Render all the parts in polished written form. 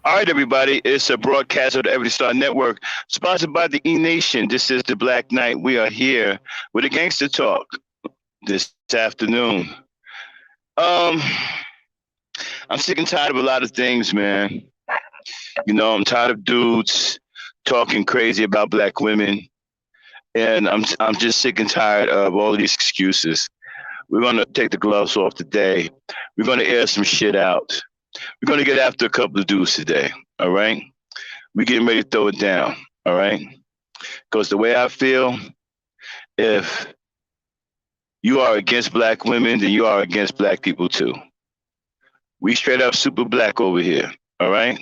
All right, everybody. It's a broadcast of the Everyday Star Network, sponsored by the E Nation. This is the Black Knight. We are here with a gangster talk this afternoon. Um, I'm sick and tired of a lot of things, man. I'm tired of dudes talking crazy about black women, and I'm just sick and tired of all of these excuses. We're gonna take the gloves off today. We're gonna air some shit out. We're gonna get after a couple of dudes today. All right. We're getting ready to throw it down. All right. Because the way I feel, if you are against black women, then you are against black people too. We straight up super black over here. All right.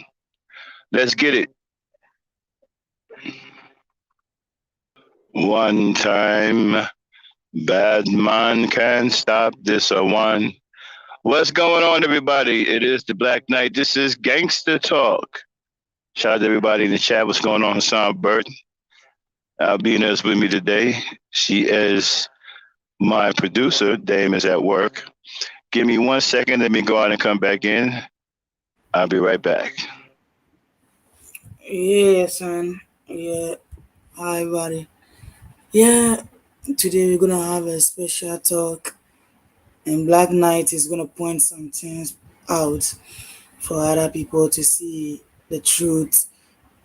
Let's get it. One time, bad man can't stop this or one. What's going on, everybody? It is the Black Knight. This is Gangster Talk. Shout out to everybody in the chat. What's going on, Hassan Burt? Albina is with me today. She is my producer. Dame is at work. Give me 1 second. Let me go out and come back in. I'll be right back. Yeah, son. Yeah. Hi, buddy. Yeah. Today we're gonna have a special talk, and Black Knight is gonna point some things out for other people to see the truth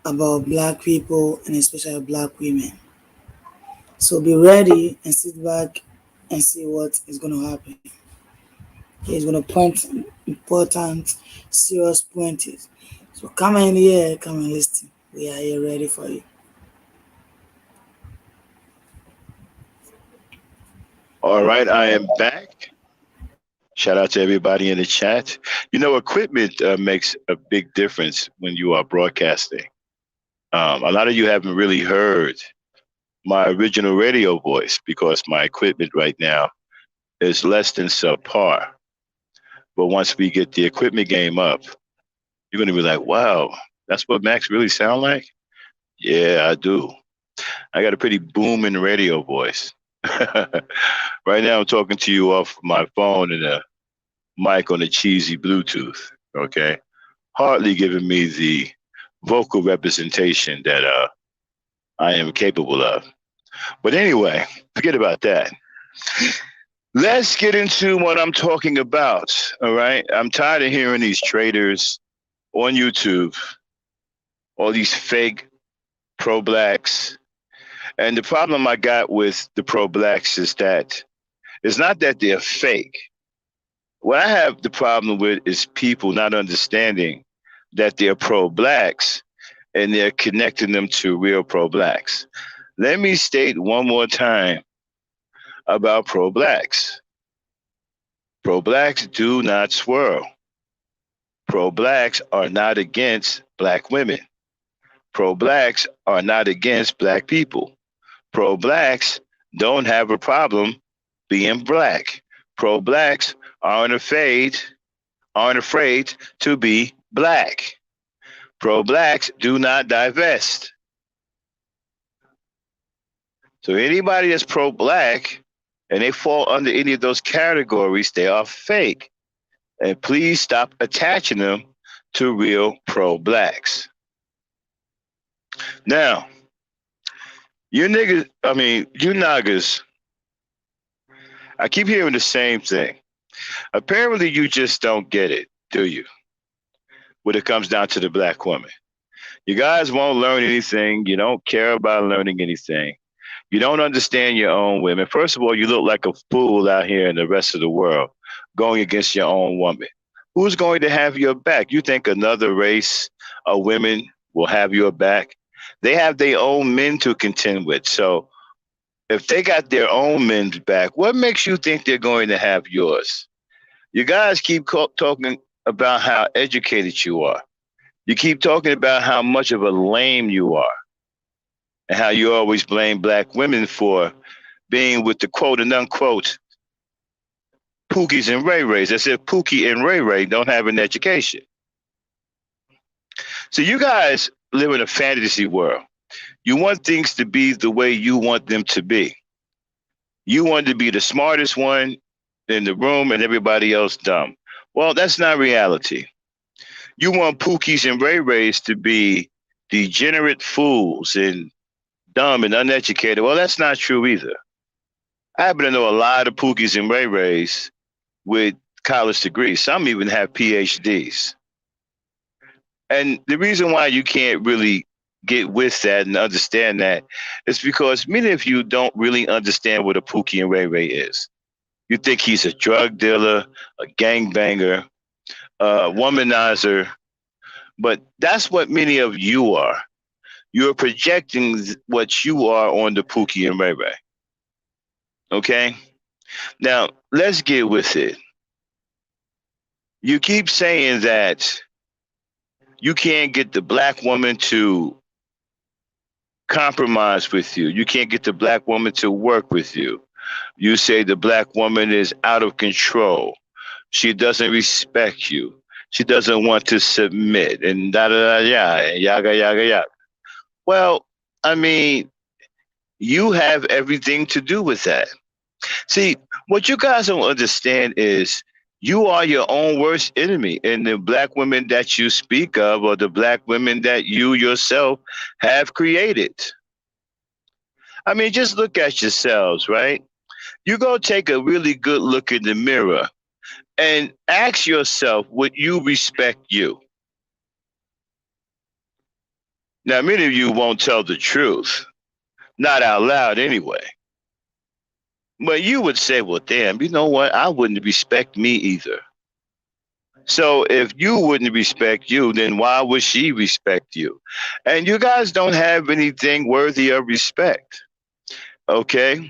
about black people and especially black women. So be ready and sit back and see what is gonna happen. He's gonna point some important, serious pointers. So come in here, come and listen. We are here ready for you. All right, I am back. Shout out to everybody in the chat. Equipment makes a big difference when you are broadcasting. A lot of you haven't really heard my original radio voice because my equipment right now is less than subpar. But once we get the equipment game up, you're going to be like, wow, that's what Max really sound like? Yeah, I do. I got a pretty booming radio voice. Right now, I'm talking to you off my phone and a mic on a cheesy Bluetooth. Okay, hardly giving me the vocal representation that I am capable of. But anyway, forget about that. Let's get into what I'm talking about. All right, I'm tired of hearing these traders on YouTube, all these fake pro blacks. And the problem I got with the pro blacks is that it's not that they're fake. What I have the problem with is people not understanding that they're pro blacks and they're connecting them to real pro blacks. Let me state one more time about pro blacks. Pro blacks do not swirl. Pro blacks are not against black women. Pro blacks are not against black people. Pro blacks don't have a problem being black. Pro blacks aren't afraid to be black. Pro blacks do not divest. So anybody that's pro black and they fall under any of those categories, they are fake. And please stop attaching them to real pro blacks. Now, you niggas, I keep hearing the same thing. Apparently, you just don't get it, do you? When it comes down to the black woman, you guys won't learn anything. You don't care about learning anything. You don't understand your own women. First of all, you look like a fool out here in the rest of the world going against your own woman. Who's going to have your back? You think another race of women will have your back? They have their own men to contend with. So if they got their own men's back, what makes you think they're going to have yours? You guys keep talking about how educated you are. You keep talking about how much of a lame you are and how you always blame black women for being with the quote and unquote Pookies and Ray Rays, as if Pookie and Ray Ray don't have an education. So you guys live in a fantasy world. You want things to be the way you want them to be. You want to be the smartest one in the room and everybody else dumb. Well, that's not reality. You want Pookies and Ray Rays to be degenerate fools and dumb and uneducated. Well, that's not true either. I happen to know a lot of Pookies and Ray Rays with college degrees. Some even have PhDs. And the reason why you can't really get with that and understand that is because many of you don't really understand what a Pookie and Ray Ray is. You think he's a drug dealer, a gangbanger, a womanizer, but that's what many of you are. You're projecting what you are on the Pookie and Ray Ray. Okay? Now, let's get with it. You keep saying that you can't get the black woman to compromise with you. You can't get the black woman to work with you. You say the black woman is out of control. She doesn't respect you. She doesn't want to submit and da da da ya and yaga yaga yaga. Well, I mean, you have everything to do with that. See, what you guys don't understand is you are your own worst enemy, and the black women that you speak of are the black women that you yourself have created. I mean, just look at yourselves, right? You go take a really good look in the mirror and ask yourself, would you respect you? Now, many of you won't tell the truth, not out loud anyway. But you would say, well, damn, you know what? I wouldn't respect me either. So if you wouldn't respect you, then why would she respect you? And you guys don't have anything worthy of respect. Okay?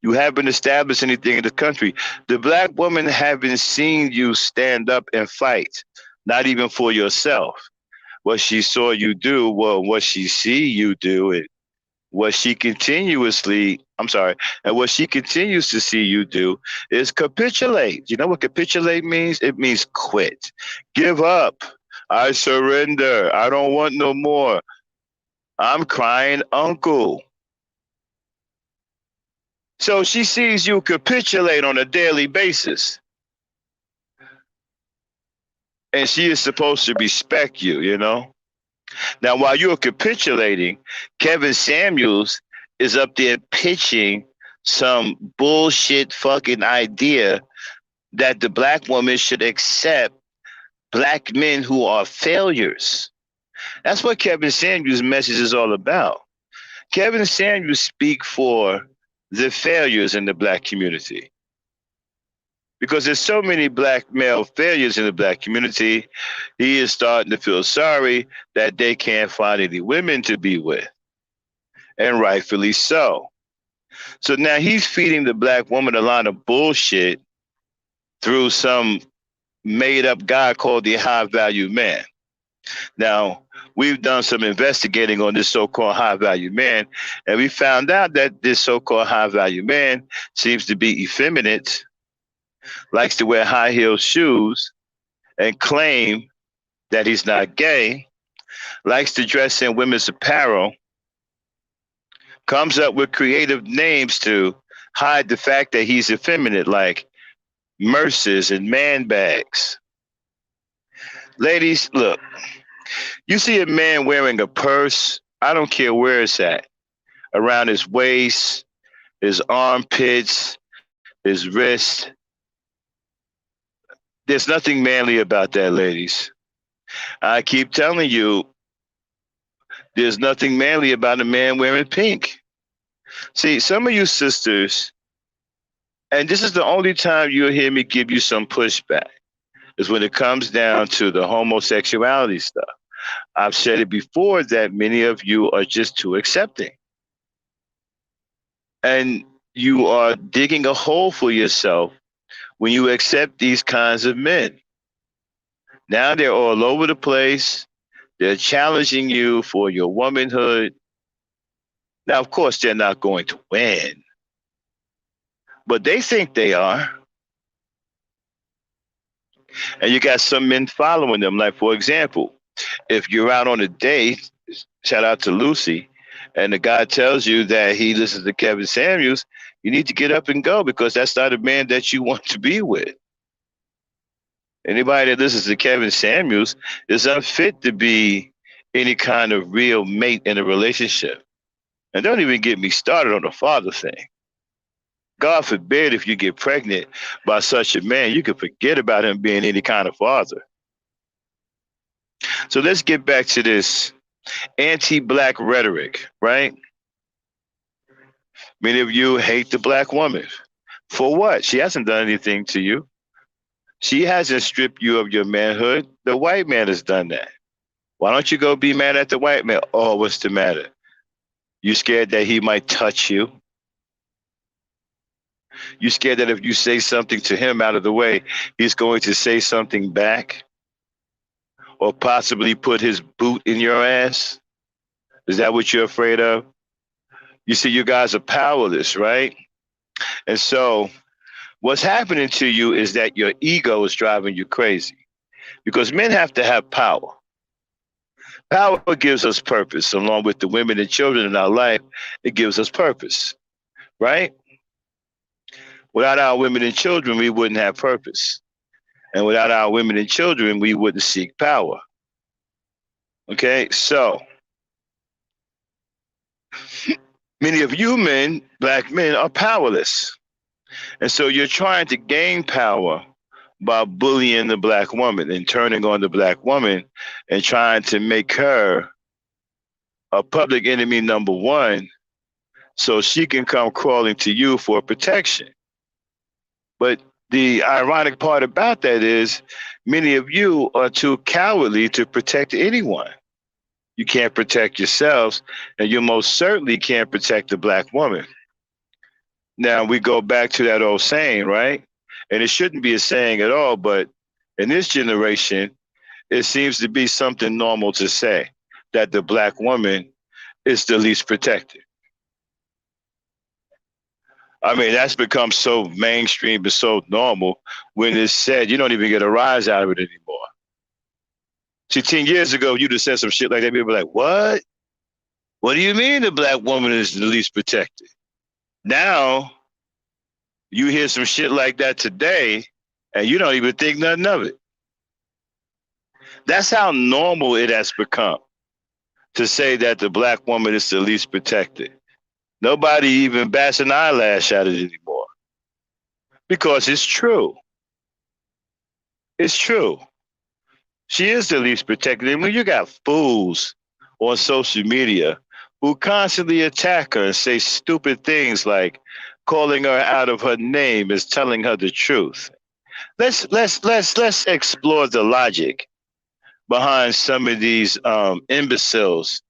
You haven't established anything in the country. The black women haven't seen you stand up and fight, not even for yourself. What she saw you do, well, what she see you do, and what she continuously, I'm sorry, and what she continues to see you do is capitulate. You know what capitulate means? It means quit. Give up. I surrender. I don't want no more. I'm crying uncle. So she sees you capitulate on a daily basis. And she is supposed to respect you, you know? Now, while you're capitulating, Kevin Samuels is up there pitching some bullshit fucking idea that the black woman should accept black men who are failures. That's what Kevin Samuels' message is all about. Kevin Samuels speak for the failures in the black community. Because there's so many black male failures in the black community, he is starting to feel sorry that they can't find any women to be with. And rightfully so. So now he's feeding the black woman a lot of bullshit through some made up guy called the high value man. Now, we've done some investigating on this so-called high value man, and we found out that this so-called high value man seems to be effeminate, likes to wear high heel shoes and claim that he's not gay, likes to dress in women's apparel, comes up with creative names to hide the fact that he's effeminate, like Merces and man bags. Ladies, look, you see a man wearing a purse, I don't care where it's at, around his waist, his armpits, his wrist. There's nothing manly about that, ladies. I keep telling you, there's nothing manly about a man wearing pink. See, some of you sisters, and this is the only time you'll hear me give you some pushback, is when it comes down to the homosexuality stuff. I've said it before that many of you are just too accepting. And you are digging a hole for yourself when you accept these kinds of men. Now they're all over the place. They're challenging you for your womanhood. Now, of course, they're not going to win, but they think they are. And you got some men following them. Like, for example, if you're out on a date, shout out to Lucy, and the guy tells you that he listens to Kevin Samuels, you need to get up and go because that's not a man that you want to be with. Anybody that listens to Kevin Samuels is unfit to be any kind of real mate in a relationship. And don't even get me started on the father thing. God forbid if you get pregnant by such a man, you can forget about him being any kind of father. So let's get back to this anti-black rhetoric, right? Many of you hate the black woman. For what? She hasn't done anything to you. She hasn't stripped you of your manhood. The white man has done that. Why don't you go be mad at the white man? Oh, what's the matter? You scared that he might touch you? You scared that if you say something to him out of the way, he's going to say something back? Or possibly put his boot in your ass? Is that what you're afraid of? You see, you guys are powerless, right? And so what's happening to you is that your ego is driving you crazy because men have to have power. Power gives us purpose, along with the women and children in our life. It gives us purpose, right? Without our women and children, we wouldn't have purpose. And without our women and children, we wouldn't seek power. Okay, so many of you men, black men, are powerless. And so you're trying to gain power by bullying the black woman and turning on the black woman and trying to make her a public enemy number one so she can come crawling to you for protection. But the ironic part about that is many of you are too cowardly to protect anyone. You can't protect yourselves, and you most certainly can't protect the black woman. Now we go back to that old saying, right? And it shouldn't be a saying at all, but in this generation, it seems to be something normal to say that the black woman is the least protected. I mean, that's become so mainstream and so normal when it's said, you don't even get a rise out of it anymore. See, 10 years ago, you'd have said some shit like that. People were like, what? What do you mean the black woman is the least protected? Now, you hear some shit like that today, and you don't even think nothing of it. That's how normal it has become to say that the black woman is the least protected. Nobody even bats an eyelash at it anymore because it's true. It's true. She is the least protected. And when you got fools on social media who constantly attack her and say stupid things like calling her out of her name is telling her the truth. Let's explore the logic behind some of these imbeciles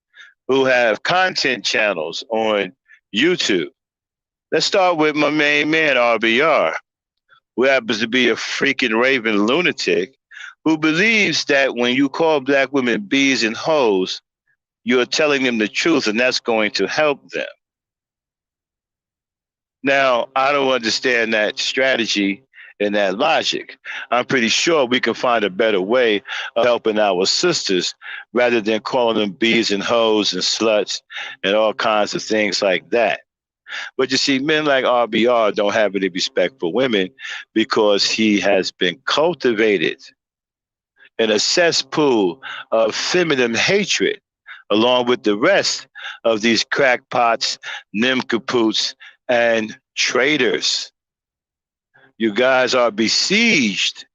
who have content channels on YouTube. Let's start with my main man, RBR, who happens to be a freaking raving lunatic who believes that when you call black women bees and hoes, you're telling them the truth and that's going to help them. Now, I don't understand that strategy and that logic. I'm pretty sure we can find a better way of helping our sisters rather than calling them bees and hoes and sluts and all kinds of things like that. But you see, men like RBR don't have any respect for women because he has been cultivated in a cesspool of feminine hatred, along with the rest of these crackpots, nincompoops, and traitors. You guys are besieged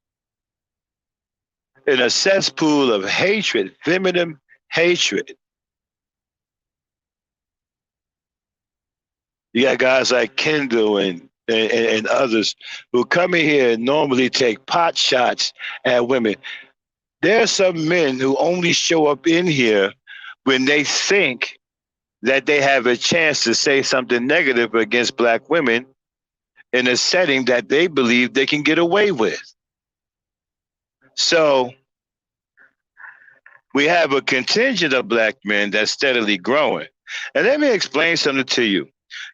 in a cesspool of hatred, feminine hatred. You got guys like Kendall and others who come in here and normally take pot shots at women. There are some men who only show up in here when they think that they have a chance to say something negative against black women in a setting that they believe they can get away with. So we have a contingent of black men that's steadily growing. And let me explain something to you.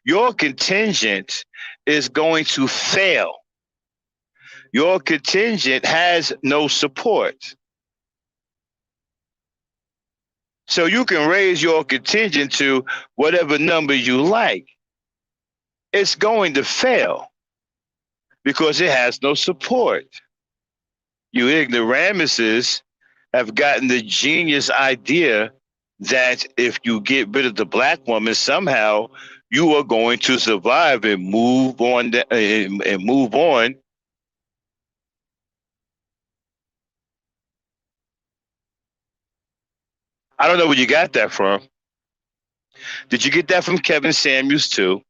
Your contingent is going to fail. Your contingent has no support. So you can raise your contingent to whatever number you like. It's going to fail because it has no support. You ignoramuses have gotten the genius idea that if you get rid of the black woman, somehow you are going to survive and move on and move on. I don't know where you got that from. Did you get that from Kevin Samuels too?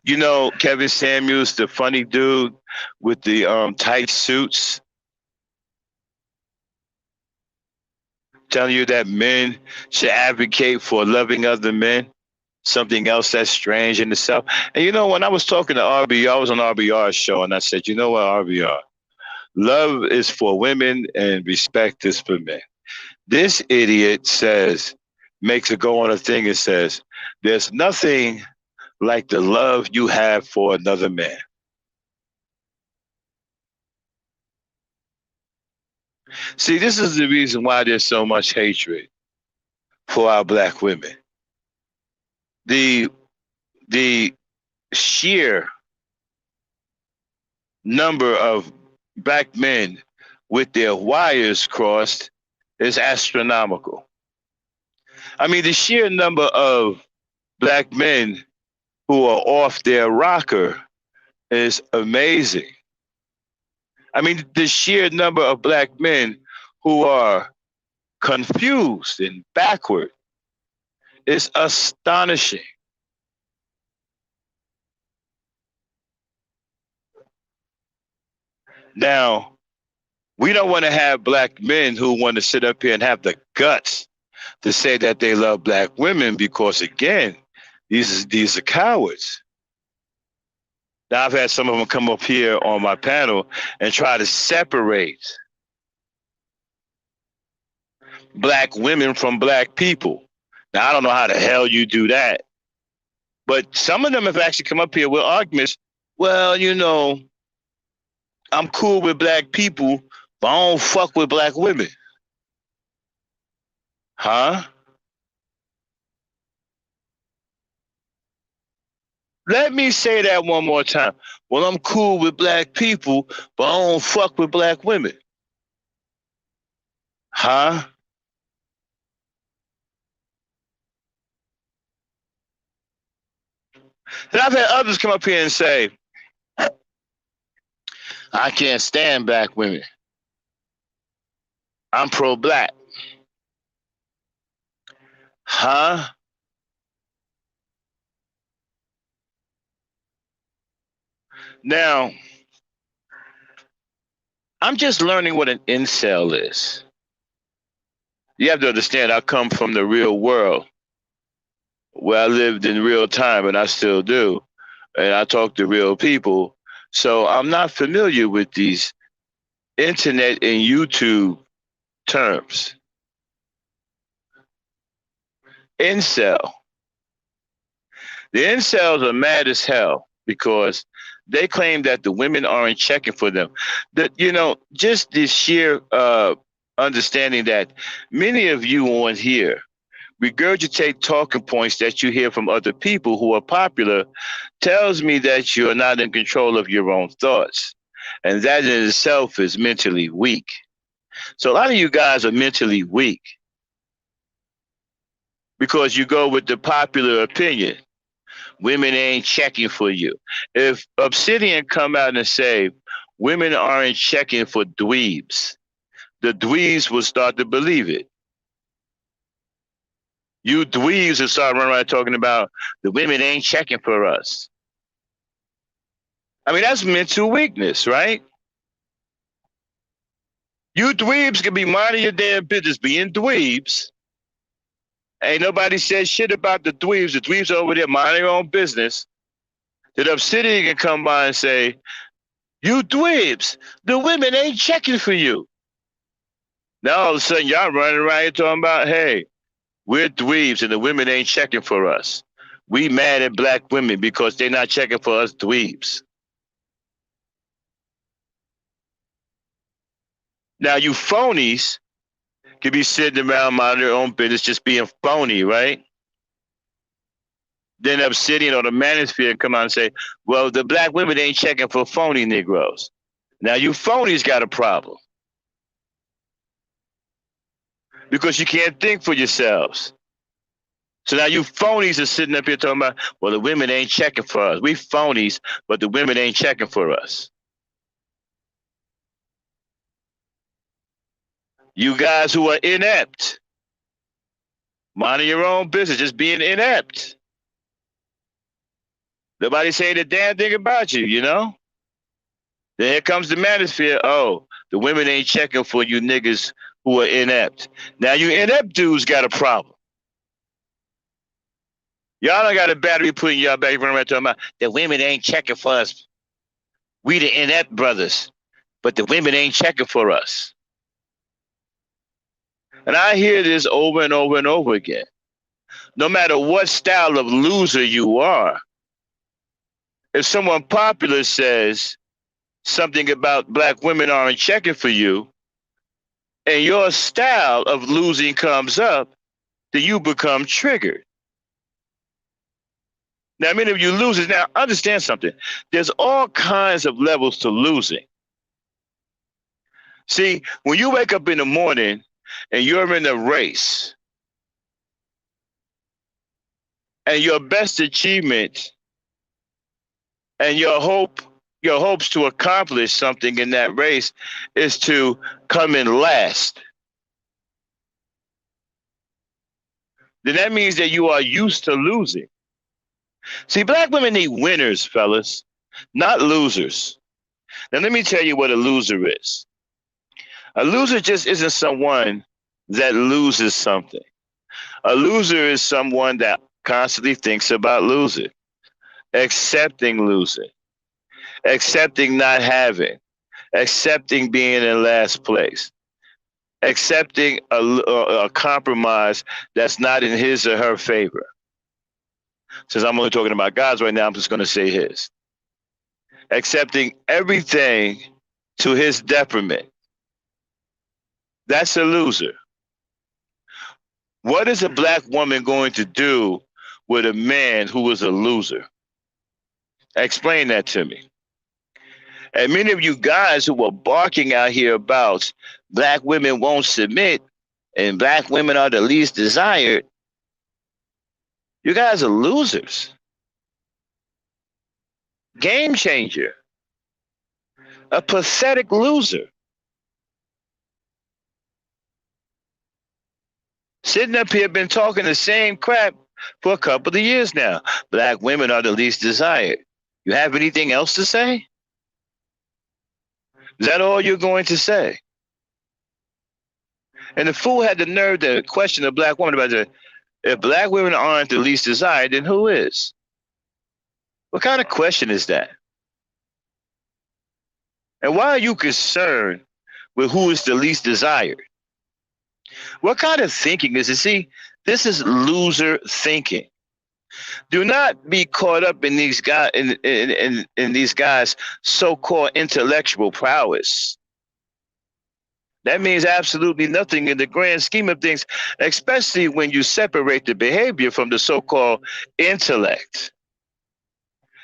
You know, Kevin Samuels, the funny dude with the tight suits, telling you that men should advocate for loving other men, something else that's strange in itself. And you know, when I was talking to RBR, I was on RBR's show, and I said, you know what, RBR, love is for women and respect is for men. This idiot says, makes a go on a thing and says, there's nothing like the love you have for another man. See, this is the reason why there's so much hatred for our black women. The the sheer number of black men with their wires crossed is astronomical. I mean, the sheer number of black men who are off their rocker is amazing. I mean, the sheer number of black men who are confused and backward is astonishing. Now, we don't want to have black men who want to sit up here and have the guts to say that they love black women because, again, these are cowards. Now, I've had some of them come up here on my panel and try to separate black women from black people. Now, I don't know how the hell you do that, but some of them have actually come up here with arguments. Well, you know, I'm cool with black people, but I don't fuck with black women. Huh? Let me say that one more time. Well, I'm cool with black people, but I don't fuck with black women. Huh? And I've had others come up here and say, I can't stand black women. I'm pro-black. Huh? Now, I'm just learning what an incel is. You have to understand, I come from the real world where I lived in real time, and I still do. And I talk to real people. So I'm not familiar with these internet and YouTube terms. Incel. The incels are mad as hell because they claim that the women aren't checking for them. That, you know, just the sheer understanding that many of you on here regurgitate talking points that you hear from other people who are popular tells me that you're not in control of your own thoughts. And that in itself is mentally weak. So a lot of you guys are mentally weak because you go with the popular opinion. Women ain't checking for you. If Obsidian come out and say women aren't checking for dweebs, the dweebs will start to believe it. You dweebs will start running around talking about the women ain't checking for us. I mean, that's mental weakness, right? You dweebs can be minding your damn business, being dweebs. Ain't nobody said shit about the dweebs. The dweebs are over there minding their own business. That Obsidian can come by and say, you dweebs, the women ain't checking for you. Now all of a sudden y'all running around here talking about, hey, we're dweebs and the women ain't checking for us. We mad at black women because they're not checking for us dweebs. Now you phonies could be sitting around minding their own business just being phony, right? Then Obsidian or the Manosphere come out and say, well, the black women ain't checking for phony Negroes. Now you phonies got a problem. because you can't think for yourselves. So now you phonies are sitting up here talking about, well, the women ain't checking for us. We phonies, but the women ain't checking for us. You guys who are inept, minding your own business, just being inept. Nobody saying a damn thing about you, you know? Then here comes the manosphere. Oh, the women ain't checking for you niggas who are inept. Now you inept dudes got a problem. Y'all done got a battery putting y'all back running around talking about the women ain't checking for us. We the inept brothers, but the women ain't checking for us. And I hear this over and over and over again. No matter what style of loser you are, if someone popular says something about black women aren't checking for you, and your style of losing comes up, then you become triggered. Now, many of you losers, now understand something. There's all kinds of levels to losing. See, when you wake up in the morning and you're in a race, and your best achievement and your hopes to accomplish something in that race is to come in last, then that means that you are used to losing. See, black women need winners, fellas, not losers. Now, let me tell you what a loser is. A loser just isn't someone that loses something. A loser is someone that constantly thinks about losing, accepting losing, accepting not having, accepting being in last place, accepting a compromise that's not in his or her favor. Since I'm only talking about God's right now, I'm just going to say his. Accepting everything to his detriment. That's a loser. What is a black woman going to do with a man who is a loser? Explain that to me. And many of you guys who are barking out here about black women won't submit and black women are the least desired, you guys are losers. Game changer. A pathetic loser. Sitting up here, been talking the same crap for a couple of years now. Black women are the least desired. You have anything else to say? Is that all you're going to say? And the fool had the nerve to question a black woman about if black women aren't the least desired, then who is? What kind of question is that? And why are you concerned with who is the least desired? What kind of thinking is it? See, this is loser thinking. Do not be caught up in these guys in these guys' so-called intellectual prowess. That means absolutely nothing in the grand scheme of things, especially when you separate the behavior from the so-called intellect.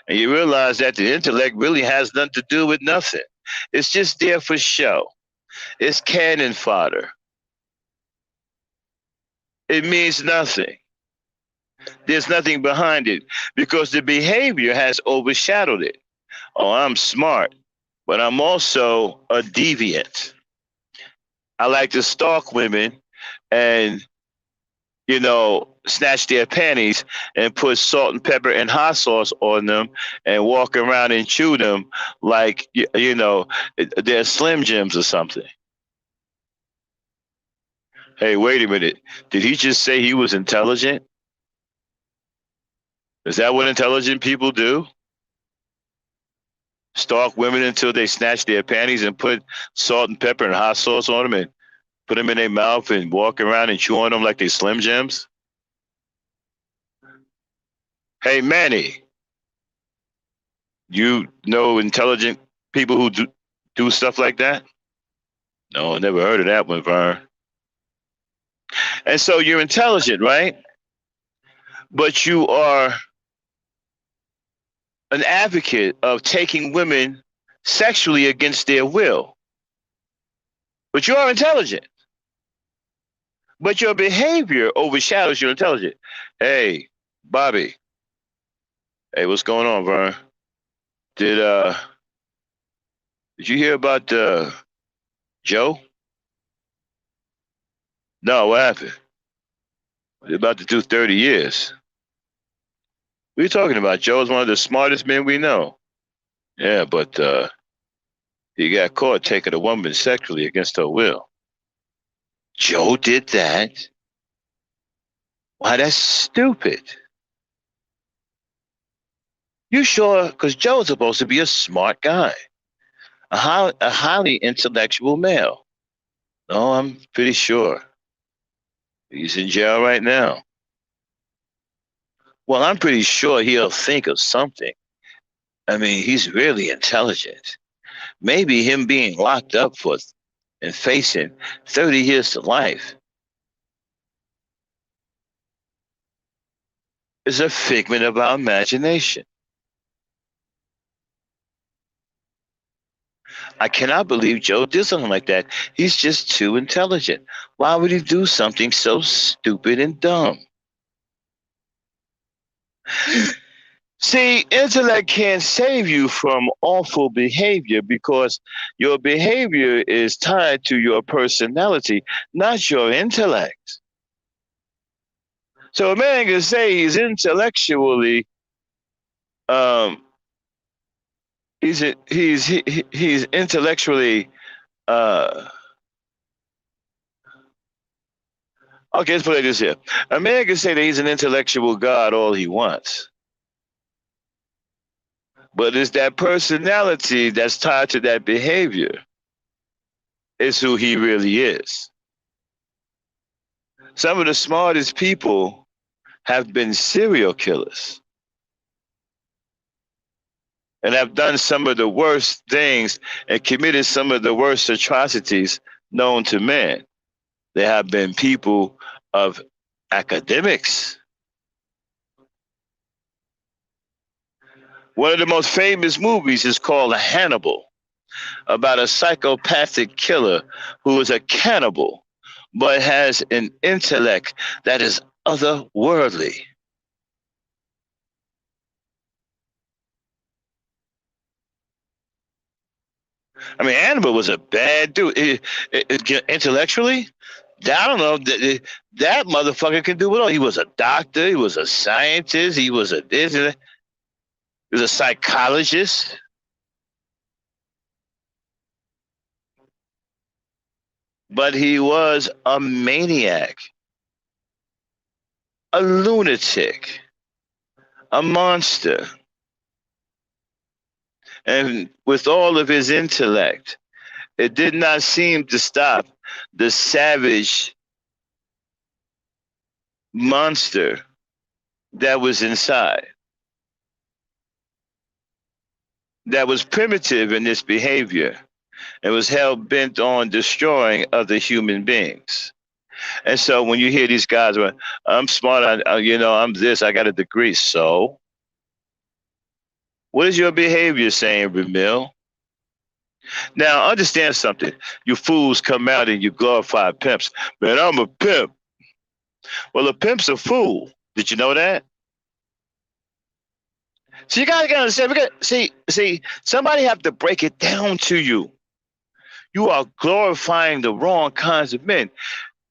And you realize that the intellect really has nothing to do with nothing. It's just there for show. It's cannon fodder. It means nothing. There's nothing behind it because the behavior has overshadowed it. Oh, I'm smart, but I'm also a deviant. I like to stalk women and, snatch their panties and put salt and pepper and hot sauce on them and walk around and chew them like, they're Slim Jims or something. Hey, wait a minute. Did he just say he was intelligent? Is that what intelligent people do? Stalk women until they snatch their panties and put salt and pepper and hot sauce on them and put them in their mouth and walk around and chew on them like they Slim Jims? Hey, Manny, you know intelligent people who do stuff like that? No, I never heard of that one, Vern. And so you're intelligent, right? But you are an advocate of taking women sexually against their will. But you are intelligent. But your behavior overshadows your intelligence. Hey, Bobby. Hey, what's going on, Vern? Did uh did you hear about Joe? No, what happened? They're about to do 30 years. What are you talking about? Joe is one of the smartest men we know. Yeah, but he got caught taking a woman sexually against her will. Joe did that? Why, that's stupid. You sure? Because Joe's supposed to be a smart guy, a highly intellectual male. No, I'm pretty sure. He's in jail right now. Well, I'm pretty sure he'll think of something. I mean, he's really intelligent. Maybe him being locked up for and facing 30 years to life is a figment of our imagination. I cannot believe Joe did something like that. He's just too intelligent. Why would he do something so stupid and dumb? See, intellect can't save you from awful behavior because your behavior is tied to your personality, not your intellect. So a man can say he's intellectually, um, he's intellectually, uh, okay, let's put it this here. A man can say that he's an intellectual god all he wants. But it's that personality that's tied to that behavior is who he really is. Some of the smartest people have been serial killers and have done some of the worst things and committed some of the worst atrocities known to man. They have been people of academics. One of the most famous movies is called Hannibal, about a psychopathic killer who is a cannibal but has an intellect that is otherworldly. I mean, Hannibal was a bad dude. Intellectually, I don't know. That motherfucker can do it all. He was a doctor. He was a scientist. He was he was a psychologist. But he was a maniac, a lunatic, a monster. And with all of his intellect, it did not seem to stop the savage monster that was inside, that was primitive in its behavior and was hell bent on destroying other human beings. And so when you hear these guys, well, I'm smart, I'm this, I got a degree. So what is your behavior saying, Ramil? Now, understand something. You fools come out and you glorify pimps. Man, I'm a pimp. Well, a pimp's a fool. Did you know that? So you gotta understand. See, somebody have to break it down to you. You are glorifying the wrong kinds of men.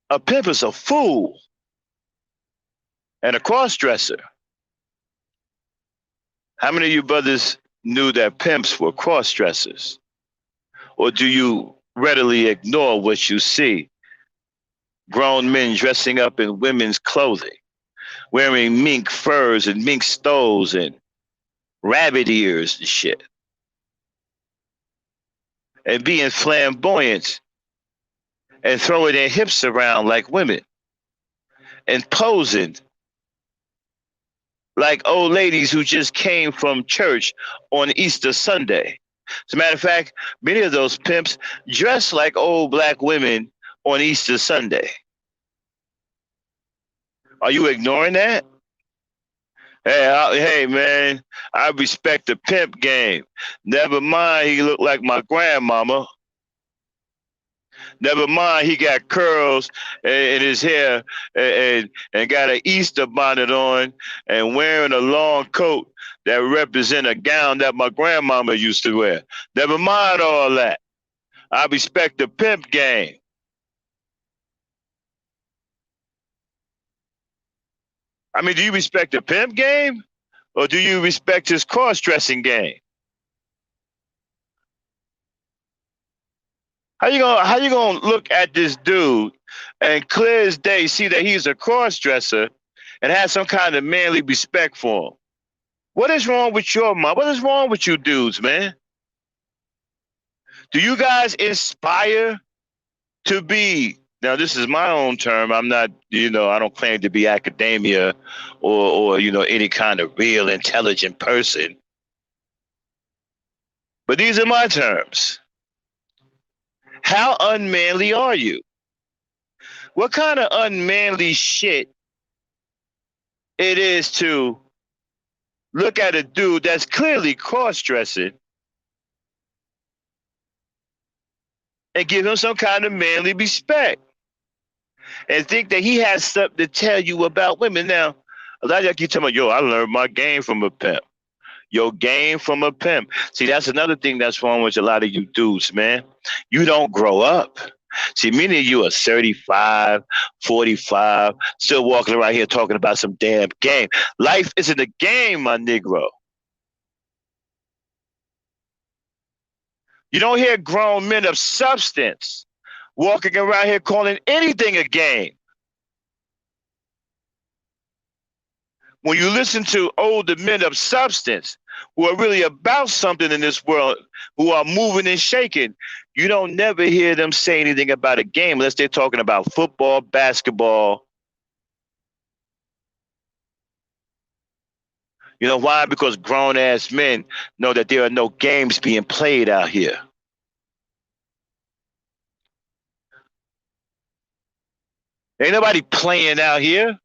A pimp is a fool and a cross-dresser. How many of you brothers knew that pimps were cross-dressers? Or do you readily ignore what you see? Grown men dressing up in women's clothing, wearing mink furs and mink stoles and rabbit ears and shit, and being flamboyant and throwing their hips around like women and posing like old ladies who just came from church on Easter Sunday. As a matter of fact, many of those pimps dress like old black women on Easter Sunday. Are you ignoring that? Hey, man, I respect the pimp game. Never mind, he looked like my grandmama. Never mind, he got curls in his hair and got an Easter bonnet on and wearing a long coat that represent a gown that my grandmama used to wear. Never mind all that. I respect the pimp game. I mean, do you respect the pimp game or do you respect his cross-dressing game? How you gonna look at this dude and clear as day see that he's a cross-dresser and have some kind of manly respect for him? What is wrong with your mind? What is wrong with you dudes, man? Do you guys inspire to be? Now, this is my own term. I'm not, I don't claim to be academia or any kind of real intelligent person. But these are my terms. How unmanly are you? What kind of unmanly shit it is to look at a dude that's clearly cross-dressing and give him some kind of manly respect and think that he has something to tell you about women. Now, a lot of y'all keep talking about, yo, I learned my game from a pimp. Your game from a pimp. See, that's another thing that's wrong with a lot of you dudes, man. You don't grow up. See, many of you are 35, 45, still walking around here talking about some damn game. Life isn't a game, my Negro. You don't hear grown men of substance walking around here calling anything a game. When you listen to older men of substance who are really about something in this world, who are moving and shaking, you don't never hear them say anything about a game unless they're talking about football, basketball. You know why? Because grown-ass men know that there are no games being played out here. Ain't nobody playing out here.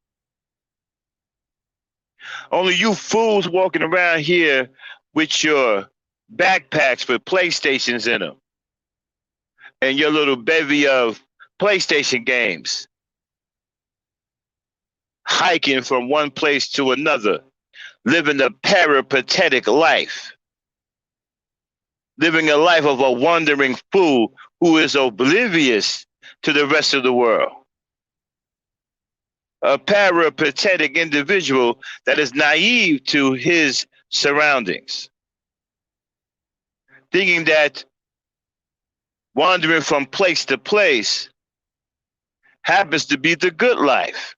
Only you fools walking around here with your backpacks with PlayStations in them and your little bevy of PlayStation games, hiking from one place to another, living a peripatetic life, living a life of a wandering fool who is oblivious to the rest of the world. A peripatetic individual that is naive to his surroundings, thinking that wandering from place to place happens to be the good life.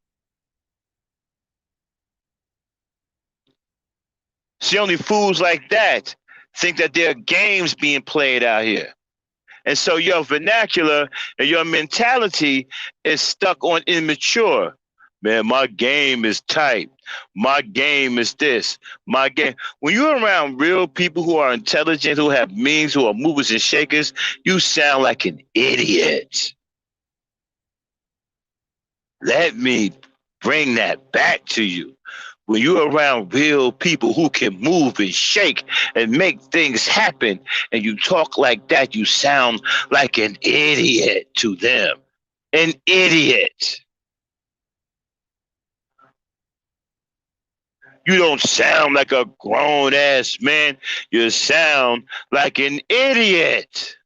See, only fools like that think that there are games being played out here. And so your vernacular and your mentality is stuck on immature. Man, my game is tight. My game is this. My game. When you're around real people who are intelligent, who have means, who are movers and shakers, you sound like an idiot. Let me bring that back to you. When you're around real people who can move and shake and make things happen, and you talk like that, you sound like an idiot to them. An idiot. You don't sound like a grown ass man. You sound like an idiot.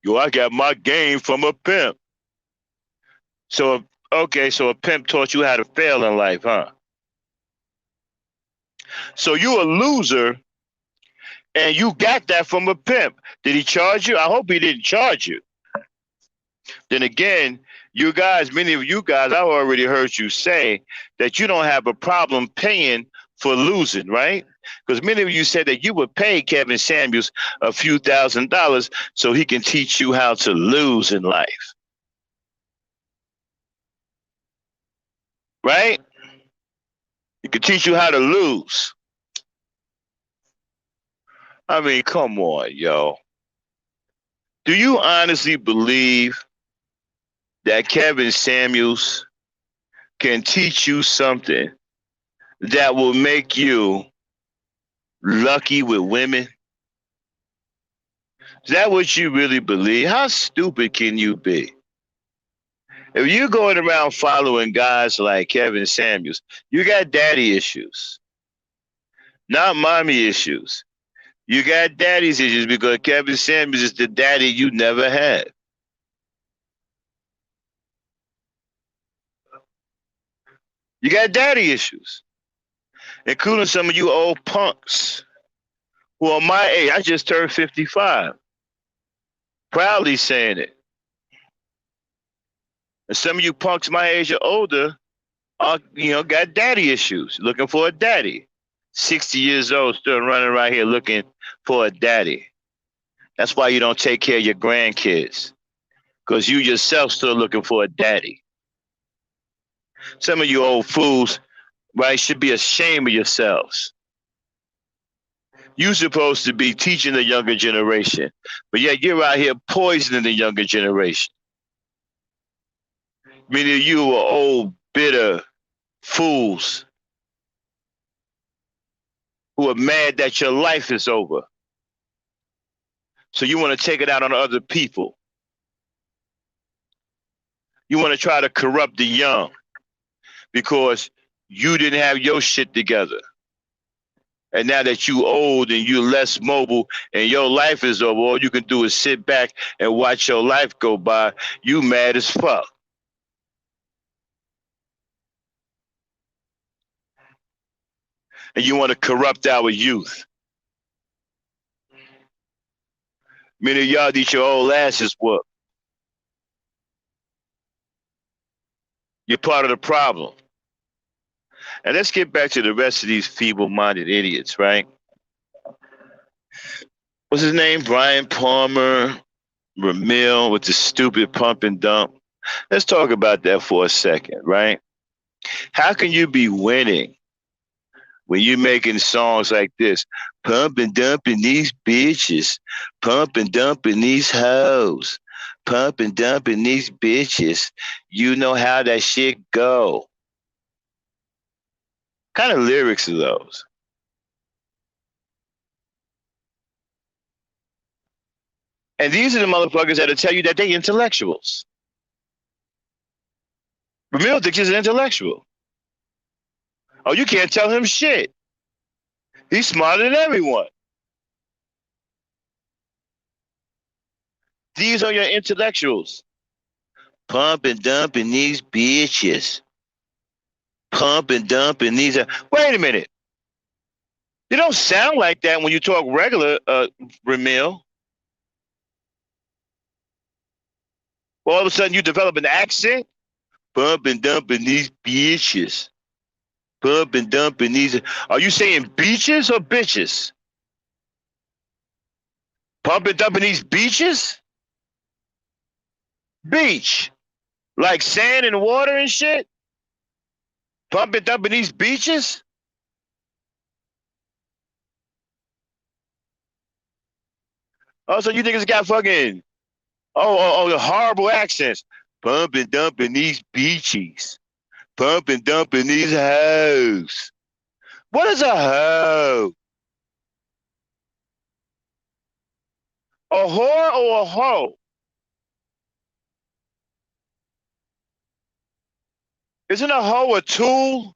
Yo, I got my game from a pimp. So, okay, so a pimp taught you how to fail in life, huh? So you a loser and you got that from a pimp. Did he charge you? I hope he didn't charge you. Then again, you guys, many of you guys, I've already heard you say that you don't have a problem paying for losing, right? Because many of you said that you would pay Kevin Samuels a few $1,000s so he can teach you how to lose in life. Right? He can teach you how to lose. I mean, come on, yo. Do you honestly believe that Kevin Samuels can teach you something that will make you lucky with women? Is that what you really believe? How stupid can you be? If you're going around following guys like Kevin Samuels, you got daddy issues, not mommy issues. You got daddy's issues because Kevin Samuels is the daddy you never had. You got daddy issues, including some of you old punks who are my age. I just turned 55. Proudly saying it. And some of you punks my age or older are, got daddy issues, looking for a daddy. 60 years old, still running around here looking for a daddy. That's why you don't take care of your grandkids, because you yourself still looking for a daddy. Some of you old fools, right, should be ashamed of yourselves. You're supposed to be teaching the younger generation, but yet you're out here poisoning the younger generation. Meaning you are old, bitter fools who are mad that your life is over. So you want to take it out on other people. You want to try to corrupt the young because you didn't have your shit together. And now that you old and you're less mobile and your life is over, all you can do is sit back and watch your life go by. You mad as fuck. And you want to corrupt our youth. Many of y'all need your old asses whooped. You're part of the problem. And let's get back to the rest of these feeble-minded idiots, right? What's his name? Brian Palmer, Ramil with the stupid pump and dump. Let's talk about that for a second, right? How can you be winning when you're making songs like this? Pump and dumping these bitches. Pump and dumping these hoes. Pump and dumping these bitches. You know how that shit go. What kind of lyrics are those? And these are the motherfuckers that'll tell you that they intellectuals. Ramil thinks he's an intellectual. Oh, you can't tell him shit. He's smarter than everyone. These are your intellectuals. Pump and dumping these bitches. Pump and dumping these. Wait a minute. You don't sound like that when you talk regular, Ramil. All of a sudden you develop an accent. Pump and dumping these bitches. Pump and dumping these. Are you saying beaches or bitches? Pump and dumping these beaches? Beach. Like sand and water and shit? Pump and dumping these beaches? Also, you niggas got fucking the horrible accents. Pump and dumping these beaches. Pump and dumping these hoes. What is a hoe? A whore or a hoe? Isn't a hoe a tool?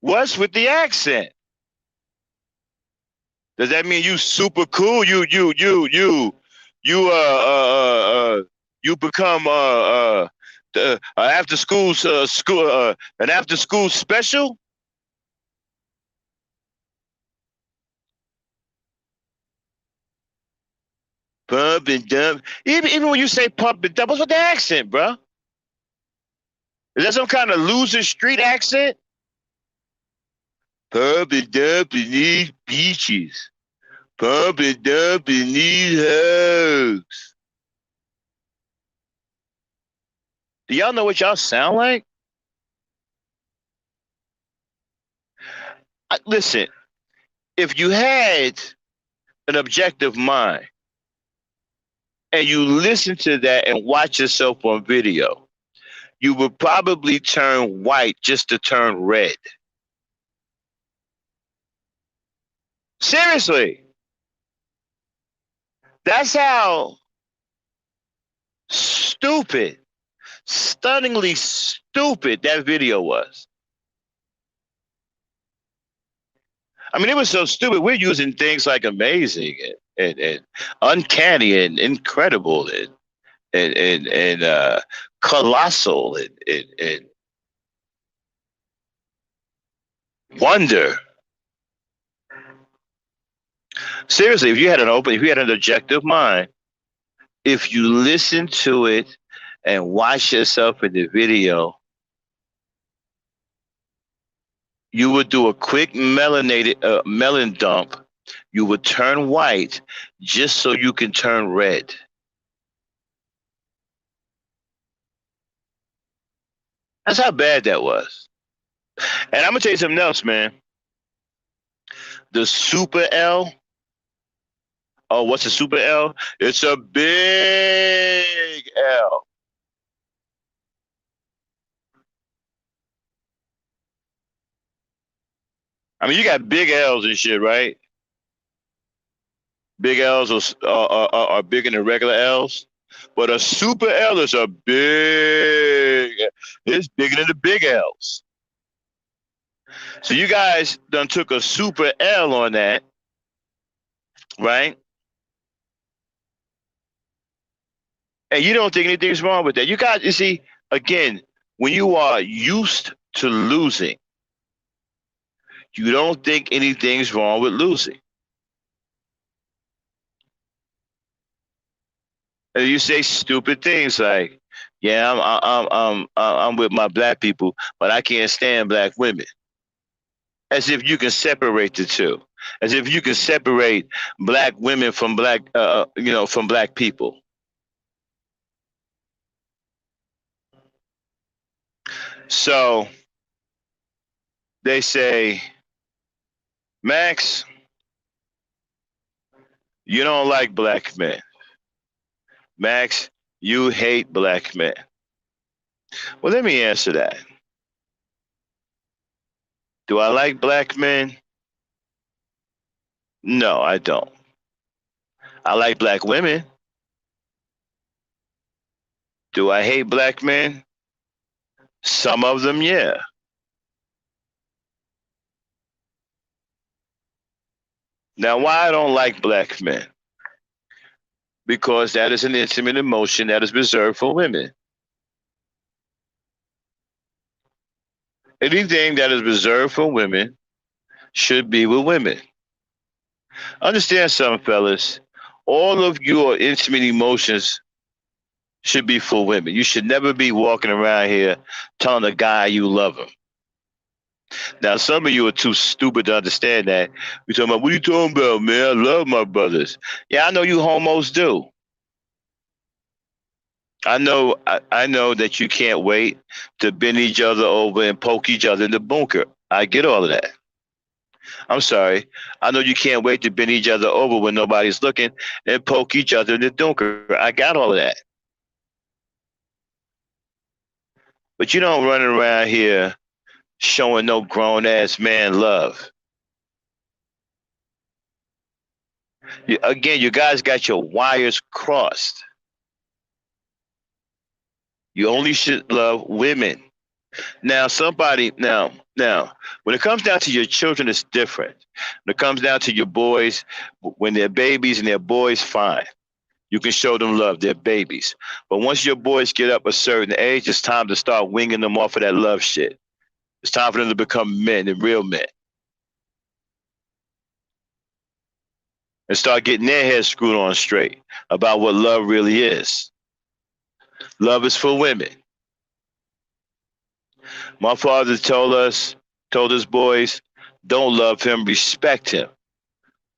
What's with the accent? Does that mean you super cool? You you become after school an after school special? Pump and dump. Even when you say pump and dump, what's with the accent, bro? Is that some kind of loser street accent? Pump and dump in these beaches. Pump and dump in these hoes. Do y'all know what y'all sound like? Listen, if you had an objective mind and you listen to that and watch yourself on video, you would probably turn white just to turn red. Seriously. That's how stupid, stunningly stupid that video was. I mean, it was so stupid. We're using things like amazing and uncanny and incredible and colossal and wonder. Seriously, if you had an objective mind, if you listen to it and watch yourself in the video, you would do a quick melon dump. You would turn white just so you can turn red. That's how bad that was. And I'm gonna tell you something else, man. The super L. Oh, what's a super L? It's a big L. I mean, you got big L's and shit, right? Big L's are bigger than regular L's, but a super L is a big. It's bigger than the big L's. So you guys done took a super L on that, right? And you don't think anything's wrong with that. You guys, you see, again, when you are used to losing, you don't think anything's wrong with losing. And you say stupid things like, "Yeah, I'm with my black people, but I can't stand black women." As if you can separate the two. As if you can separate black women from from black people. So they say, Max, you don't like black men. Max, you hate black men. Well, let me answer that. Do I like black men? No, I don't. I like black women. Do I hate black men? Some of them, yeah. Now, why I don't like black men? Because that is an intimate emotion that is reserved for women. Anything that is reserved for women should be with women. Understand something, fellas. All of your intimate emotions should be for women. You should never be walking around here telling a guy you love him. Now, some of you are too stupid to understand that. You're talking about, what are you talking about, man? I love my brothers. Yeah, I know you homos do. I know that you can't wait to bend each other over and poke each other in the bunker. I get all of that. I'm sorry. I know you can't wait to bend each other over when nobody's looking and poke each other in the dunker. I got all of that. But you don't run around here showing no grown ass man love. Again, you guys got your wires crossed. You only should love women. Now, when it comes down to your children, it's different. When it comes down to your boys, when they're babies and they're boys, fine. You can show them love. They're babies. But once your boys get up a certain age, it's time to start winging them off of that love shit. It's time for them to become men and real men. And start getting their heads screwed on straight about what love really is. Love is for women. My father told his boys, don't love him, respect him.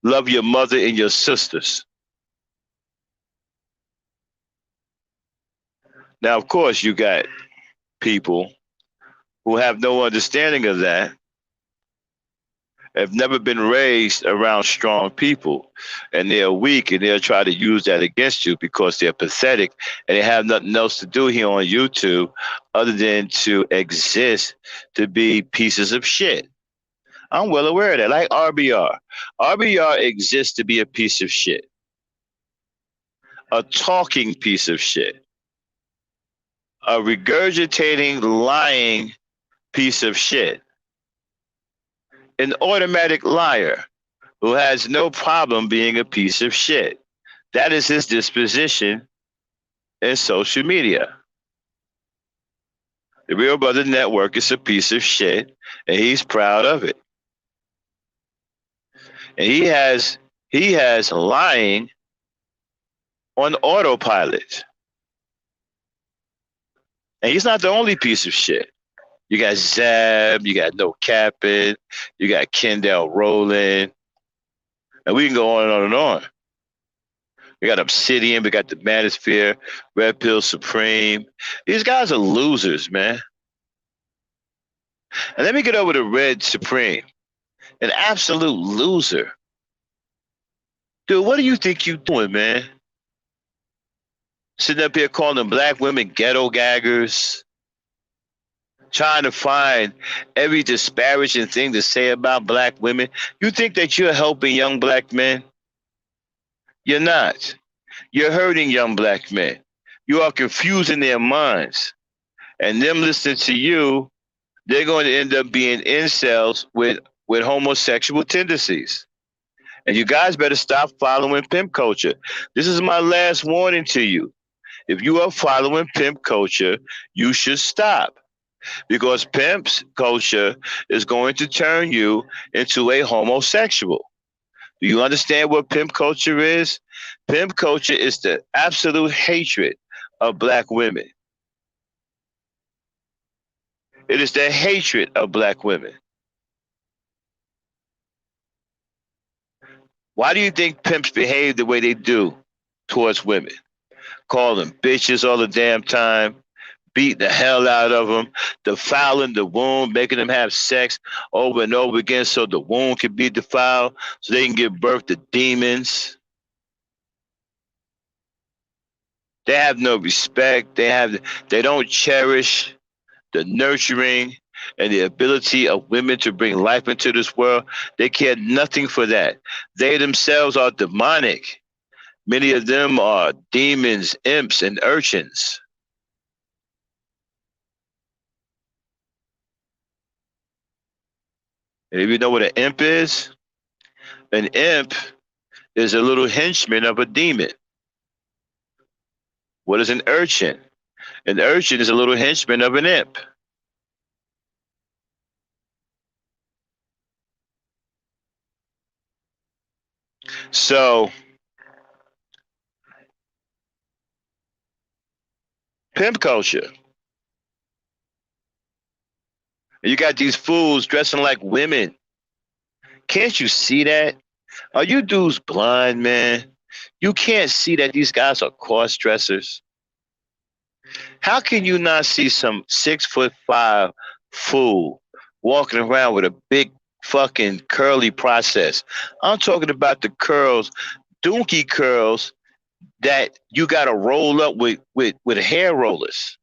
Love your mother and your sisters. Now, of course, you got people who have no understanding of that, have never been raised around strong people, and they're weak, and they'll try to use that against you because they're pathetic and they have nothing else to do here on YouTube other than to exist to be pieces of shit. I'm well aware of that. Like RBR. RBR exists to be a piece of shit, a talking piece of shit, a regurgitating, lying piece of shit, an automatic liar who has no problem being a piece of shit. That is his disposition in social media. The Real Brother Network is a piece of shit, and he's proud of it. And he has lying on autopilot. And he's not the only piece of shit. You got Zab, you got No Capping, you got Kendall Rowland, and we can go on and on and on. We got Obsidian, we got the Manosphere, Red Pill Supreme. These guys are losers, man. And let me get over to Red Supreme, an absolute loser. Dude, what do you think you doing, man? Sitting up here calling them black women ghetto gaggers, trying to find every disparaging thing to say about black women. You think that you're helping young black men? You're not. You're hurting young black men. You are confusing their minds. And them listening to you, they're going to end up being incels with homosexual tendencies. And you guys better stop following pimp culture. This is my last warning to you. If you are following pimp culture, you should stop. Because pimp culture is going to turn you into a homosexual. Do you understand what pimp culture is? Pimp culture is the absolute hatred of black women. It is the hatred of black women. Why do you think pimps behave the way they do towards women? Call them bitches all the damn time, beat the hell out of them, defiling the womb, making them have sex over and over again so the womb can be defiled, so they can give birth to demons. They have no respect. They don't cherish the nurturing and the ability of women to bring life into this world. They care nothing for that. They themselves are demonic. Many of them are demons, imps, and urchins. And if you know what an imp is, an imp is a little henchman of a demon. What is an urchin? An urchin is a little henchman of an imp. So, pimp culture. You got these fools dressing like women. Can't you see that? Are you dudes blind, man? You can't see that these guys are cross dressers. How can you not see some 6'5" fool walking around with a big fucking curly process? I'm talking about the curls, donkey curls that you gotta roll up with hair rollers.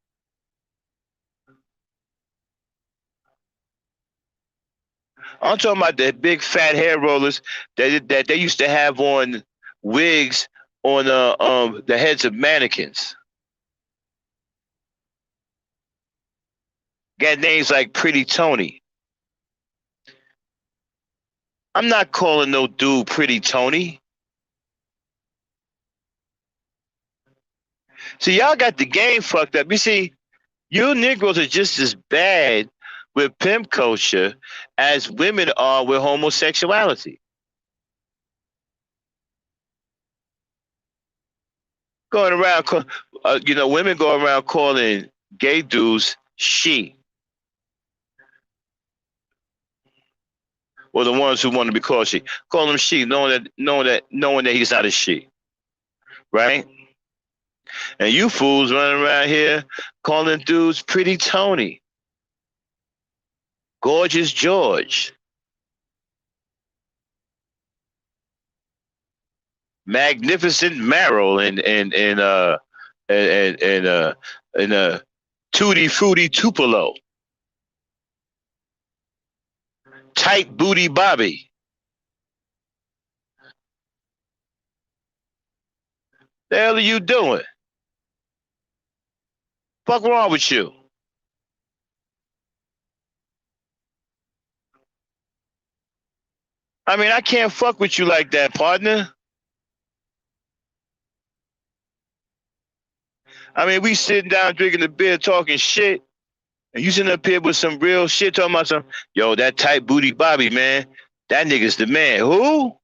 I'm talking about the big fat hair rollers that they used to have on wigs on the heads of mannequins. Got names like Pretty Tony. I'm not calling no dude Pretty Tony. See, y'all got the game fucked up. You see, you Negroes are just as bad with pimp culture as women are with homosexuality. Going around, women go around calling gay dudes she, or the ones who want to be called she, call him she, knowing that he's not a she, right? And you fools running around here calling dudes Pretty Tony, Gorgeous George. Magnificent Marrow and Tutti Frutti Tupelo. Tight Booty Bobby. The hell are you doing? Fuck wrong with you? I mean, I can't fuck with you like that, partner. I mean, we sitting down drinking a beer, talking shit, and you sitting up here with some real shit, talking about some, yo, that tight booty Bobby, man. That nigga's the man. Who?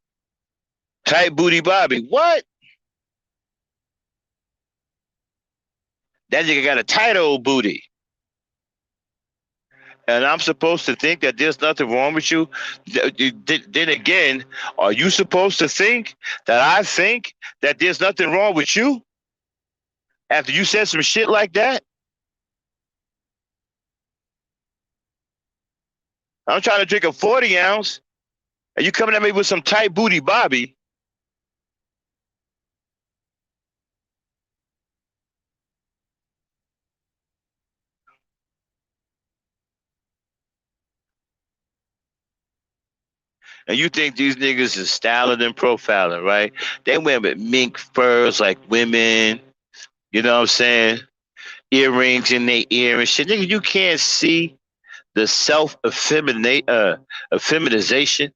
Tight booty Bobby. What? That nigga got a tight old booty. And I'm supposed to think that there's nothing wrong with you. Then again, are you supposed to think that I think that there's nothing wrong with you after you said some shit like that? I'm trying to drink a 40 ounce, and you coming at me with some tight booty Bobby. And you think these niggas is styling and profiling, right? They wear with mink furs like women, you know what I'm saying? Earrings in their ear and shit. Nigga, you can't see the effeminization.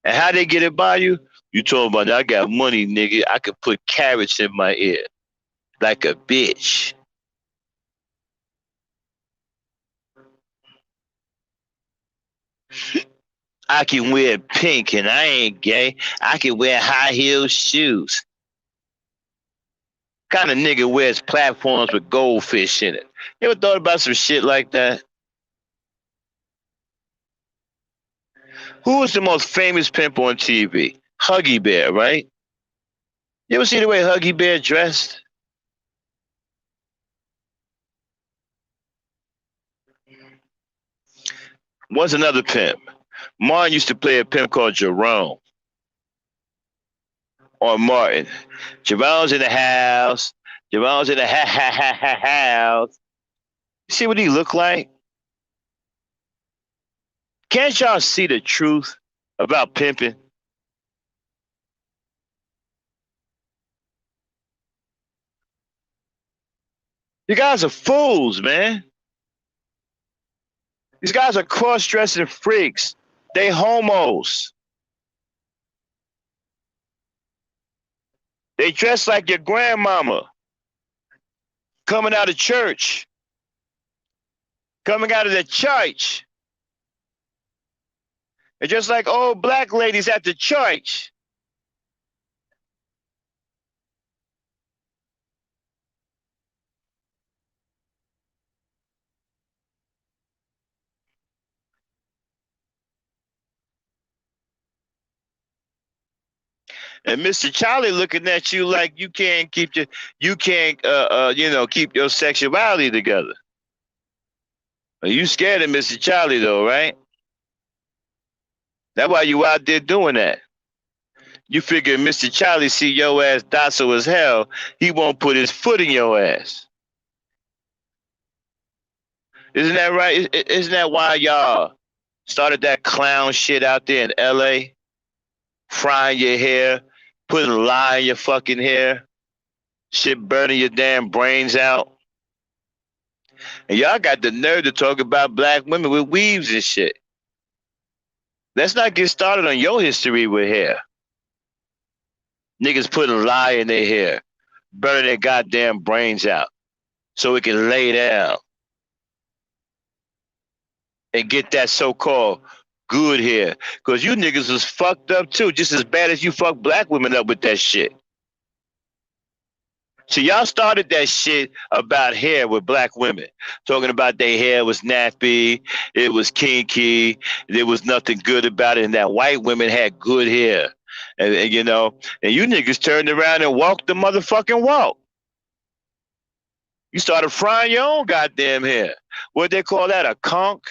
And how they get it by you? You told about I got money, nigga. I could put carrots in my ear like a bitch. I can wear pink and I ain't gay. I can wear high heel shoes. Kind of nigga wears platforms with goldfish in it. You ever thought about some shit like that? Who was the most famous pimp on TV? Huggy Bear, right? You ever see the way Huggy Bear dressed? Was another pimp. Martin used to play a pimp called Jerome or Martin. Jerome's in the house. Jerome's in the house. See what he looked like? Can't y'all see the truth about pimping? You guys are fools, man. These guys are cross-dressing freaks. They homos. They dress like your grandmama coming out of church, coming out of the church. They're just like old black ladies at the church. And Mr. Charlie looking at you like you can't keep keep your sexuality together. Are you scared of Mr. Charlie though, right? That's why you out there doing that. You figure Mr. Charlie see your ass docile as hell, he won't put his foot in your ass. Isn't that right? Isn't that why y'all started that clown shit out there in LA? Frying your hair, putting lye in your fucking hair, shit burning your damn brains out. And y'all got the nerve to talk about black women with weaves and shit. Let's not get started on your history with hair. Niggas putting lye in their hair, burning their goddamn brains out so it can lay down and get that so-called good hair. Because you niggas was fucked up too, just as bad as you fuck black women up with that shit. So y'all started that shit about hair with black women, talking about their hair was nappy, it was kinky, there was nothing good about it, and that white women had good hair. And you niggas turned around and walked the motherfucking walk. You started frying your own goddamn hair. What they call that, a conk?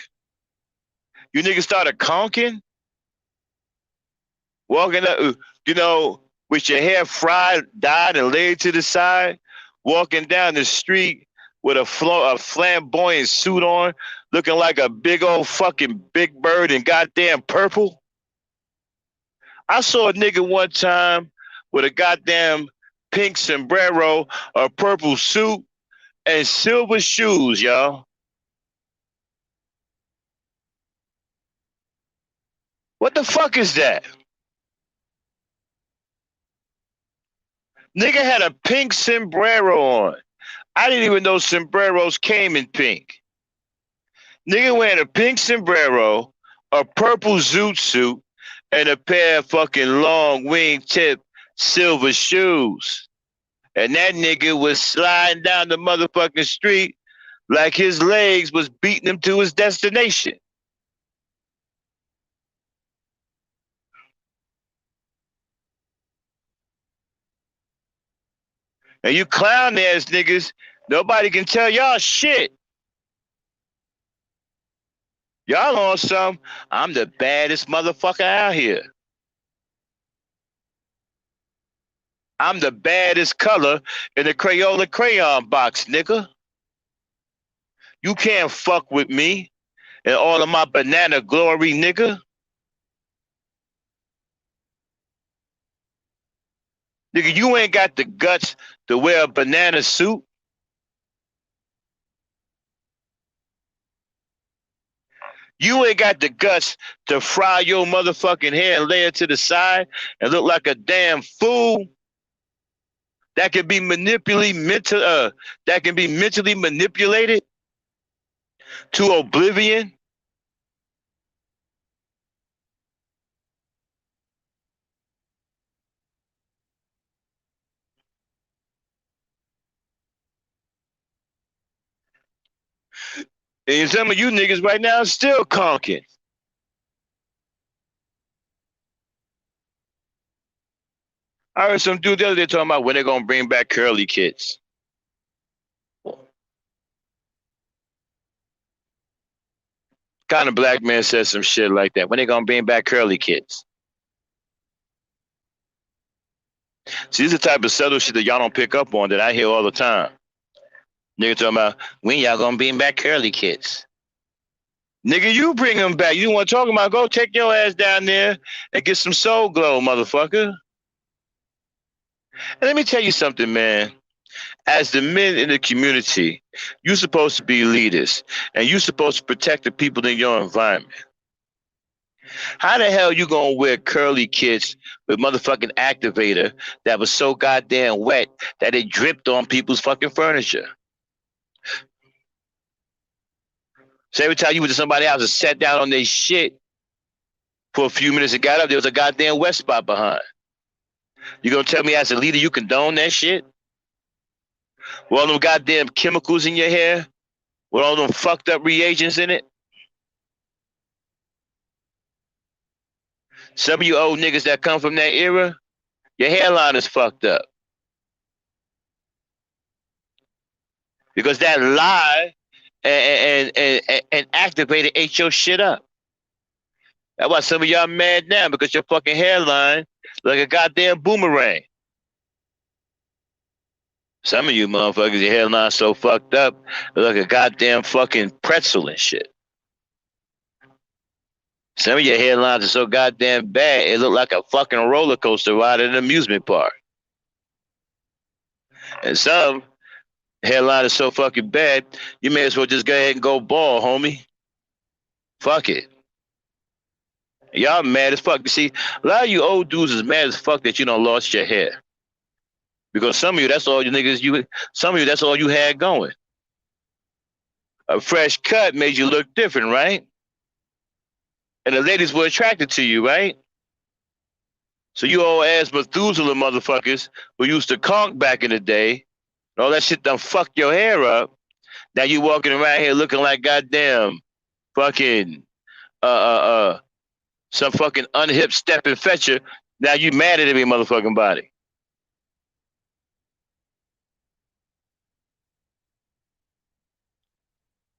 You niggas started conking? walking up, with your hair fried, dyed, and laid to the side, walking down the street with a flamboyant suit on, looking like a big old fucking Big Bird in goddamn purple. I saw a nigga one time with a goddamn pink sombrero, a purple suit, and silver shoes, y'all. What the fuck is that? Nigga had a pink sombrero on. I didn't even know sombreros came in pink. Nigga wearing a pink sombrero, a purple zoot suit, and a pair of fucking long wing-tip silver shoes. And that nigga was sliding down the motherfucking street like his legs was beating him to his destination. And you clown ass niggas, nobody can tell y'all shit. Y'all on some, I'm the baddest motherfucker out here. I'm the baddest color in the Crayola crayon box, nigga. You can't fuck with me and all of my banana glory, nigga. Nigga, you ain't got the guts to wear a banana suit. You ain't got the guts to fry your motherfucking hair and lay it to the side and look like a damn fool that can be that can be mentally manipulated to oblivion. And some of you niggas right now still conking. I heard some dude the other day talking about when they're gonna bring back curly kids. Kind of black man says some shit like that. When they gonna bring back curly kids? See, this is the type of subtle shit that y'all don't pick up on that I hear all the time. Nigga talking about when y'all gonna bring back curly kids? Nigga, you bring them back. You want to talk about? Go take your ass down there and get some soul glow, motherfucker. And let me tell you something, man. As the men in the community, you're supposed to be leaders, and you're supposed to protect the people in your environment. How the hell you gonna wear curly kits with motherfucking activator that was so goddamn wet that it dripped on people's fucking furniture? So every time you went to somebody else and sat down on their shit for a few minutes and got up, there was a goddamn wet spot behind. You gonna tell me as a leader you condone that shit? With all them goddamn chemicals in your hair? With all them fucked up reagents in it? Some of you old niggas that come from that era, your hairline is fucked up. Because that lie and activated ate your shit up. That's why some of y'all mad now, because your fucking hairline like a goddamn boomerang. Some of you motherfuckers, your hairline so fucked up, like a goddamn fucking pretzel and shit. Some of your hairlines are so goddamn bad, it look like a fucking roller coaster ride at an amusement park. And some hairline is so fucking bad, you may as well just go ahead and go bald, homie. Fuck it. Y'all mad as fuck. See, a lot of you old dudes is mad as fuck that you done lost your hair. Because some of you, that's all you niggas, some of you, that's all you had going. A fresh cut made you look different, right? And the ladies were attracted to you, right? So you old ass Methuselah motherfuckers who used to conk back in the day, all that shit done fucked your hair up. Now you walking around here looking like goddamn fucking some fucking unhip stepping fetcher. Now you mad at every motherfucking body.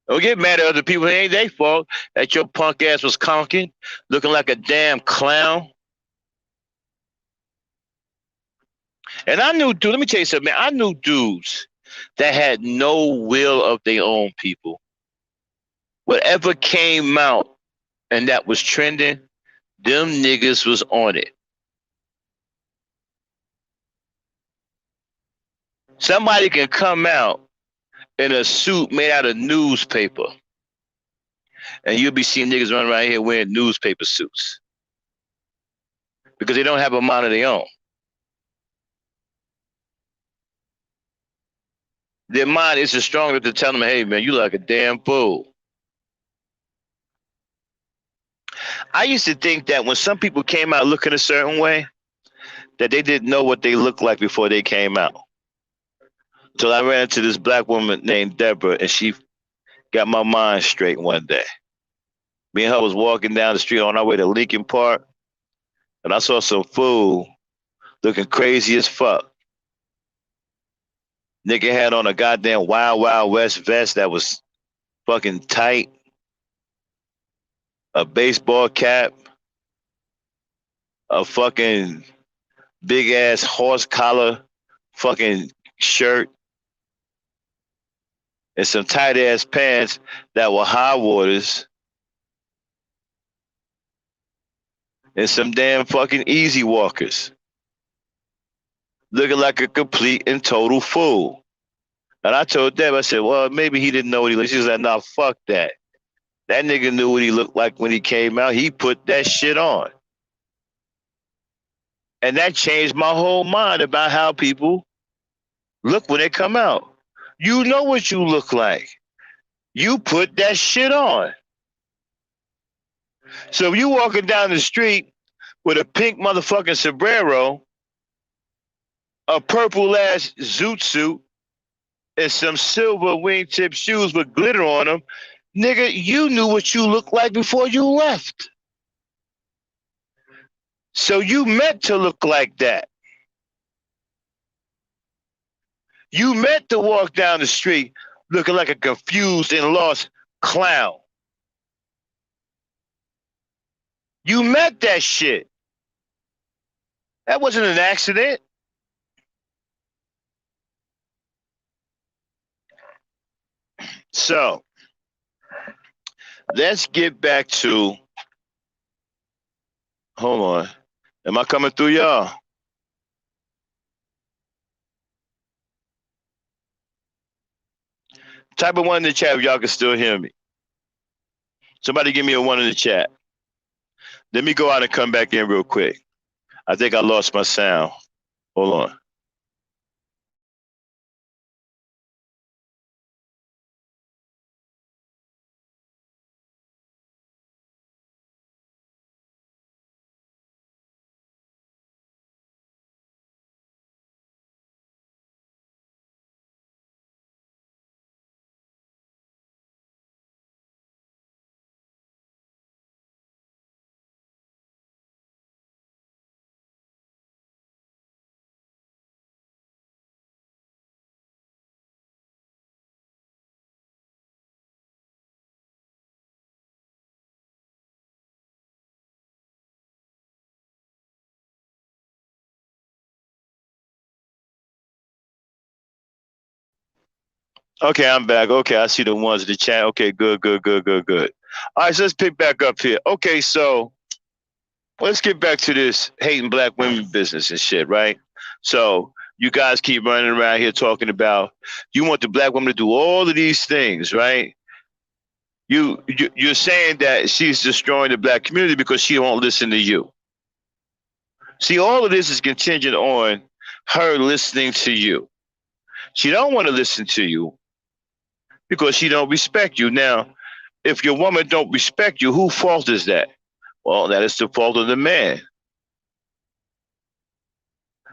Don't get mad at other people. It ain't their fault that your punk ass was conking, looking like a damn clown. And I knew, dude, let me tell you something, man. I knew dudes that had no will of their own, people. Whatever came out and that was trending, them niggas was on it. Somebody can come out in a suit made out of newspaper, and you'll be seeing niggas running around here wearing newspaper suits because they don't have a mind of their own. Their mind isn't strong enough to tell them, hey, man, you like a damn fool. I used to think that when some people came out looking a certain way, that they didn't know what they looked like before they came out. Until I ran into this black woman named Deborah, and she got my mind straight one day. Me and her was walking down the street on our way to Lincoln Park, and I saw some fool looking crazy as fuck. Nigga had on a goddamn Wild Wild West vest that was fucking tight, a baseball cap, a fucking big ass horse collar fucking shirt, and some tight ass pants that were high waters, and some damn fucking easy walkers. Looking like a complete and total fool. And I told Deb, I said, well, maybe he didn't know what he looked like. She was like, nah, fuck that. That nigga knew what he looked like when he came out. He put that shit on. And that changed my whole mind about how people look when they come out. You know what you look like. You put that shit on. So if you walking down the street with a pink motherfucking sombrero, a purple ass zoot suit, and some silver wingtip shoes with glitter on them, nigga, you knew what you looked like before you left. So you meant to look like that. You meant to walk down the street looking like a confused and lost clown. You meant that shit. That wasn't an accident. So let's get back to, hold on. Am I coming through, y'all? Type of one in the chat if y'all can still hear me. Somebody give me a one in the chat. Let me go out and come back in real quick. I think I lost my sound. Hold on. Okay, I'm back. Okay, I see the ones in the chat. Okay, good, good, good, good, good. All right, so let's pick back up here. Okay, so let's get back to this hating black women business and shit, right? So you guys keep running around here talking about you want the black woman to do all of these things, right? You're saying that she's destroying the black community because she won't listen to you. See, all of this is contingent on her listening to you. She don't want to listen to you because she don't respect you. Now, if your woman don't respect you, whose fault is that? Well, that is the fault of the man.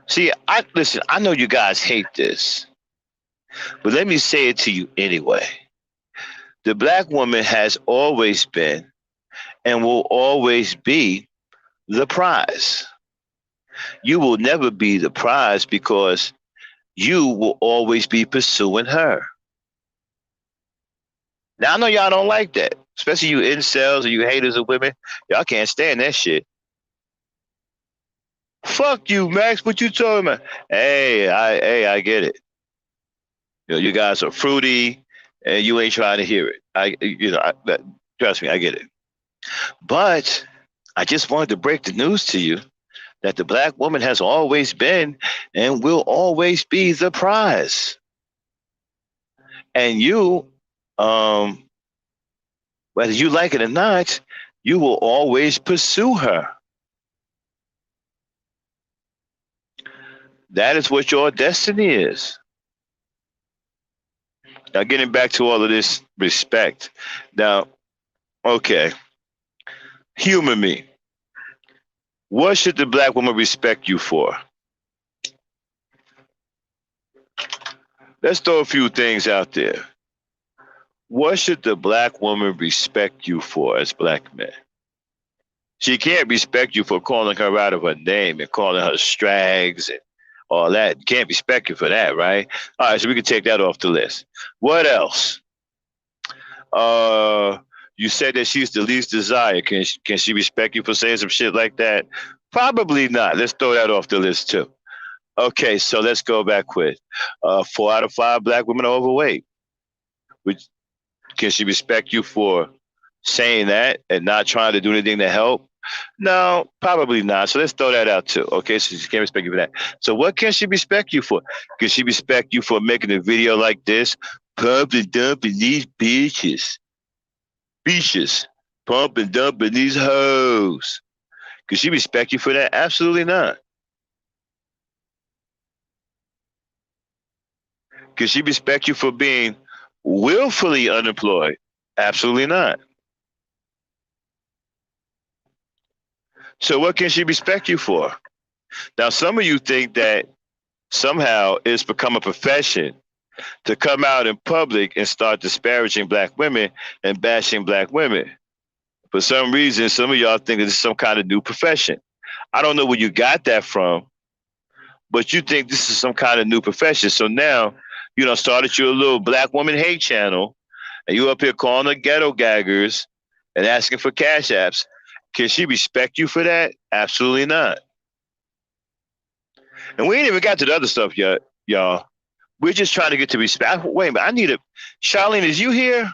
See, listen, I know you guys hate this, but let me say it to you anyway. The black woman has always been and will always be the prize. You will never be the prize because you will always be pursuing her. Now, I know y'all don't like that, especially you incels or you haters of women. Y'all can't stand that shit. Fuck you, Max. What you talking about? Hey, I get it. You guys are fruity, and you ain't trying to hear it. Trust me, I get it. But I just wanted to break the news to you that the black woman has always been and will always be the prize. And you, um, whether you like it or not, you will always pursue her. That is what your destiny is. Now, getting back to all of this respect. Now, okay, humor me. What should the black woman respect you for? Let's throw a few things out there. What should the black woman respect you for as black men? She can't respect you for calling her out of her name and calling her strags and all that. Can't respect you for that, right? All right, so we can take that off the list. What else? Uh, you said that she's the least desired. Can she respect you for saying some shit like that? Probably not. Let's throw that off the list too. Okay, so let's go back with 4 out of 5 black women are overweight. Which, can she respect you for saying that and not trying to do anything to help? No, probably not. So let's throw that out too. Okay, so she can't respect you for that. So what can she respect you for? Can she respect you for making a video like this? Pump and dumping these bitches, pump and dumping these hoes. Can she respect you for that? Absolutely not. Can she respect you for being willfully unemployed? Absolutely not. So what can she respect you for? Now, some of you think that somehow it's become a profession to come out in public and start disparaging black women and bashing black women. For some reason, some of y'all think it's some kind of new profession. I don't know where you got that from, but you think this is some kind of new profession. So now, started your little black woman hate channel, and you up here calling the ghetto gaggers and asking for cash apps. Can she respect you for that? Absolutely not. And we ain't even got to the other stuff yet, y'all. We're just trying to get to respect. Wait a minute, I need a Charlene, is you here?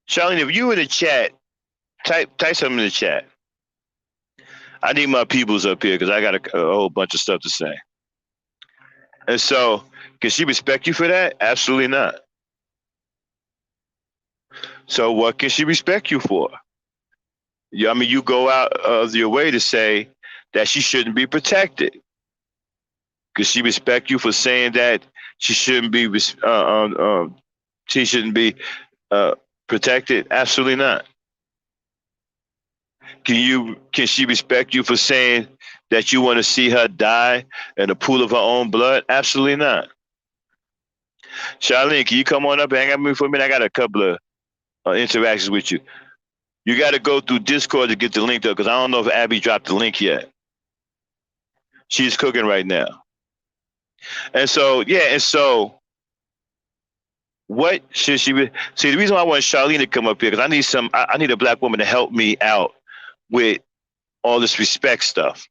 Charlene, if you in the chat, type something in the chat. I need my peoples up here because I got a whole bunch of stuff to say. And so, can she respect you for that? Absolutely not. So what can she respect you for? I mean, you go out of your way to say that she shouldn't be protected. Could she respect you for saying that she shouldn't be she shouldn't be protected? Absolutely not. Can she respect you for saying that you want to see her die in a pool of her own blood? Absolutely not. Charlene, can you come on up and hang out with me for a minute? I got a couple of interactions with you. You got to go through Discord to get the link though, because I don't know if Abby dropped the link yet. She's cooking right now. And so, what should she be? See, the reason why I want Charlene to come up here, because I need a black woman to help me out with all this respect stuff.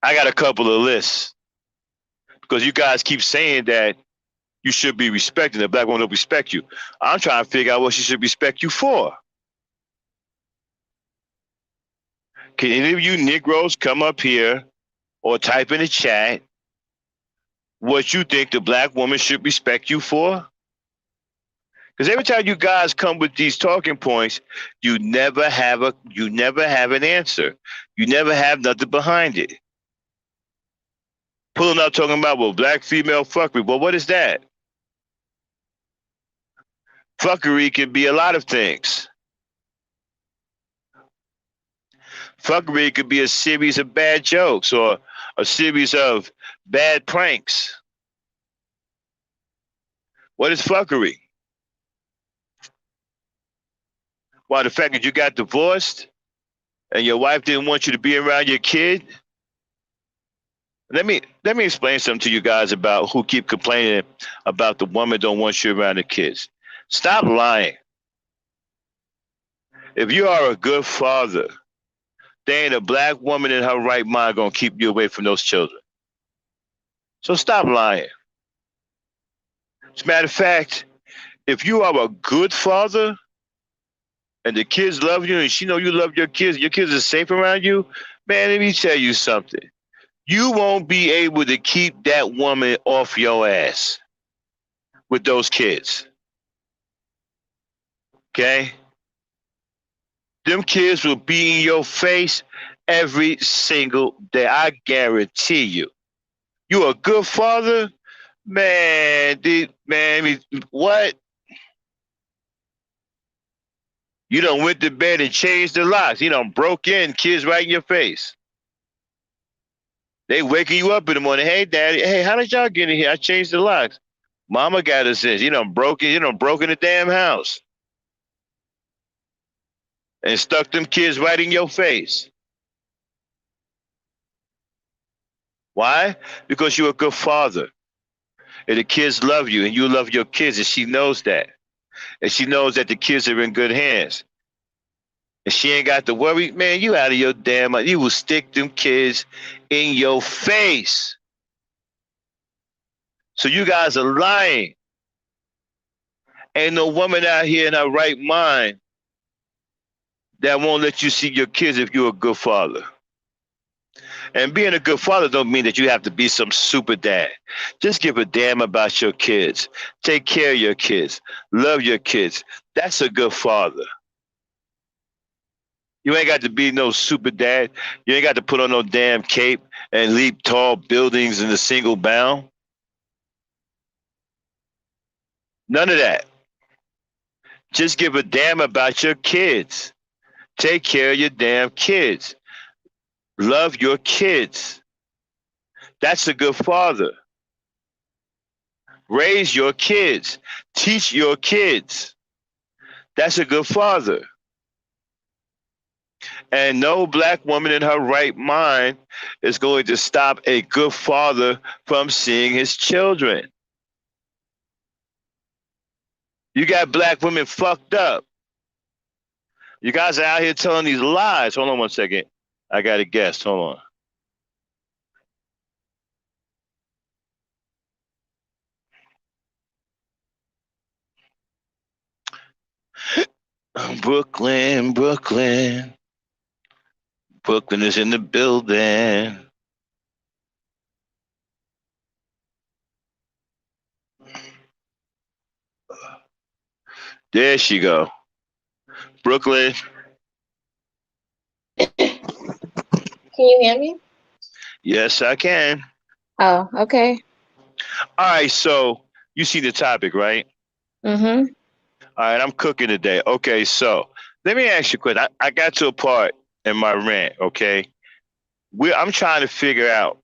I got a couple of lists because you guys keep saying that you should be respected. The black woman will respect you. I'm trying to figure out what she should respect you for. Can any of you Negroes come up here or type in the chat what you think the black woman should respect you for? Because every time you guys come with these talking points, you never have an answer. You never have nothing behind it. Pulling out talking about, well, black female fuckery. Well, what is that? Fuckery can be a lot of things. Fuckery could be a series of bad jokes or a series of bad pranks. What is fuckery? Why, the fact that you got divorced and your wife didn't want you to be around your kid? Let me explain something to you guys about who keep complaining about the woman don't want you around the kids. Stop lying. If you are a good father, There ain't a black woman in her right mind gonna keep you away from those children. So stop lying. As a matter of fact, if you are a good father and the kids love you and she know you love your kids are safe around you, man, let me tell you something. You won't be able to keep that woman off your ass with those kids. Okay? Them kids will be in your face every single day. I guarantee you. You a good father? Man, what? You done went to bed and changed the locks. You done broke in, kids right in your face. They waking you up in the morning. Hey, daddy. Hey, how did y'all get in here? I changed the locks. Mama got us in. You done broken the damn house and stuck them kids right in your face. Why? Because you're a good father. And the kids love you and you love your kids and she knows that. And she knows that the kids are in good hands. And she ain't got to worry, man, you out of your damn mind. You will stick them kids in your face. So you guys are lying. Ain't no woman out here in her right mind that won't let you see your kids if you're a good father. And being a good father don't mean that you have to be some super dad. Just give a damn about your kids. Take care of your kids. Love your kids. That's a good father. You ain't got to be no super dad. You ain't got to put on no damn cape and leap tall buildings in a single bound. None of that. Just give a damn about your kids. Take care of your damn kids. Love your kids. That's a good father. Raise your kids. Teach your kids. That's a good father. And no black woman in her right mind is going to stop a good father from seeing his children. You got black women fucked up. You guys are out here telling these lies. Hold on one second. I got a guest. Hold on. Brooklyn, Brooklyn. Brooklyn is in the building. There she go. Brooklyn. Can you hear me? Yes, I can. Oh, okay. All right, so you see the topic, right? Mm-hmm. All right, I'm cooking today. Okay, so let me ask you a question. I got to a part in my rant, okay? I'm trying to figure out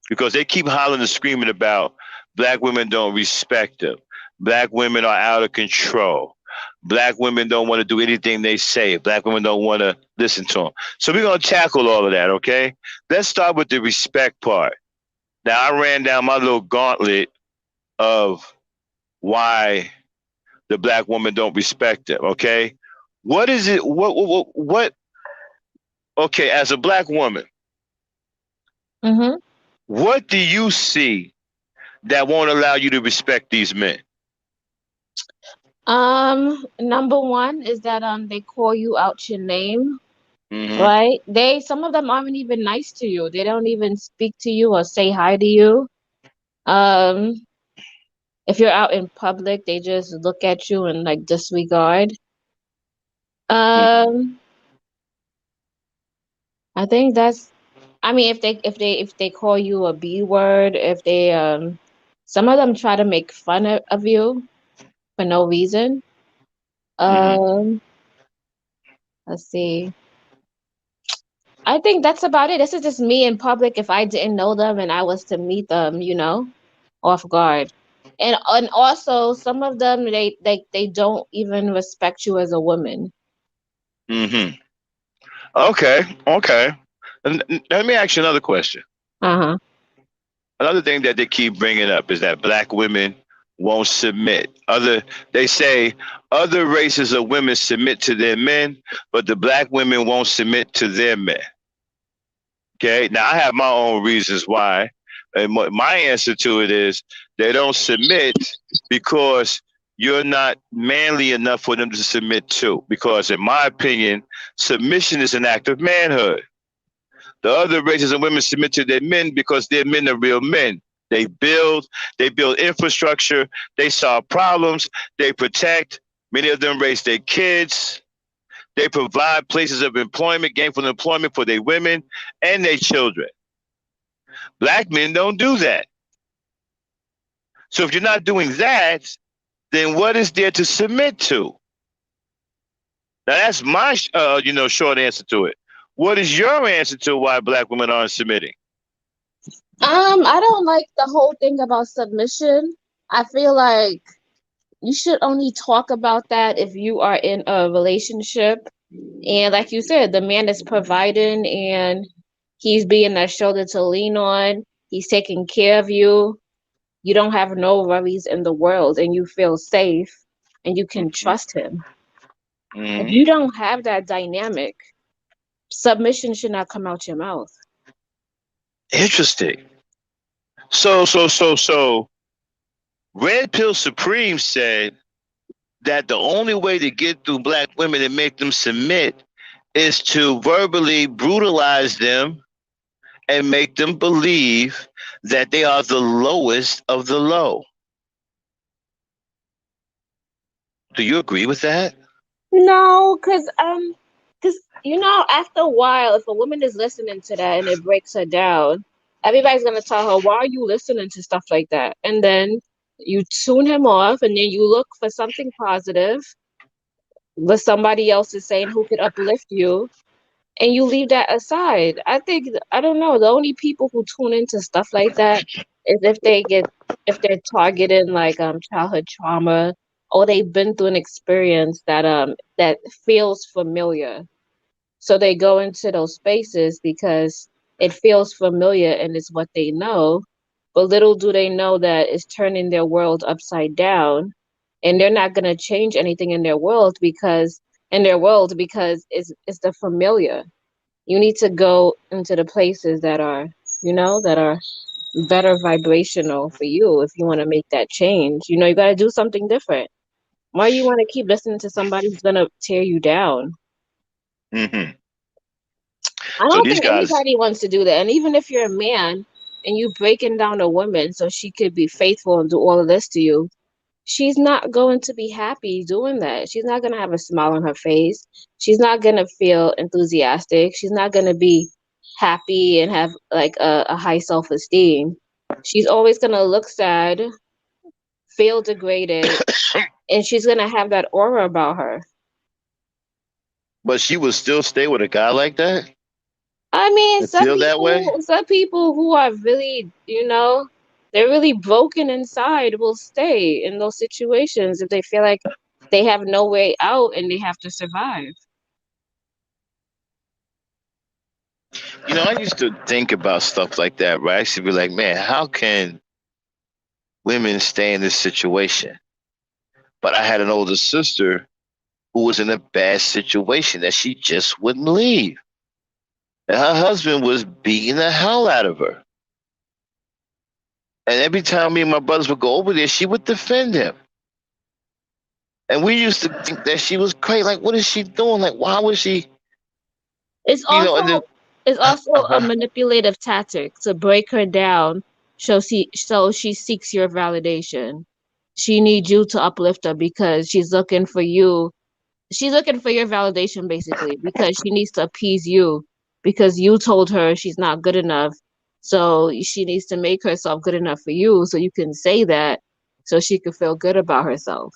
because they keep hollering and screaming about black women don't respect them. Black women are out of control. Black women don't want to do anything they say. Black women don't want to listen to them. So we're going to tackle all of that, okay? Let's start with the respect part. Now, I ran down my little gauntlet of why the black woman don't respect them, okay? What is it? Okay, as a black woman, Mm-hmm. what do you see that won't allow you to respect these men? Number one is that they call you out your name, Mm-hmm. right? Some of them aren't even nice to you. They don't even speak to you or say hi to you. Um, if you're out in public, they just look at you and like disregard. Mm-hmm. Um, I think that's I mean if they call you a B word, if they some of them try to make fun of you for no reason. Mm-hmm. Um, let's see. I think that's about it. This is just me in public if I didn't know them and I was to meet them, off guard. And also some of them they don't even respect you as a woman. Mm-hmm. Okay. Okay. And let me ask you another question. Uh-huh. Another thing that they keep bringing up is that black women won't submit. They say other races of women submit to their men, but the black women won't submit to their men. Okay. Now I have my own reasons why. And my answer to it is they don't submit because you're not manly enough for them to submit to. Because in my opinion, submission is an act of manhood. The other races of women submit to their men because their men are real men. They build, they build infrastructure, they solve problems, they protect. Many of them raise their kids. They provide places of employment, gainful employment for their women and their children. Black men don't do that. So if you're not doing that, then what is there to submit to? Now that's my short answer to it. What is your answer to why black women aren't submitting? I don't like the whole thing about submission. I feel like you should only talk about that if you are in a relationship. And like you said, the man is providing and he's being that shoulder to lean on. He's taking care of you. You don't have no worries in the world and you feel safe and you can trust him. If Mm-hmm. you don't have that dynamic, submission should not come out your mouth. Interesting. So, Red Pill Supreme said that the only way to get through black women and make them submit is to verbally brutalize them and make them believe that they are the lowest of the low. Do you agree with that? No, cause after a while, if a woman is listening to that and it breaks her down, everybody's gonna tell her, "Why are you listening to stuff like that?" And then you tune him off, and then you look for something positive, what somebody else is saying who could uplift you, and you leave that aside. I don't know. The only people who tune into stuff like that is if they're targeting like childhood trauma or they've been through an experience that feels familiar. So they go into those spaces because it feels familiar and it's what they know. But little do they know that it's turning their world upside down and they're not gonna change anything in their world because it's the familiar. You need to go into the places that are better vibrational for you if you want to make that change. You got to do something different. Why you want to keep listening to somebody who's going to tear you down? Mm-hmm. I So don't these think guys, anybody wants to do that. And even if you're a man and you breaking down a woman so she could be faithful and do all of this to you, she's not going to be happy doing that. She's not going to have a smile on her face. She's not going to feel enthusiastic. She's not going to be happy and have like a high self esteem. She's always going to look sad, feel degraded, and she's going to have that aura about her. but she would still stay with a guy like that I mean, and feel that way. some people who are really, they're really broken inside will stay in those situations if they feel like they have no way out and they have to survive. I used to think about stuff like that, right? I used to be like, man, how can women stay in this situation? But I had an older sister who was in a bad situation that she just wouldn't leave. And her husband was beating the hell out of her. And every time me and my brothers would go over there, she would defend him. And we used to think that she was crazy. Like, what is she doing? Like, why was she, It's and then, also it's also a manipulative tactic to break her down so she seeks your validation. She needs you to uplift her because she's looking for you. She's looking for your validation basically because she needs to appease you because you told her she's not good enough. So she needs to make herself good enough for you so you can say that so she can feel good about herself.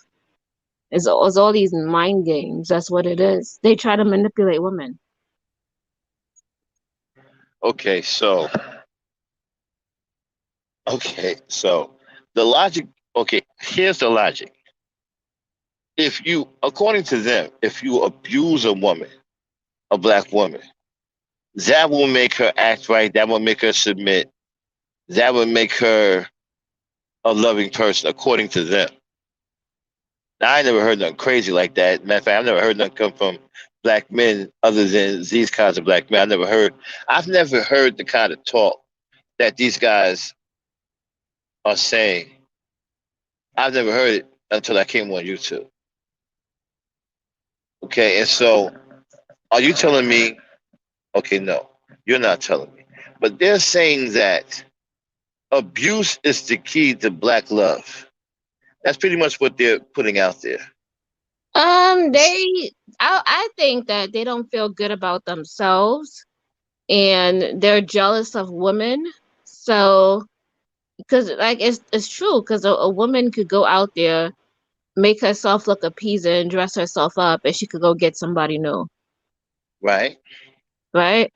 It's all these mind games. That's what it is. They try to manipulate women. okay, so the logic, okay, here's the logic. If you, according to them, if you abuse a woman, a black woman, that will make her act right. That will make her submit. That will make her a loving person according to them. Now, I never heard nothing crazy like that. Matter of fact, I've never heard nothing come from black men other than these kinds of black men. I've never heard the kind of talk that these guys are saying. I've never heard it until I came on YouTube. Okay, and so are you telling me? Okay, no, you're not telling me. But they're saying that abuse is the key to black love. That's pretty much what they're putting out there. They, I think that they don't feel good about themselves and they're jealous of women. So, because like it's true, because a woman could go out there, make herself look appeasing, dress herself up, and she could go get somebody new, Right? right?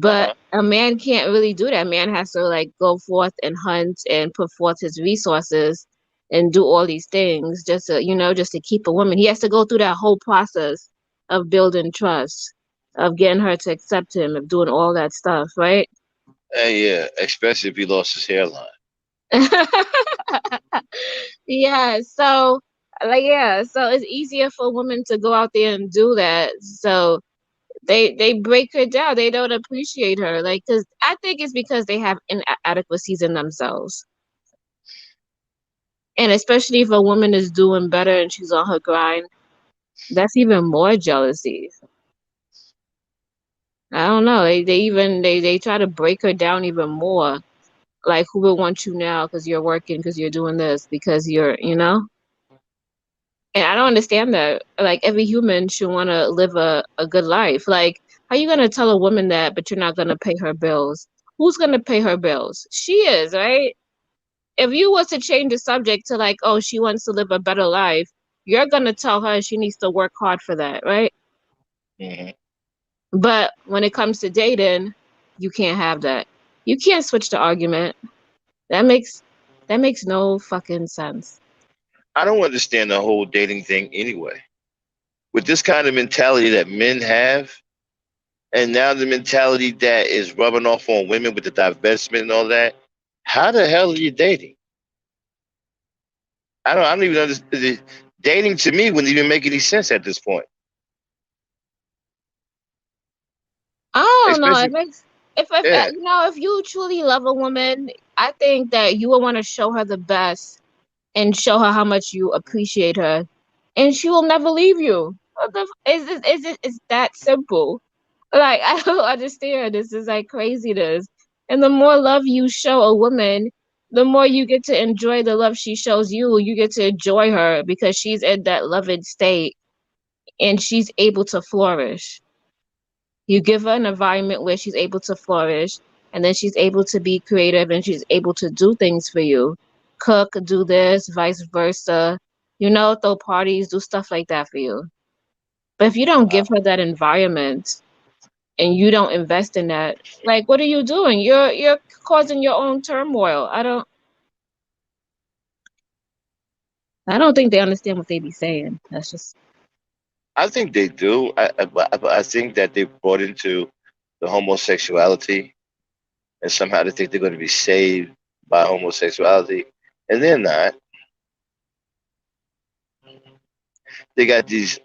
Uh But huh. a man can't really do that. A man has to like go forth and hunt and put forth his resources and do all these things just to, just to keep a woman. He has to go through that whole process of building trust, of getting her to accept him, of doing all that stuff, right? Yeah, especially if he lost his hairline. Yeah, so so it's easier for women to go out there and do that. So they break her down. They don't appreciate her. Like, cause I think it's because they have inadequacies in themselves. And especially if a woman is doing better and she's on her grind, that's even more jealousy. I don't know. They try to break her down even more. Like, who will want you now because you're working, because you're doing this, because you're. And I don't understand that. Like, every human should want to live a good life. Like, how you gonna tell a woman that, but you're not gonna pay her bills? Who's gonna pay her bills? She is, right? If you was to change the subject to like, oh, she wants to live a better life, you're gonna tell her she needs to work hard for that, right? Hmm. But when it comes to dating, you can't have that. You can't switch the argument. That makes that makes no fucking sense. I don't understand the whole dating thing anyway. With this kind of mentality that men have, and now the mentality that is rubbing off on women with the divestment and all that, how the hell are you dating? I don't even understand. Dating to me wouldn't even make any sense at this point. I don't know. It Especially, makes if yeah, if you truly love a woman, I think that you will want to show her the best and show her how much you appreciate her, and she will never leave you. What the it's that simple. Like, I don't understand. This is like craziness. And the more love you show a woman, the more you get to enjoy the love she shows you. You get to enjoy her because she's in that loving state and she's able to flourish. You give her an environment where she's able to flourish, and then she's able to be creative and she's able to do things for you. Cook, do this, vice versa. Throw parties, do stuff like that for you. But if you don't give her that environment and you don't invest in that, like, what are you doing? You're causing your own turmoil. I don't think they understand what they be saying. That's just I think they do. I think that they brought into the homosexuality, and somehow they think they're going to be saved by homosexuality, and they're not. They got these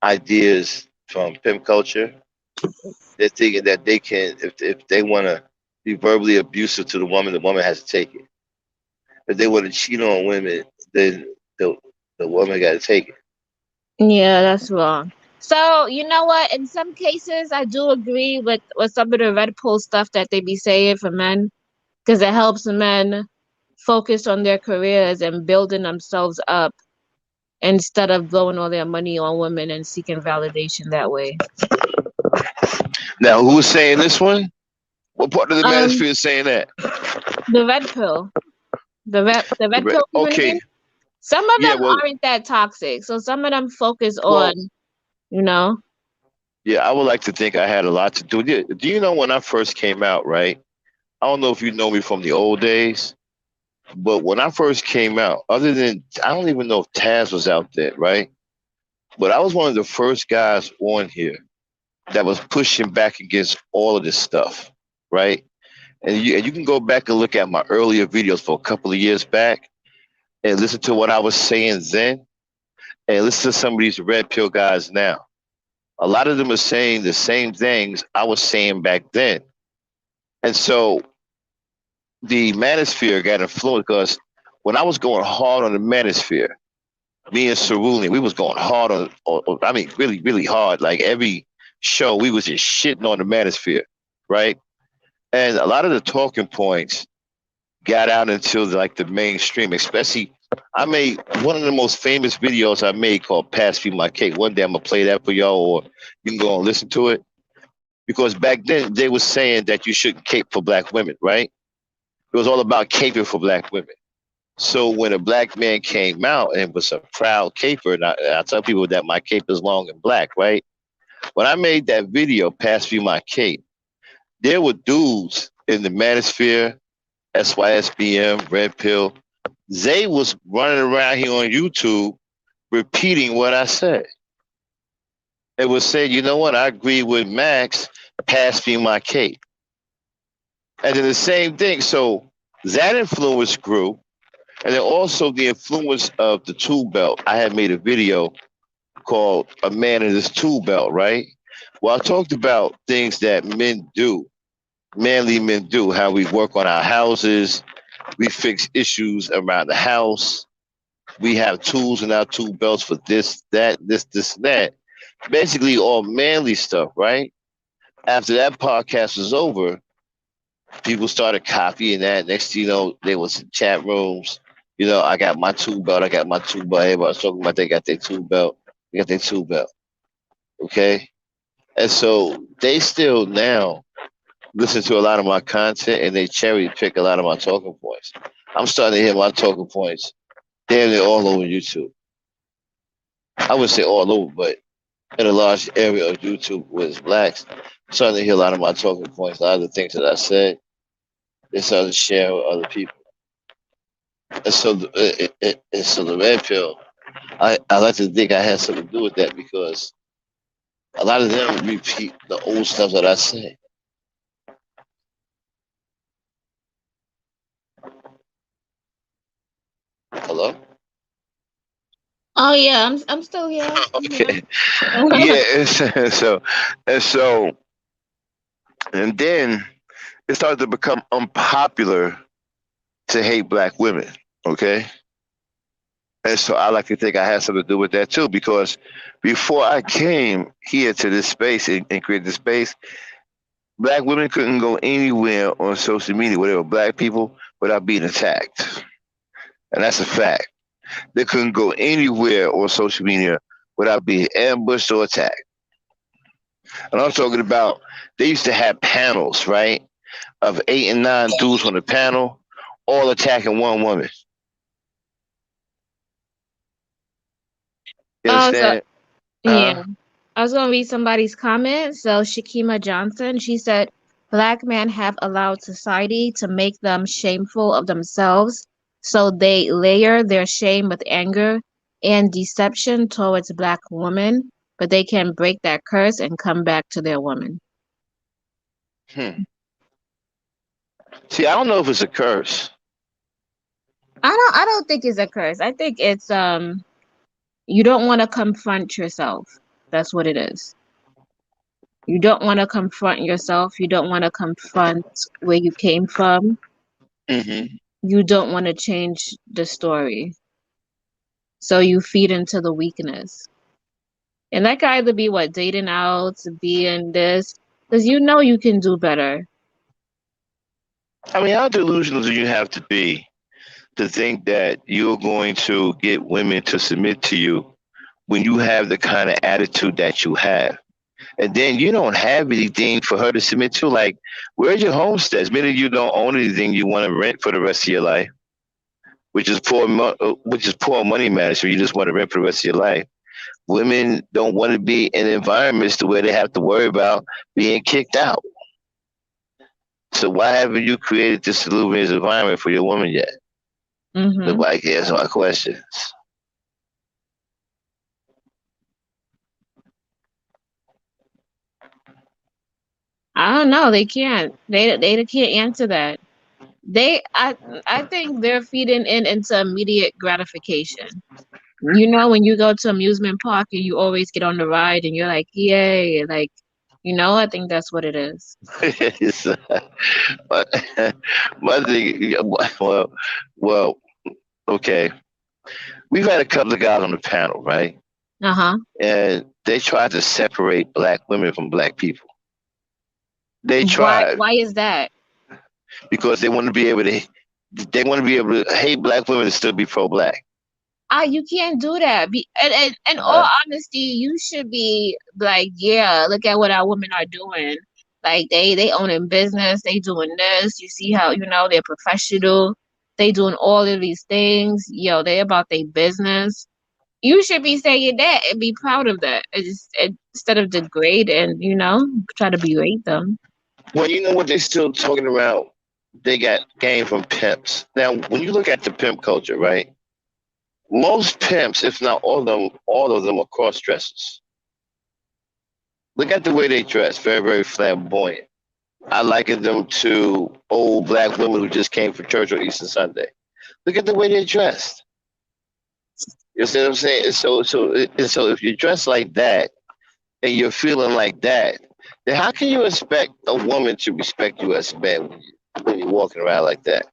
ideas from pimp culture. They're thinking that they can, if they want to be verbally abusive to the woman has to take it. If they want to cheat on women, then the the woman got to take it. yeah, that's wrong. So you know what? In some cases, I do agree with some of the red pill stuff that they be saying for men, because it helps men focus on their careers and building themselves up instead of blowing all their money on women and seeking validation that way. Now, who's saying this one? What part of the Um, manosphere is saying that? the red pill, the red pill Okay, community. Some of yeah, them well, aren't that toxic. So some of them focus on, well, you know. yeah. I would like to think I had a lot to do. Do you know when I first came out? Right. I don't know if you know me from the old days, but when I first came out, other than I don't even know if Taz was out there, right? But I was one of the first guys on here that was pushing back against all of this stuff, right? And you can go back and look at my earlier videos for a couple of years back and listen to what I was saying then, and listen to some of these red pill guys now. A lot of them are saying the same things I was saying back then. And so the manosphere got influenced because when I was going hard on the manosphere, me and Cerulean, we was going hard I mean, really, really hard. Like every show, we was just shitting on the manosphere, right? And a lot of the talking points got out into like the mainstream, especially I made one of the most famous videos I made called Pass Me My Cake. One day I'm gonna play that for y'all, or you can go and listen to it. Because back then they was saying that you shouldn't cape for black women, right? It was all about caping for black women. So when a black man came out and was a proud caper, and I tell people that my cape is long and black, right? When I made that video, Pass Me My Cape, there were dudes in the manosphere, SYSBM, Red Pill. They was running around here on YouTube repeating what I said. It was saying, you know what, I agree with Max, pass me my cape. And then the same thing. So that influence grew. And then also the influence of the tool belt. I had made a video called A Man in His Tool Belt, right? Well, I talked about things that men do, manly men do, how we work on our houses, we fix issues around the house, we have tools in our tool belts for this, that, this, and that. Basically, all manly stuff, right? After that podcast was over, people started copying that. Next thing you know, there was chat rooms. You know, I got my tool belt. I got my tool belt. Everybody was talking about they got their tool belt. They got their tool belt. Okay. And so they still now listen to a lot of my content and they cherry pick a lot of my talking points. I'm starting to hear my talking points damn near all over YouTube. I would say all over, but in a large area of YouTube with blacks, I'm starting to hear a lot of my talking points, a lot of the things that I said, they started to share with other people. And so, so the red pill, I like to think I had something to do with that because a lot of them repeat the old stuff that I say. Hello? Oh yeah, I'm still here. Okay. Mhm. Yeah. And so, and then it started to become unpopular to hate black women. Okay. And so I like to think I had something to do with that too, because before I came here to this space and created this space, black women couldn't go anywhere on social media where they were black people without being attacked. And that's a fact. They couldn't go anywhere on social media without being ambushed or attacked. And I'm talking about they used to have panels, right? Of 8 and 9 dudes on the panel, all attacking one woman. You Oh, so understand? yeah. Huh? I was gonna read somebody's comment. So Shakima Johnson, she said, "Black men have allowed society to make them shameful of themselves, so they layer their shame with anger and deception towards black women, but they can break that curse and come back to their woman." Hmm. See, I don't know if it's a curse. I don't think it's a curse. I think it's you don't want to confront yourself. That's what it is. You don't want to confront yourself. You don't want to confront where you came from. Mm-hmm. You don't want to change the story. So you feed into the weakness. And that could either be what, dating out, being this, because you know you can do better. I mean, how delusional do you have to be to think that you're going to get women to submit to you when you have the kind of attitude that you have? And then you don't have anything for her to submit to. Like, where's your homesteads? Many of you don't own anything you want to rent for the rest of your life, which is poor money management. You just want to rent for the rest of your life. Women don't want to be in environments to where they have to worry about being kicked out. So why haven't you created this salubrious environment for your woman yet? Hmm. Nobody cares my questions. I don't know. They can't. They can't answer that. They I think they're feeding into immediate gratification. You know, when you go to amusement park and you always get on the ride and you're like, yay, like, I think that's what it is. It's, but one thing, yeah, well, okay. We've had a couple of guys on the panel, right? Uh-huh. And they tried to separate black women from black people. They Why tried why is that? because they want to be able to hate black women and still be pro-black. You can't do that. And in all Uh, honesty, you should be like, yeah, look at what our women are doing. Like they owning business, they doing this. You see how, they're professional. They doing all of these things. Yo, they about their business. You should be saying that and be proud of that. Instead of degrade and, try to berate them. well, you know what? They're still talking about. They got game from pimps. Now, when you look at the pimp culture, right? Most pimps, if not all of them are cross dressers. Look at the way they dress, very, very flamboyant. I liken them to old black women who just came from church on Easter Sunday. Look at the way they're dressed. You see what I'm saying? So if you dress like that and you're feeling like that, then how can you expect a woman to respect you as a man when you're walking around like that?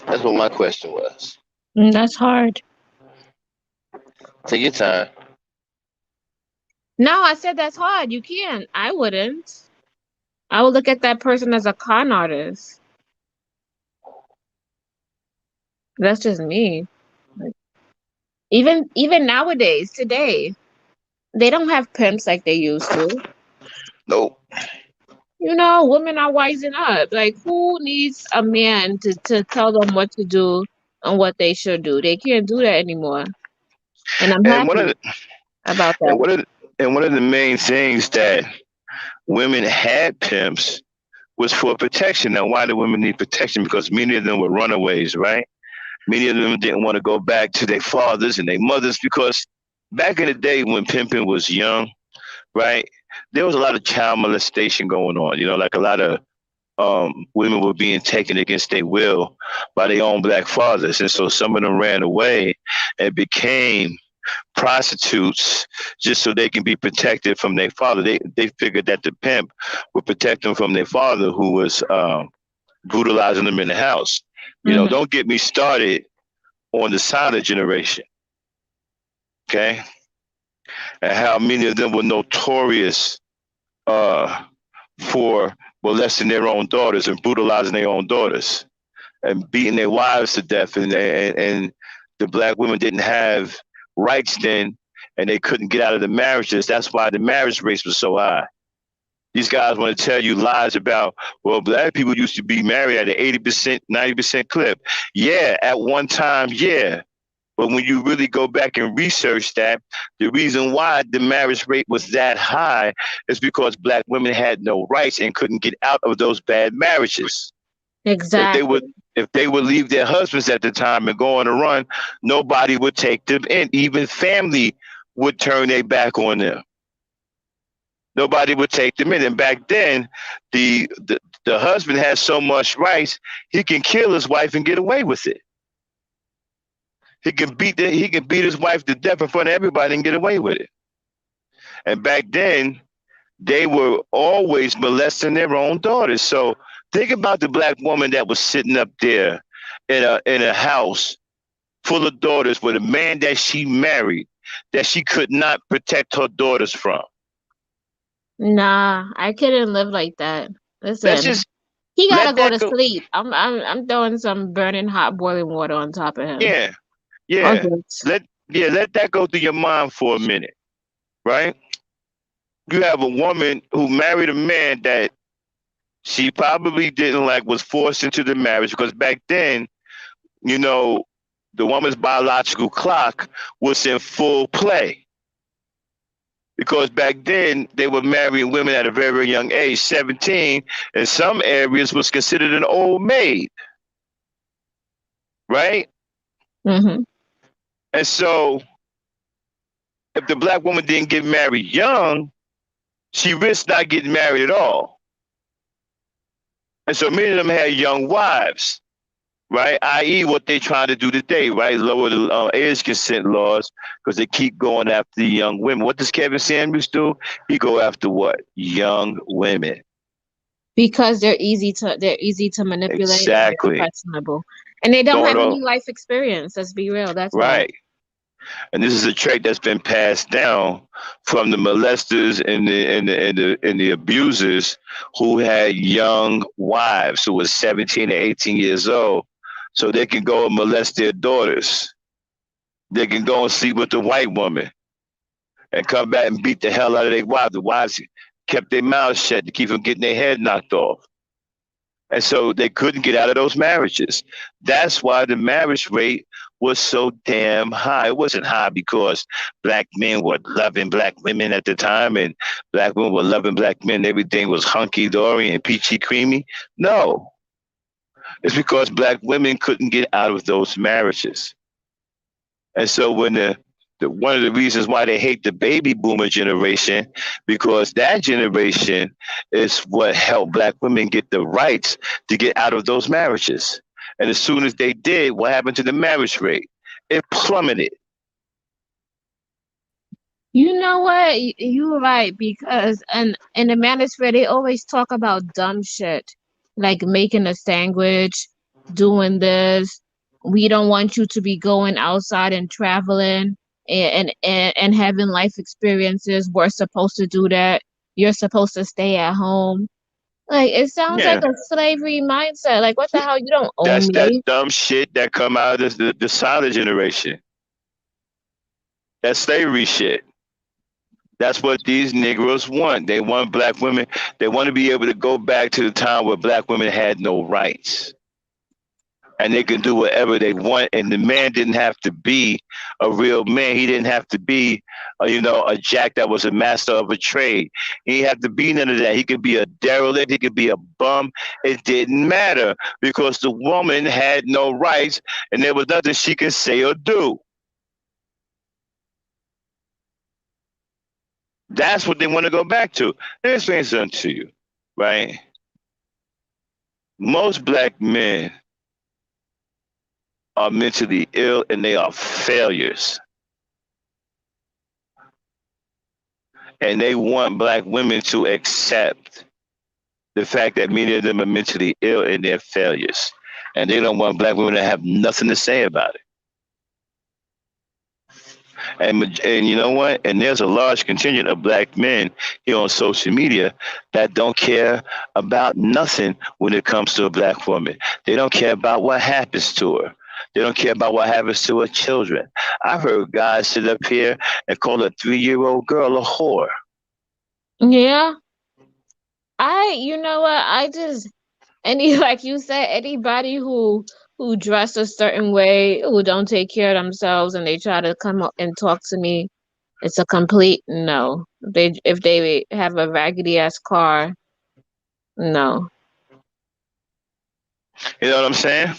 That's what my question was. That's hard. Take your time. No, I said that's hard. You can't. I wouldn't. I would look at that person as a con artist. That's just me. Like, even nowadays, today, they don't have pimps like they used to. Nope. Women are wising up. Like, who needs a man to tell them what to do and what they should do? They can't do that anymore. And I'm And one of happy the about and that. one of the main things that women had pimps was for protection. Now, why do women need protection? Because many of them were runaways, right? Many of them didn't want to go back to their fathers and their mothers because back in the day when pimping was young, right, there was a lot of child molestation going on. Like a lot of women were being taken against their will by their own black fathers. And so some of them ran away and became prostitutes just so they can be protected from their father. They figured that the pimp would protect them from their father who was brutalizing them in the house. Hmm. Don't get me started on the silent generation, okay? And how many of them were notorious uh, for molesting their own daughters and brutalizing their own daughters and beating their wives to death. And the black women didn't have rights then and they couldn't get out of the marriages. That's why the marriage rates was so high. These guys want to tell you lies about, well, black people used to be married at an 80%, 90% clip. Yeah, at one time, yeah. But when you really go back and research that, the reason why the marriage rate was that high is because black women had no rights and couldn't get out of those bad marriages. If they would Exactly. if they would leave their husbands at the time and go on a run, nobody would take them in. Even family would turn their back on them. Nobody would take them in. And back then, the husband has so much rights, he can kill his wife and get away with it. He can beat his wife to death in front of everybody and get away with it. And back then, they were always molesting their own daughters. So think about the black woman that was sitting up there in a house full of daughters with a man that she married that she could not protect her daughters from. Nah, I couldn't live like that. Let's Listen, just he gotta let go that to go. sleep. I'm throwing some burning hot boiling water on top of him. Yeah, All yeah. good. Let that go through your mind for a minute, right? You have a woman who married a man that she probably didn't like, was forced into the marriage because back then, you know, the woman's biological clock was in full play. Because back then they were marrying women at a very, very young age, 17, in some areas was considered an old maid, right? Hmm. And so If the black woman didn't get married young, she risked not getting married at all. And so many of them had young wives, right? I.e., what they trying to do today, right? Lower the age consent laws because they keep going after the young women. What does Kevin Samuels do? He go after what? Young women. Because they're easy to manipulate and they're Exactly. impressionable. And they don't Going have on. any life experience. Let's be real. That's why. Right. And this is a trait that's been passed down from the molesters and the abusers who had young wives who were 17 or 18 years old, so they can go and molest their daughters. They can go and sleep with the white woman and come back and beat the hell out of their wives. The wives kept their mouths shut to keep them getting their head knocked off. And so they couldn't get out of those marriages. That's why the marriage rate was so damn high. It wasn't high because black men were loving black women at the time and black women were loving black men. Everything was hunky dory and peachy creamy. No, it's because black women couldn't get out of those marriages. And so when the one of the reasons why they hate the baby boomer generation, because that generation is what helped black women get the rights to get out of those marriages. And as soon as they did, what happened to the marriage rate? It plummeted. You know what? You're right because and in the manosphere they always talk about dumb shit like making a sandwich, doing this. We don't want you to be going outside and traveling and having life experiences. We're supposed to do that. You're supposed to stay at home. Like it sounds like Yeah, a slavery mindset. Like what the hell? You don't own that's that me. dumb shit that come out of the silent generation. That slavery shit. That's what these Negroes want. They want black women. They want to be able to go back to the time where black women had no rights and they can do whatever they want. And the man didn't have to be a real man. He didn't have to be, a jack that was a master of a trade. He didn't have to be none of that. He could be a derelict. He could be a bum. It didn't matter because the woman had no rights and there was nothing she could say or do. That's what they want to go back to. Let me explain something to you, right? Most black men are mentally ill and they are failures. And they want black women to accept the fact that many of them are mentally ill and they're failures. And they don't want black women to have nothing to say about it. And you know what? And there's a large contingent of black men here on social media that don't care about nothing when it comes to a black woman. They don't care about what happens to her. They don't care about what happens to her children. I've heard guys sit up here and call a 3-year-old girl a whore. Yeah. You know what? I just like you said, anybody who dress a certain way, who don't take care of themselves, and they try to come up and talk to me, it's a complete no. If they have a raggedy ass car, no. You know what I'm saying?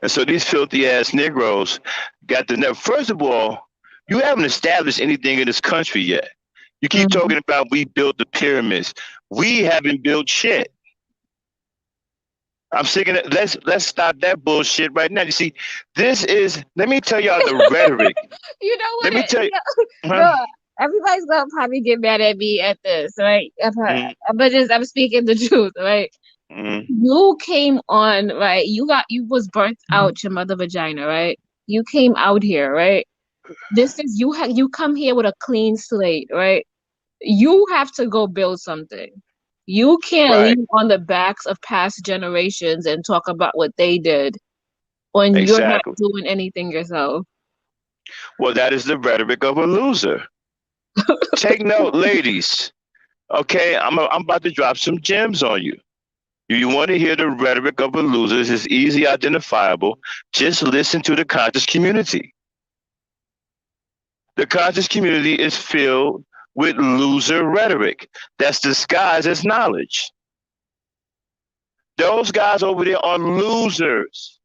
And so these filthy ass Negroes got the net. First of all, you haven't established anything in this country yet. You keep Mhm. talking about we built the pyramids. We haven't built shit. I'm sick of it. Let's stop that bullshit right now. You see, this is. Let me tell y'all the rhetoric. You know Let what? me tell you. Huh? No, everybody's gonna probably get mad at me at this, right? Mm, I'm speaking the truth, right? mm, You came on, right? You was burnt out your mother vagina, right? You came out here, right? You come here with a clean slate, right? You have to go build something. You can't right. lean on the backs of past generations and talk about what they did when you're not Exactly. doing anything yourself. Well, that is the rhetoric of a loser. Take note, ladies. Okay, I'm about to drop some gems on you. You want to hear the rhetoric of a loser? It's easy identifiable. Just listen to the conscious community. The conscious community is filled with loser rhetoric that's disguised as knowledge. Those guys over there are losers.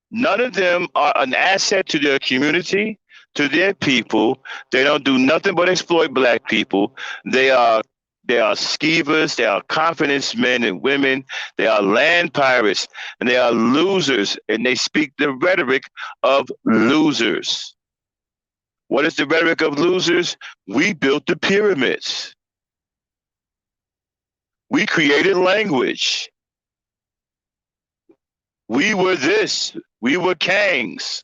None of them are an asset to their community. to their people. They don't do nothing but exploit black people. They are they are skeevers. They are confidence men and women. They are land pirates, and they are losers. And they speak the rhetoric of losers. What is the rhetoric of losers? We built the pyramids. We created language. We were this. We were kings.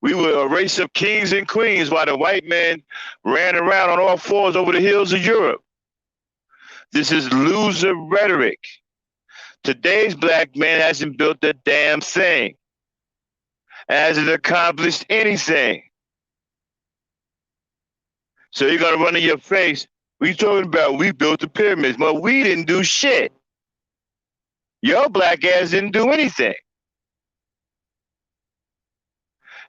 We were a race of kings and queens while the white man ran around on all fours over the hills of Europe. This is loser rhetoric. Today's black man hasn't built a damn thing, hasn't accomplished anything. So you're going to run in your face. We talking about we built the pyramids. Well, we didn't do shit. Your black ass didn't do anything.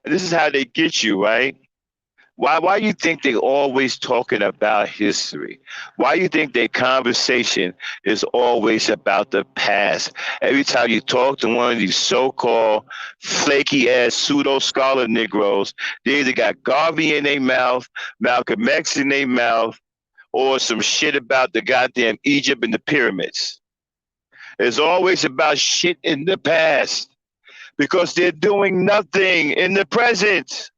And this is how they get you, right? Why you think they always talking about history? Why you think their conversation is always about the past? Every time you talk to one of these so-called flaky ass pseudo scholar Negroes, they either got Garvey in their mouth, Malcolm X in their mouth, or some shit about the goddamn Egypt and the pyramids. It's always about shit in the past because they're doing nothing in the present.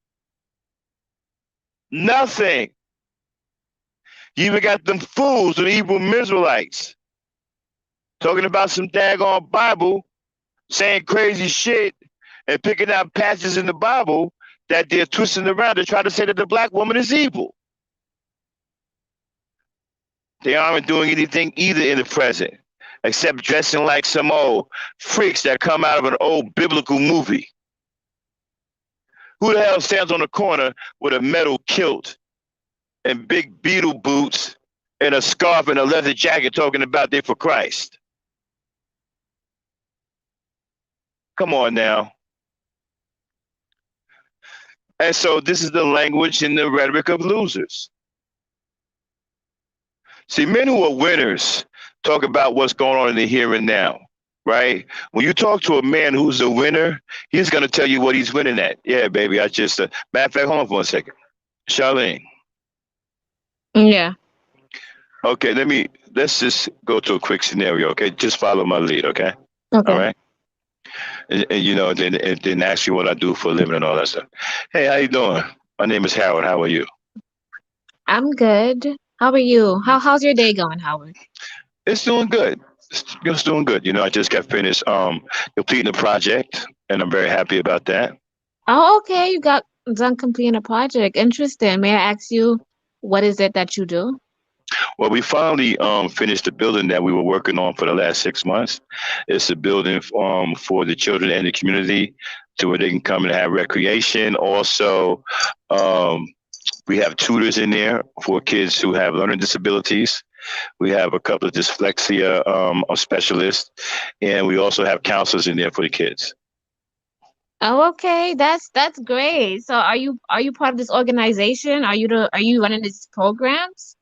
Nothing. You even got them fools, the evil Israelites, talking about some daggone Bible, saying crazy shit, and picking out passages in the Bible that they're twisting around to try to say that the black woman is evil. They aren't doing anything either in the present, except dressing like some old freaks that come out of an old biblical movie. Who the hell stands on the corner with a metal kilt and big beetle boots and a scarf and a leather jacket talking about they for Christ? Come on now. And so this is the language and the rhetoric of losers. See, men who are winners talk about what's going on in the here and now, right? When you talk to a man who's a winner, he's going to tell you what he's winning at. Yeah, baby, I just, matter of fact, hold on for a second. Charlene. Yeah. Okay, let's just go to a quick scenario, okay? Just follow my lead, okay? Okay. All right? And you know, then ask you what I do for a living and all that stuff. Hey, how you doing? My name is Howard. How are you? I'm good. How are you? How's your day going, Howard? It's doing good. It's doing good. You know, I just got finished completing the project, and I'm very happy about that. Oh, okay. You got done completing a project. Interesting. May I ask you, what is it that you do? Well, we finally finished the building that we were working on for the last 6 months. It's a building for the children and the community to where they can come and have recreation. Also, we have tutors in there for kids who have learning disabilities. We have a couple of dyslexia specialists, and we also have counselors in there for the kids. Oh, okay. That's great. So are you part of this organization? Are you running these programs?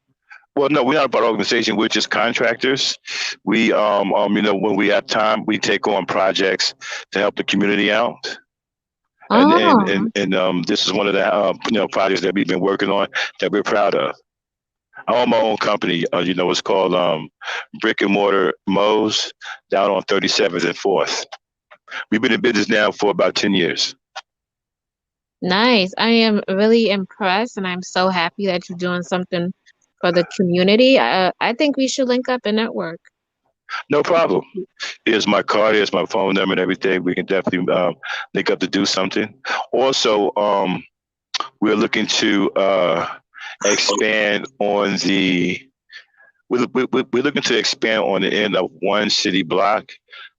Well, no, we're not about organization. We're just contractors. We, you know, when we have time, we take on projects to help the community out. Oh, And this is one of the you know, projects that we've been working on that we're proud of. I own my own company. You know, it's called Brick and Mortar Mo's down on 37th and 4th. We've been in business now for about 10 years. nice. I am really impressed, and I'm so happy that you're doing something for the community. I think we should link up and network. No problem. Here's my card. Here's my phone number and everything. We can definitely link up to do something. Also, we're looking to expand on the. We're looking to expand on the end of one city block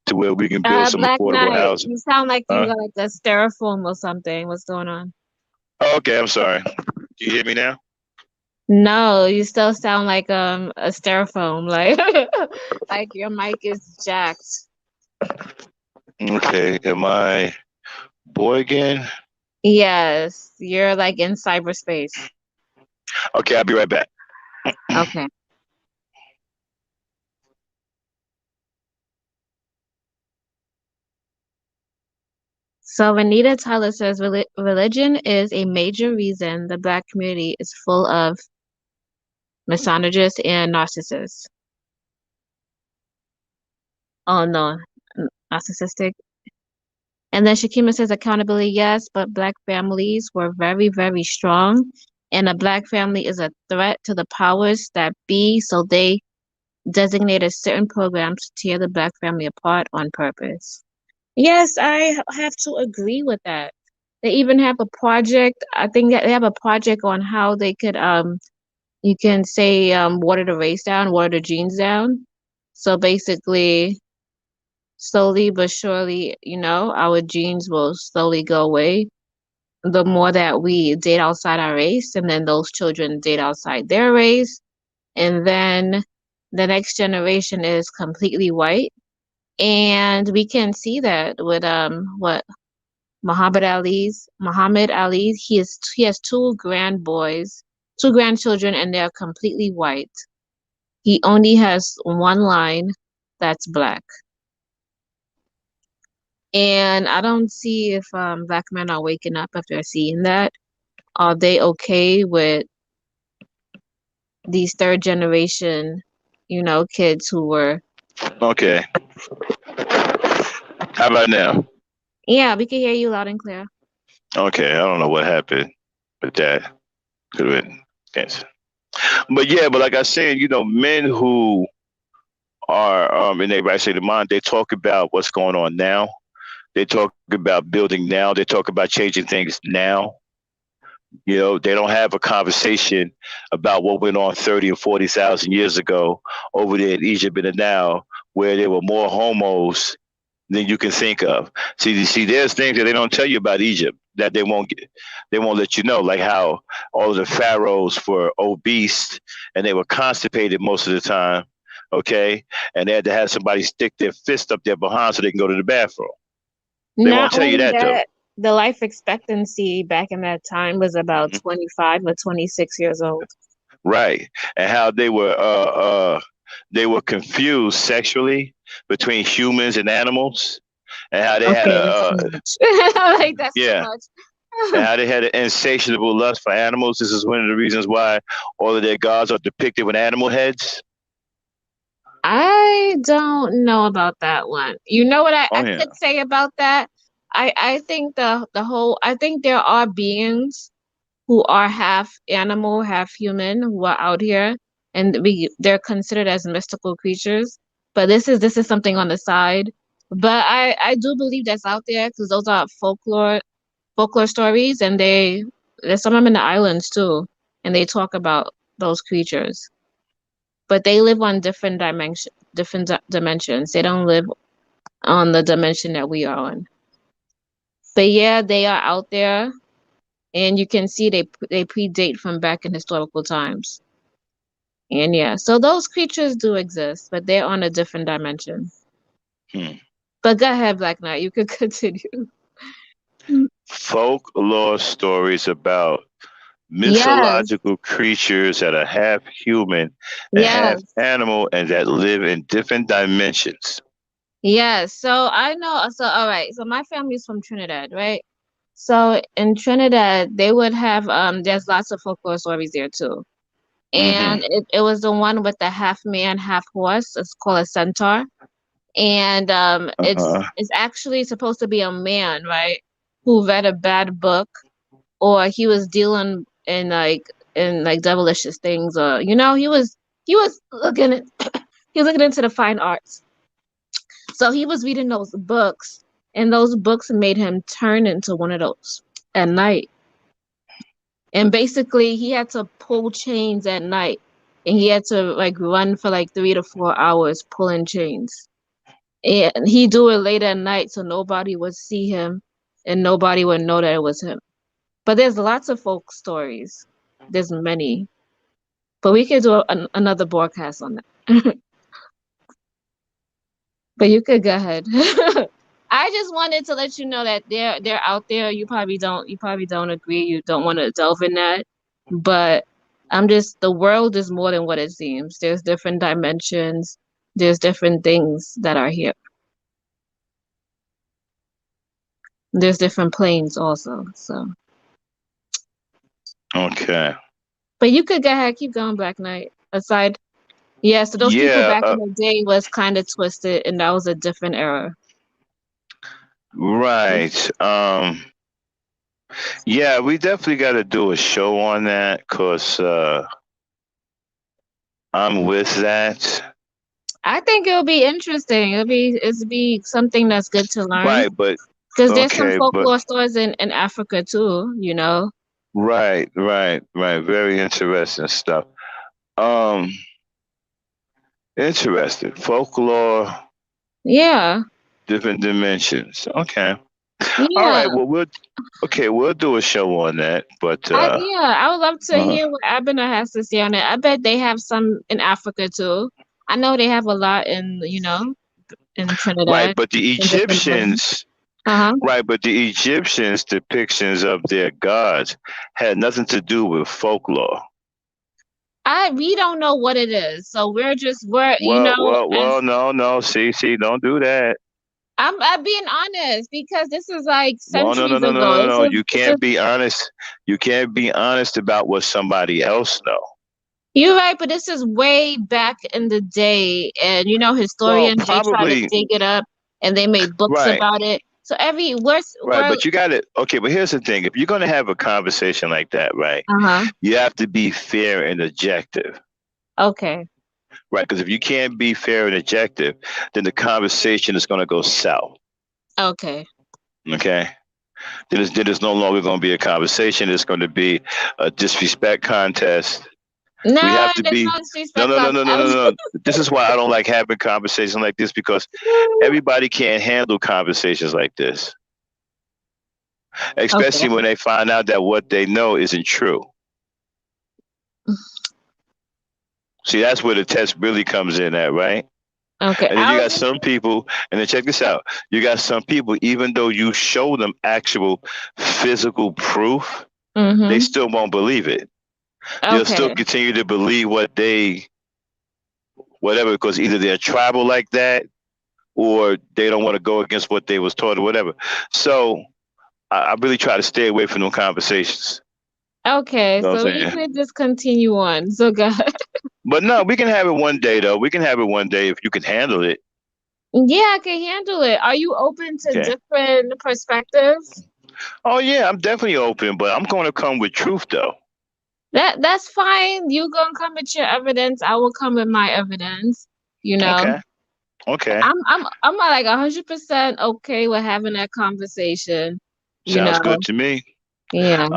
to where we can build some Black affordable Knight, housing. you sound like you Huh? got like a styrofoam or something. What's going on? Oh, okay, I'm sorry. Do you hear me now? No, you still sound like a styrofoam, like like your mic is jacked. Okay, am I boy again? Yes, you're like in cyberspace. Okay, I'll be right back. Okay. So Anita Tyler says religion is a major reason the Black community is full of misogynists and narcissists. Oh no, narcissistic. And then Shakima says accountability, yes, but Black families were very, very strong. And a Black family is a threat to the powers that be, so they designated certain programs to tear the Black family apart on purpose. Yes, I have to agree with that. They even have a project. I think that they have a project on how they could you can say water the race down, water the genes down. So basically, slowly but surely, our genes will slowly go away the more that we date outside our race, and then those children date outside their race, and then the next generation is completely white. And we can see that with what Muhammad Ali, he has two grandchildren, and they're completely white. He only has one line that's black. And I don't see if Black men are waking up if they're seeing that. Are they okay with these third generation, kids who were? Okay. How about now? Yeah, we can hear you loud and clear. Okay, I don't know what happened with that. Could have been yes. But yeah, but like I said, men who are in their right state of mind, they talk about what's going on now. They talk about building now. They talk about changing things now. They don't have a conversation about what went on 30 or 40,000 years ago over there in Egypt and now, where there were more homos than you can think of. See, there's things that they don't tell you about Egypt that they won't let you know, like how all of the pharaohs were obese and they were constipated most of the time, okay, and they had to have somebody stick their fist up their behind so they can go to the bathroom. They won't Not tell you only that though. that, the life expectancy back in that time was about Mhm. 25 or 26 years old. Right, and how they were confused sexually between humans and animals, and how they had Okay, that's too much. Like, that's too yeah, much. and how they had an insatiable lust for animals. This is one of the reasons why all of their gods are depicted with animal heads. I don't know about that one. You know what Oh I yeah. could say about that? I think I think there are beings who are half animal, half human, who are out here, and they're considered as mystical creatures. But this is something on the side. But I do believe that's out there because those are folklore stories, and there's some of them in the islands too, and they talk about those creatures. But they live on different dimensions. They don't live on the dimension that we are on. But yeah, they are out there, and you can see they predate from back in historical times. And yeah, so those creatures do exist, but they're on a different dimension. Hmm. But go ahead, Black Knight, you could continue. Folklore stories about Yes, mythological creatures that are half human and half yes, animal and that live in different dimensions. yes. So I know. So all right. So my family's from Trinidad, right? So in Trinidad, they would have there's lots of folklore stories there too. And Mm-hmm. it was the one with the half man, half horse. It's called a centaur. And Uh-huh. it's actually supposed to be a man, right? Who read a bad book, or he was dealing in like devilicious things, or he was looking at he was looking into the fine arts. So he was reading those books, and those books made him turn into one of those at night. And basically, he had to pull chains at night, and he had to like run for like 3 to 4 hours pulling chains. And he do it late at night, so nobody would see him, and nobody would know that it was him. But there's lots of folk stories. There's many, but we could do another broadcast on that. But you could go ahead. I just wanted to let you know that they're out there. You probably don't agree. You don't want to delve in that. But the world is more than what it seems. There's different dimensions. There's different things that are here. There's different planes also. So, Okay. but you could go ahead, keep going, Black Knight. Aside, yeah. So those people Yeah. back in the day was kind of twisted, and that was a different era. Right. Yeah, we definitely got to do a show on that because I'm with that. I think it'll be interesting. It'll be something that's good to learn Right, but because there's some okay, but folklore stories in Africa too. You know. right. Very interesting stuff. Um, interesting folklore, Yeah. different dimensions. Okay. All Yeah. right. Well, we'll do a show on that. But I would love to uh hear what Abner has to say on it. I bet they have some in Africa too. I know they have a lot in, in right, Trinidad but the in different islands. Egyptians, Uh-huh. right, but the Egyptians' depictions of their gods had nothing to do with folklore. We don't know what it is. So we're as No. See, don't do that. I'm being honest because this is like Well, centuries ago. no. You This is can't be honest. You can't be honest about what somebody else know. You're right, but this is way back in the day, and Well, historians they try to probably dig it up, and they made books right, about it. So every right. we're But you got it. Okay, but here's the thing: if you're going to have a conversation like that, right, uh-huh. you have to be fair and objective, Okay. right? Because if you can't be fair and objective, then the conversation is going to go south. Okay. Okay. Then it's no longer going to be a conversation. It's going to be a disrespect contest. We No, have to there's be. no disrespect on. No. This is why I don't like having conversations like this because everybody can't handle conversations like this, especially Okay. when they find out that what they know isn't true. See, that's where the test really comes in at, right? Okay. And then you I got was. some people, and then check this out. You got some people, even though you show them actual physical proof, they Mm-hmm. still won't believe it. They'll still Okay. continue to believe whatever, because either they're tribal like that or they don't want to go against what they was taught or whatever. So I really try to stay away from them conversations. Okay. You know what So I'm you saying? could just continue on. So good. But no, we can have it one day though. We can have it one day if you can handle it. Yeah, I can handle it. Are you open to Okay. different perspectives? Oh yeah, I'm definitely open, but I'm going to come with truth though. That's fine. You gonna come with your evidence. I will come with my evidence. You know, Okay. Okay. I'm like 100% okay with having that conversation. You Sounds know, good to me. yeah.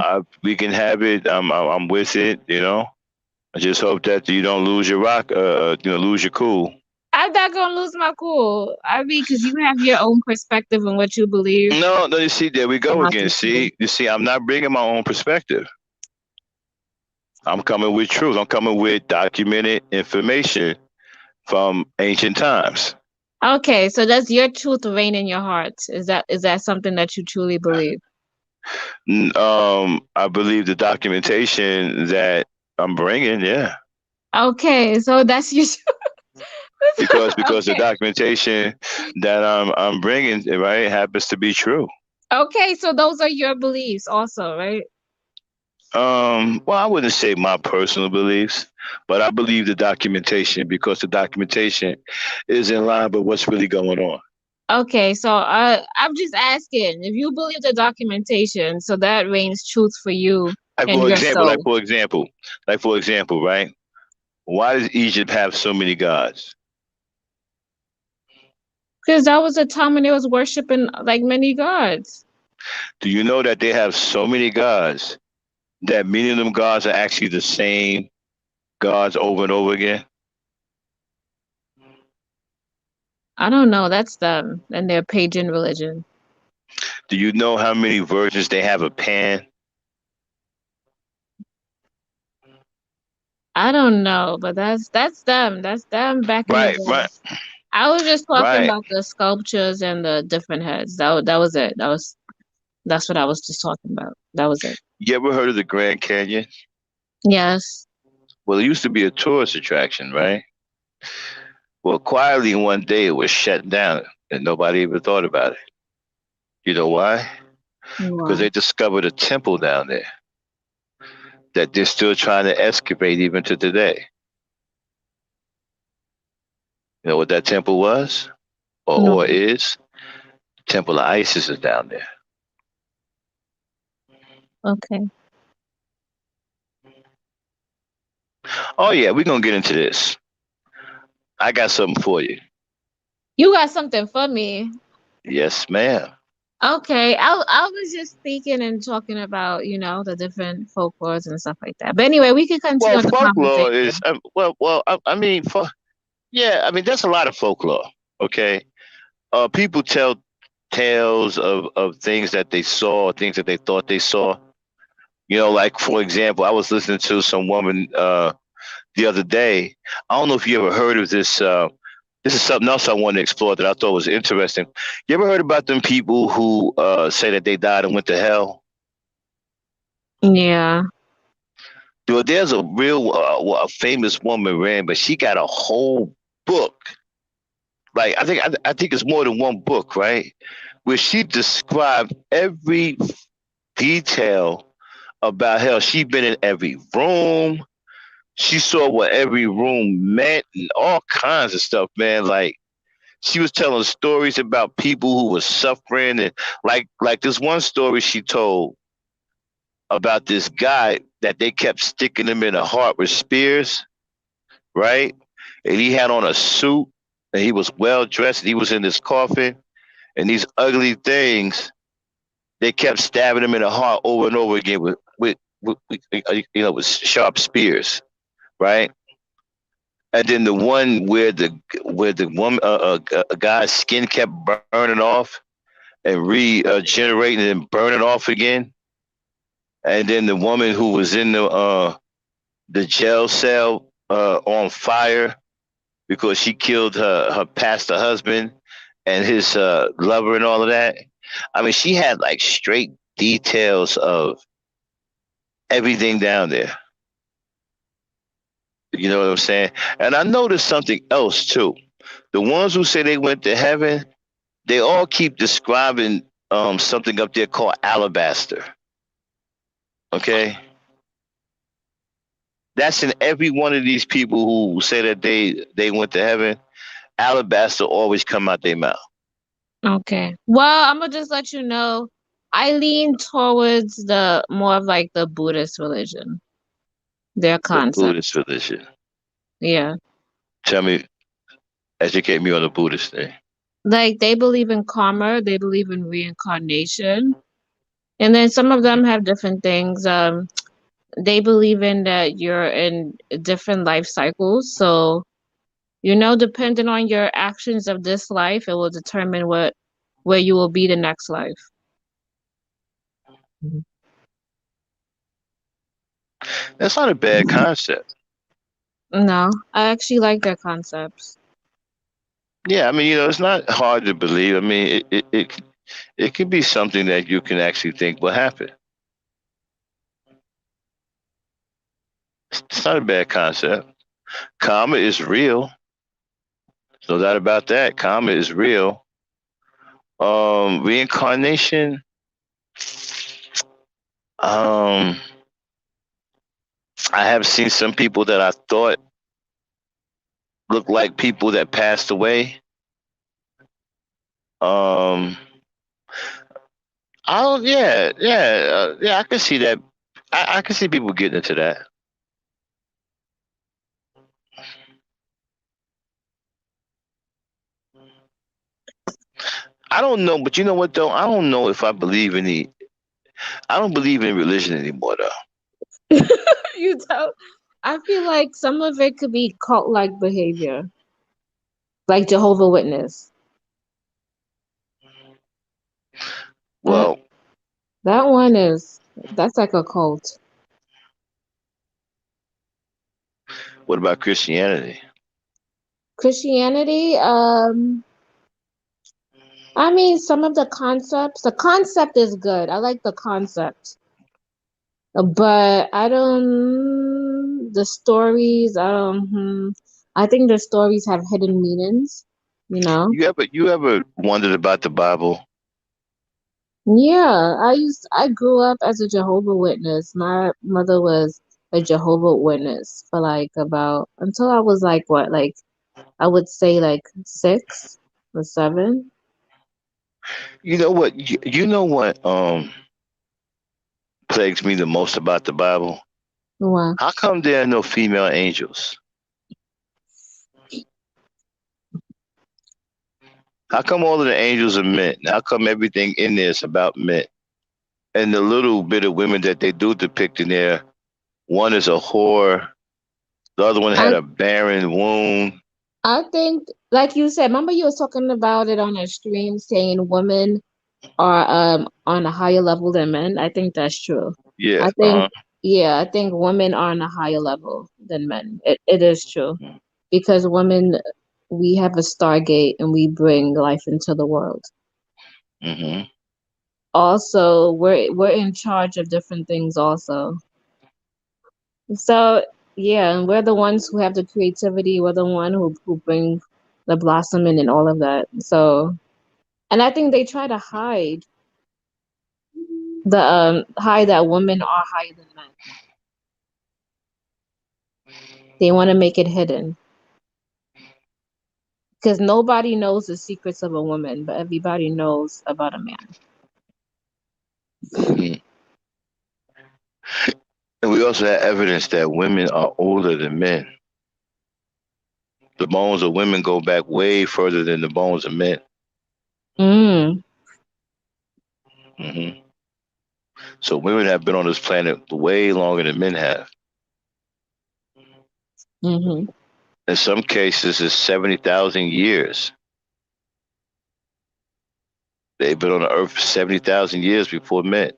We can have it. I'm with it. You know. I just hope that you don't lose your rock. Lose your cool. I'm not gonna lose my cool. I mean, because you have your own perspective on what you believe. No. You see, there we And go I again. do too. You see, I'm not bringing my own perspective. I'm coming with truth. I'm coming with documented information from ancient times. Okay, so does your truth reign in your heart? Is that something that you truly believe? I believe the documentation that I'm bringing, yeah, Okay, so that's your because the okay. documentation that I'm bringing, right, happens to be true. Okay, so those are your beliefs also, right? Well, I wouldn't say my personal beliefs, but I believe the documentation because the documentation is in line with what's really going on. Okay, so I'm just asking if you believe the documentation, so that reigns truth for you Like and for your example, like soul. for example, like for example, right? Why does Egypt have so many gods? Because that was a time when they was worshiping like many gods. Do you know that they have so many gods that many of them gods are actually the same gods over and over again? I don't know, that's them and their pagan religion. Do you know how many versions they have of Pan? I don't know, but that's them. That's them back in the Right, day. right, I was just talking right. about the sculptures and the different heads. That was it. That's what I was just talking about. That was it. You ever heard of the Grand Canyon? Yes. Well, it used to be a tourist attraction, right? Well, quietly one day it was shut down and nobody even thought about it. You know why? because Wow. they discovered a temple down there that they're still trying to excavate even to today. You know what that temple was No. or is? Temple of Isis is down there. Okay. Oh yeah, we're gonna get into this. I got something for you. You got something for me. Yes, ma'am. Okay. I was just speaking and talking about, the different folklores and stuff like that. But anyway, we can continue Well, on the folklore is conversation. I mean, yeah, I mean that's a lot of folklore. Okay, people tell tales of things that they saw, things that they thought they saw. You know, like for example, I was listening to some woman the other day. I don't know if you ever heard of this. This is something else I wanted to explore that I thought was interesting. You ever heard about them people who say that they died and went to hell? Yeah. Well, there's a real a famous woman, ran, but she got a whole book. Like I think it's more than one book, right? Where she described every detail about hell. She'd been in every room. She saw what every room meant and all kinds of stuff, man. Like she was telling stories about people who were suffering and like this one story she told about this guy that they kept sticking him in the heart with spears, right? And he had on a suit and he was well dressed and he was in this coffin and these ugly things they kept stabbing him in the heart over and over again with sharp spears, right? And then the one where the woman a guy's skin kept burning off and regenerating and burning off again, and then the woman who was in the jail cell on fire because she killed her pastor husband and his lover and all of that. I mean, she had like straight details of everything down there. You know what I'm saying? And I noticed something else too. The ones who say they went to heaven, they all keep describing something up there called alabaster. Okay, that's in every one of these people who say that they went to heaven. Alabaster always come out their mouth. Okay. Well, I'm gonna just let you know, I lean towards the more of like the Buddhist religion, their The Buddhist concepts. religion. Yeah. Tell me, educate me on the Buddhist thing. Like they believe in karma, they believe in reincarnation. And then some of them have different things. They believe in that you're in different life cycles. So, depending on your actions of this life, it will determine where you will be the next life. Mhm. That's not a bad concept. No, I actually like their concepts. Yeah, I mean, it's not hard to believe. I mean, it could be something that you can actually think will happen. It's not a bad concept. Karma is real. No doubt about that. Karma is real. Reincarnation. Um, I have seen some people that I thought looked like people that passed away. Um, I don't. Yeah, yeah, yeah. I can see that. I can see people getting into that. I don't know, but you know what though? I don't know if I believe in the. I don't believe in religion anymore though. You tell. I feel like some of it could be cult-like behavior, like Jehovah Witness. That Well, that one that's like a cult. what about Christianity? Christianity, I mean, some of the concept is good. I like the concept. But the stories, I think the stories have hidden meanings, you know? You ever wondered about the Bible? Yeah, I grew up as a Jehovah Witness. My mother was a Jehovah Witness for like about until I was like what, like I would say like 6 or 7. You know what? You know what plagues me the most about the Bible? Wow. How come there are no female angels? How come all of the angels are men? How come everything in there is about men? And the little bit of women that they do depict in there, one is a whore, the other one had I a barren womb. I think like you said, remember you was talking about it on a stream saying women are on a higher level than men. I think that's true. Yeah. I think yeah, I think women are on a higher level than men. It is true. Because women we have a stargate and we bring life into the world. Mm-hmm. Also, we're in charge of different things also. So yeah, and we're the ones who have the creativity, we're the one who bring the blossoming and all of that. So and I think they try to hide that women are higher than men. They want to make it hidden because nobody knows the secrets of a woman, but everybody knows about a man. Mm-hmm. And we also have evidence that women are older than men. The bones of women go back way further than the bones of men. Mm, Hmm. So women have been on this planet way longer than men have. mm-hmm, In some cases, it's 70,000 years. They've been on the earth for 70,000 years before men.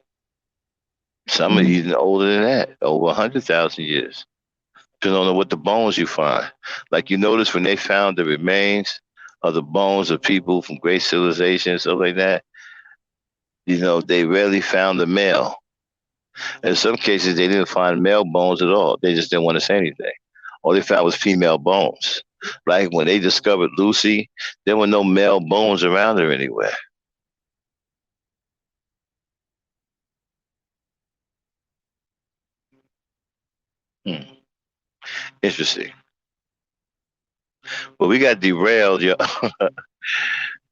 Some are mm, even older than that, over 100,000 years. Depending on what the bones you find. Like you notice when they found the remains of the bones of people from great civilizations, stuff like that, they rarely found the male. In some cases, they didn't find male bones at all. They just didn't want to say anything. All they found was female bones. Like when they discovered Lucy, there were no male bones around her anywhere. Hmm. Interesting. But we got derailed. Yo.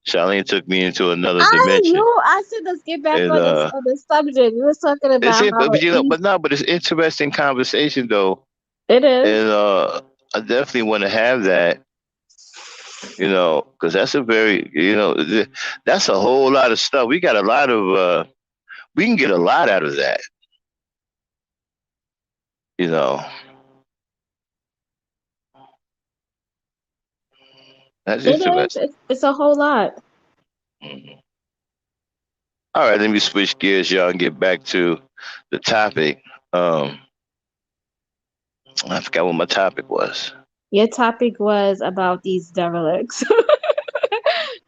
Charlene took me into another dimension. I should just get back And on the subject. We was talking it's about how Eve. but it's interesting conversation though. It is. And I definitely want to have that, because that's a very, that's a whole lot of stuff. We got a lot of we can get a lot out of that, you know. That's It is. interesting. It's a whole lot. Mhm. All right, let me switch gears, y'all, and get back to the topic. Um, I forgot what my topic was. Your topic was about these derelicts,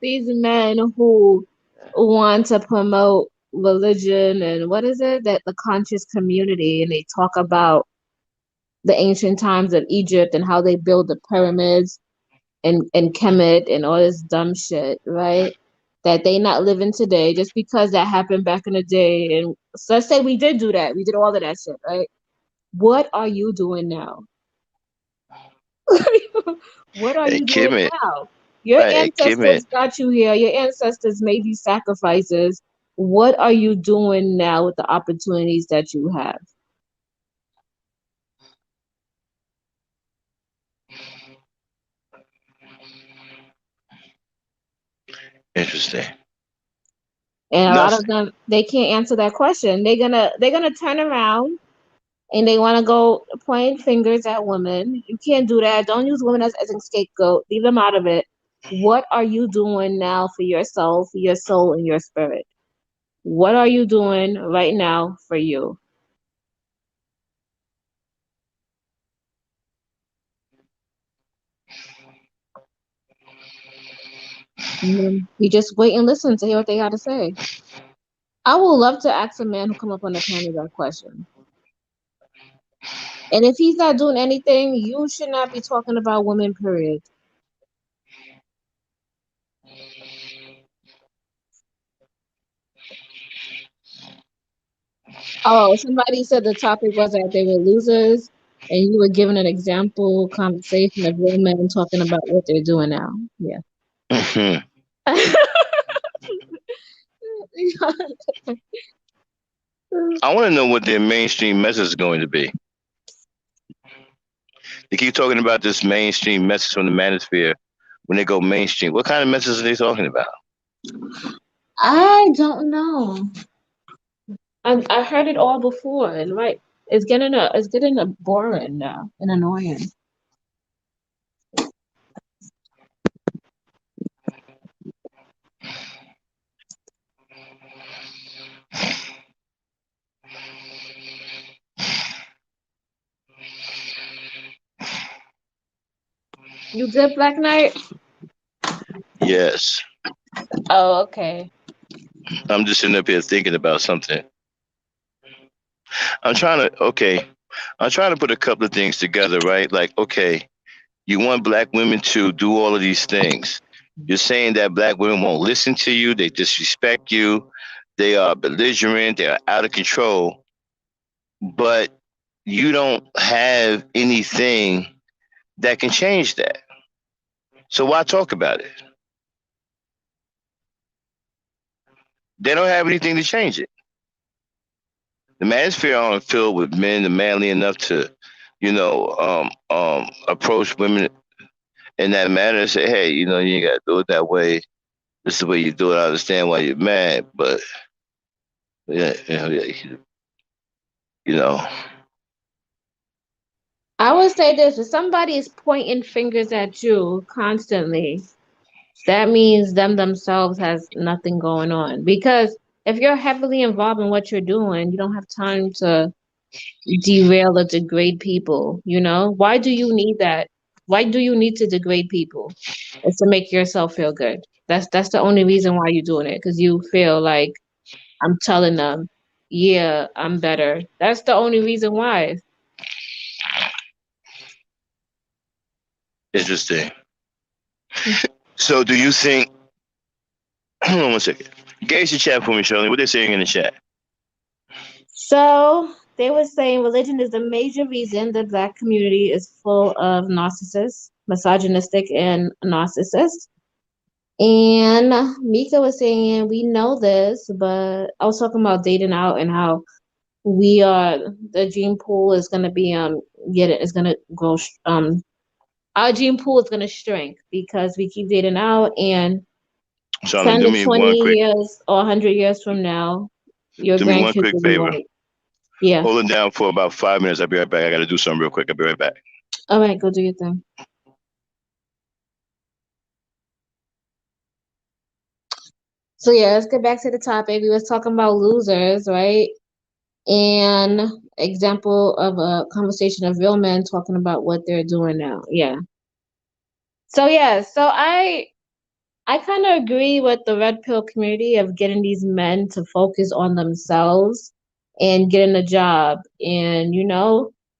these men who want to promote religion and what is it that the conscious community, and they talk about the ancient times of Egypt and how they build the pyramids and Kemet and all this dumb shit, right? That they not living today just because that happened back in the day. And so let's say we did do that, we did all of that shit, right? What are you doing now? What are Hey, you doing Kemet, now? Your right? Hey, Kemet. ancestors got you here. Your ancestors made these sacrifices. What are you doing now with the opportunities that you have? Interesting. And a lot of Nothing. them, they can't answer that question. They're gonna turn around and they want to go pointing fingers at women. You can't do that. Don't use women as a scapegoat. Leave them out of it. What are you doing now for yourself, your soul, and your spirit? What are you doing right now for you? You just wait and listen to hear what they got to say. I would love to ask a man who come up on the panel that question. And if he's not doing anything, you should not be talking about women, period. Oh, somebody said the topic was that they were losers, and you were giving an example conversation of real men talking about what they're doing now. Yeah. Mhm. I want to know what their mainstream message is going to be. They keep talking about this mainstream message from the manosphere when they go mainstream. What kind of message are they talking about? I don't know. I heard it all before, and right, it's getting boring now and annoying. You good, Black Knight? Yes. Oh, okay. I'm just sitting up here thinking about something. I'm trying to, okay, I'm trying to put a couple of things together, right? Like, okay, you want black women to do all of these things. You're saying that black women won't listen to you, they disrespect you, they are belligerent, they are out of control, but you don't have anything that can change that. So why talk about it? They don't have anything to change it. The manosphere aren't filled with men that manly enough to, approach women in that manner and say, hey, you ain't got to do it that way. This is the way you do it. I understand why you're mad, but yeah, you know, I would say this: if somebody is pointing fingers at you constantly, that means them themselves has nothing going on. Because if you're heavily involved in what you're doing, you don't have time to derail or degrade people, you know? Why do you need that? Why do you need to degrade people? It's to make yourself feel good. That's the only reason why you're doing it, because you feel like I'm telling them, yeah, I'm better. That's the only reason why. interesting. So do you think, hold on one second. Gauge the chat for me, Shirley. What they saying in the chat? So they were saying religion is the major reason the black community is full of narcissists, misogynistic and narcissists. And Mika was saying, we know this, but I was talking about dating out and how we are the gene pool is gonna be get it is gonna grow our gene pool is gonna shrink because we keep dating out, and Shirley, 10 to 20 years or 100 years from now, your do me one grandkids quick will be favor. white. Yeah. Hold it down for about 5 minutes. I'll be right back. I got to do something real quick. I'll be right back. All right, go do your thing. So yeah, let's get back to the topic. We was talking about losers, right? And example of a conversation of real men talking about what they're doing now. Yeah. So yeah, I kind of agree with the red pill community of getting these men to focus on themselves and getting a job and,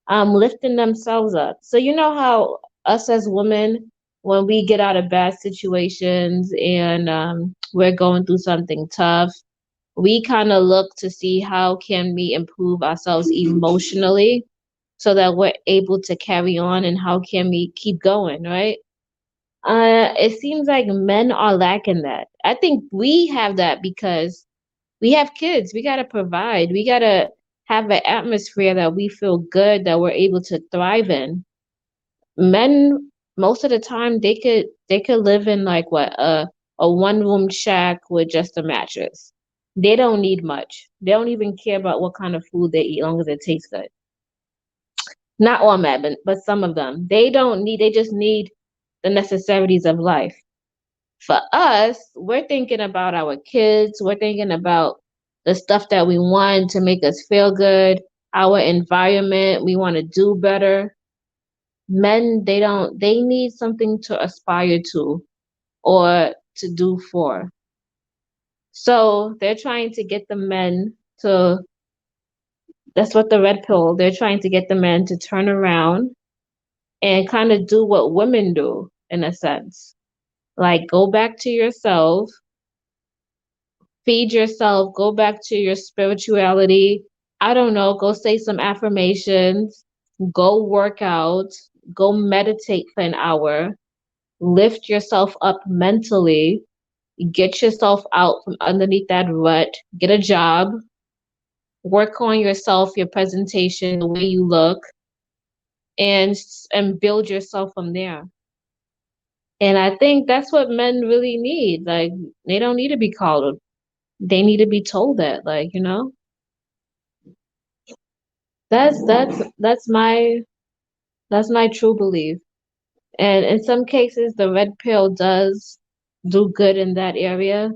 lifting themselves up. So, you know how us as women, when we get out of bad situations and we're going through something tough, we kind of look to see how can we improve ourselves emotionally so that we're able to carry on, and how can we keep going, right? It seems like men are lacking that. I think we have that because we have kids. We gotta provide. We gotta have an atmosphere that we feel good, that we're able to thrive in. Men, most of the time, they could live in like what a one room shack with just a mattress. They don't need much. They don't even care about what kind of food they eat, as long as it tastes good. Not all men, but some of them. They don't need. They just need the necessities of life. For us, we're thinking about our kids, we're thinking about the stuff that we want to make us feel good, our environment, we want to do better. Men, they need something to aspire to or to do for. So they're trying to get the men to, that's what the red pill, they're trying to get the men to turn around and kind of do what women do in a sense. Like go back to yourself, feed yourself, go back to your spirituality, I don't know, go say some affirmations, go work out, go meditate for an hour, lift yourself up mentally, get yourself out from underneath that rut, get a job, work on yourself, your presentation, the way you look, and build yourself from there. And I think that's what men really need. Like, they don't need to be called. They need to be told that, like, that's my true belief. And in some cases, the red pill does do good in that area.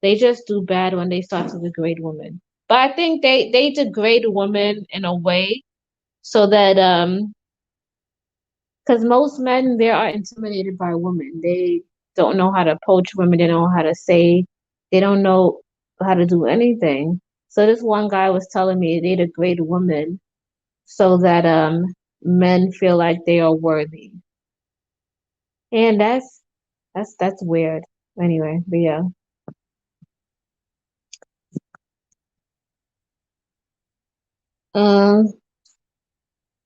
They just do bad when they start to degrade women. But I think they degrade women in a way so that because most men they are intimidated by women. They don't know how to approach women. They don't know how to say. They don't know how to do anything. So this one guy was telling me they degrade women so that men feel like they are worthy. And that's weird. Anyway, but yeah. Um,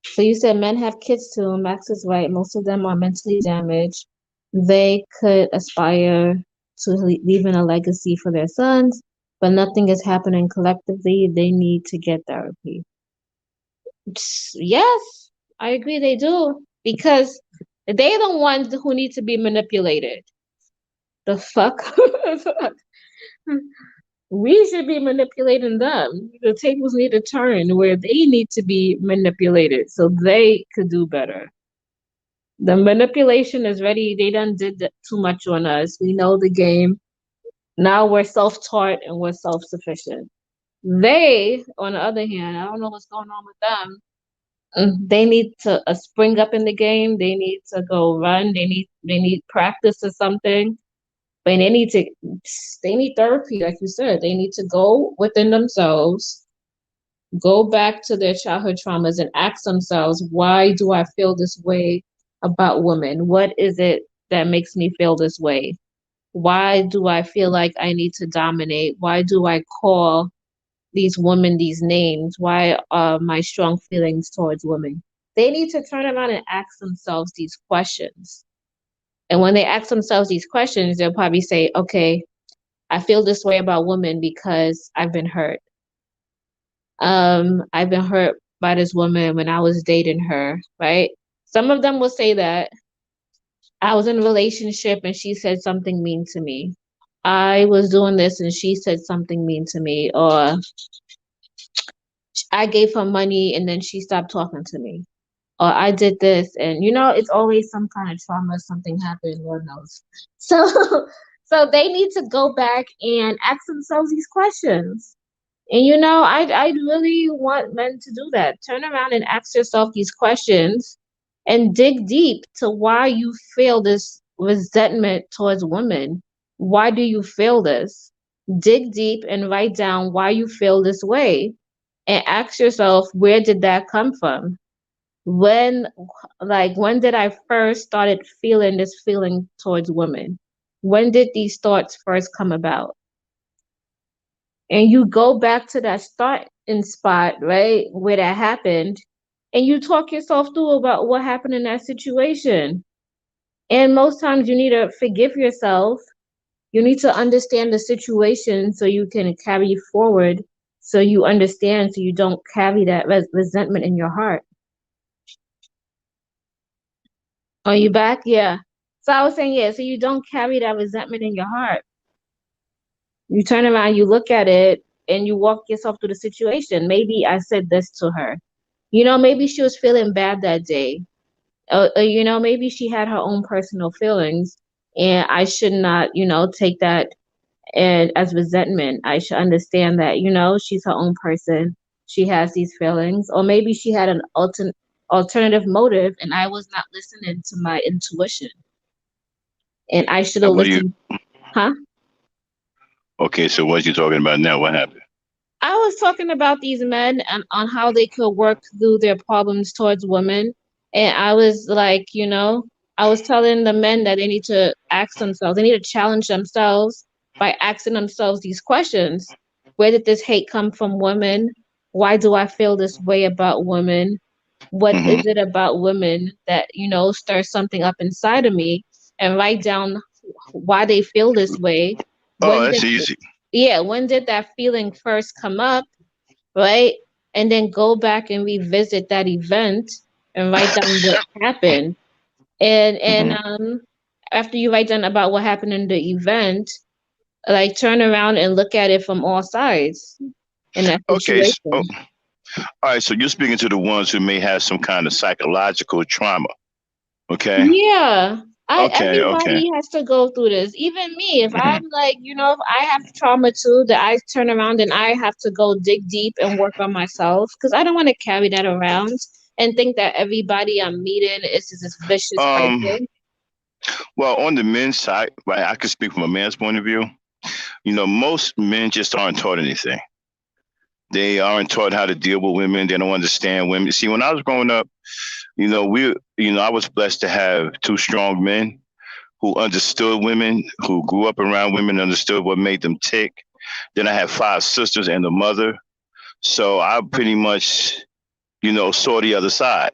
so you said men have kids too. Max is right. Most of them are mentally damaged. They could aspire to leaving a legacy for their sons, but nothing is happening collectively. They need to get therapy. Yes, I agree they do because they're the ones who need to be manipulated. The fuck? We should be manipulating them. The tables need to turn where they need to be manipulated so they could do better. The manipulation is ready. They done did too much on us. We know the game. Now we're self-taught and we're self-sufficient. They, on the other hand, I don't know what's going on with them. They need to spring up in the game. They need to go run. They need practice or something. But they need therapy, like you said. They need to go within themselves, go back to their childhood traumas and ask themselves, why do I feel this way about women? What is it that makes me feel this way? Why do I feel like I need to dominate? Why do I call these women these names? Why are my strong feelings towards women? They need to turn around and ask themselves these questions. And when they ask themselves these questions, they'll probably say, okay, I feel this way about women because I've been hurt. I've been hurt by this woman when I was dating her, right? Some of them will say that I was in a relationship and she said something mean to me. I was doing this and she said something mean to me, or I gave her money and then she stopped talking to me, or I did this, and it's always some kind of trauma, something happened, Lord knows. So, so they need to go back and ask themselves these questions. And I really want men to do that. Turn around and ask yourself these questions and dig deep to why you feel this resentment towards women. Why do you feel this? Dig deep and write down why you feel this way and ask yourself, where did that come from? When when did I first started feeling this feeling towards women? When did these thoughts first come about? And you go back to that starting spot, right, where that happened, and you talk yourself through about what happened in that situation. And most times you need to forgive yourself. You need to understand the situation so you can carry forward, so you understand, so you don't carry that resentment in your heart. Are you back? Yeah. So I was saying, yeah, so you don't carry that resentment in your heart. You turn around, you look at it, and you walk yourself through the situation. Maybe I said this to her. Maybe she was feeling bad that day. Maybe she had her own personal feelings, and I should not, take that and as resentment. I should understand that, she's her own person. She has these feelings, or maybe she had an alternative motive, and I was not listening to my intuition, and I should Now, have what do you? listened. Huh? Okay, so what you talking about now? What happened? I was talking about these men and on how they could work through their problems towards women. And I was like, I was telling the men that they need to ask themselves, they need to challenge themselves by asking themselves these questions. Where did this hate come from women? Why do I feel this way about women? What Hmm. is it about women that, stirs something up inside of me? And write down why they feel this way. Oh, When that's did, easy. yeah, when did that feeling first come up, right? And then go back and revisit that event and write down what happened. And Hmm. after you write down about what happened in the event, like turn around and look at it from all sides in that Okay. All situation. right. So you're speaking to the ones who may have some kind of psychological trauma. Okay. Yeah. Okay. Okay. Everybody has to go through this. Even me, if I'm like, if I have trauma too, that I turn around and I have to go dig deep and work on myself because I don't want to carry that around and think that everybody I'm meeting is just this vicious Um. person. Well, on the men's side, right, I can speak from a man's point of view. Most men just aren't taught anything. They aren't taught how to deal with women. They don't understand women. See, when I was growing up, I was blessed to have two strong men who understood women, who grew up around women, understood what made them tick. Then I had five sisters and a mother. So I pretty much, saw the other side.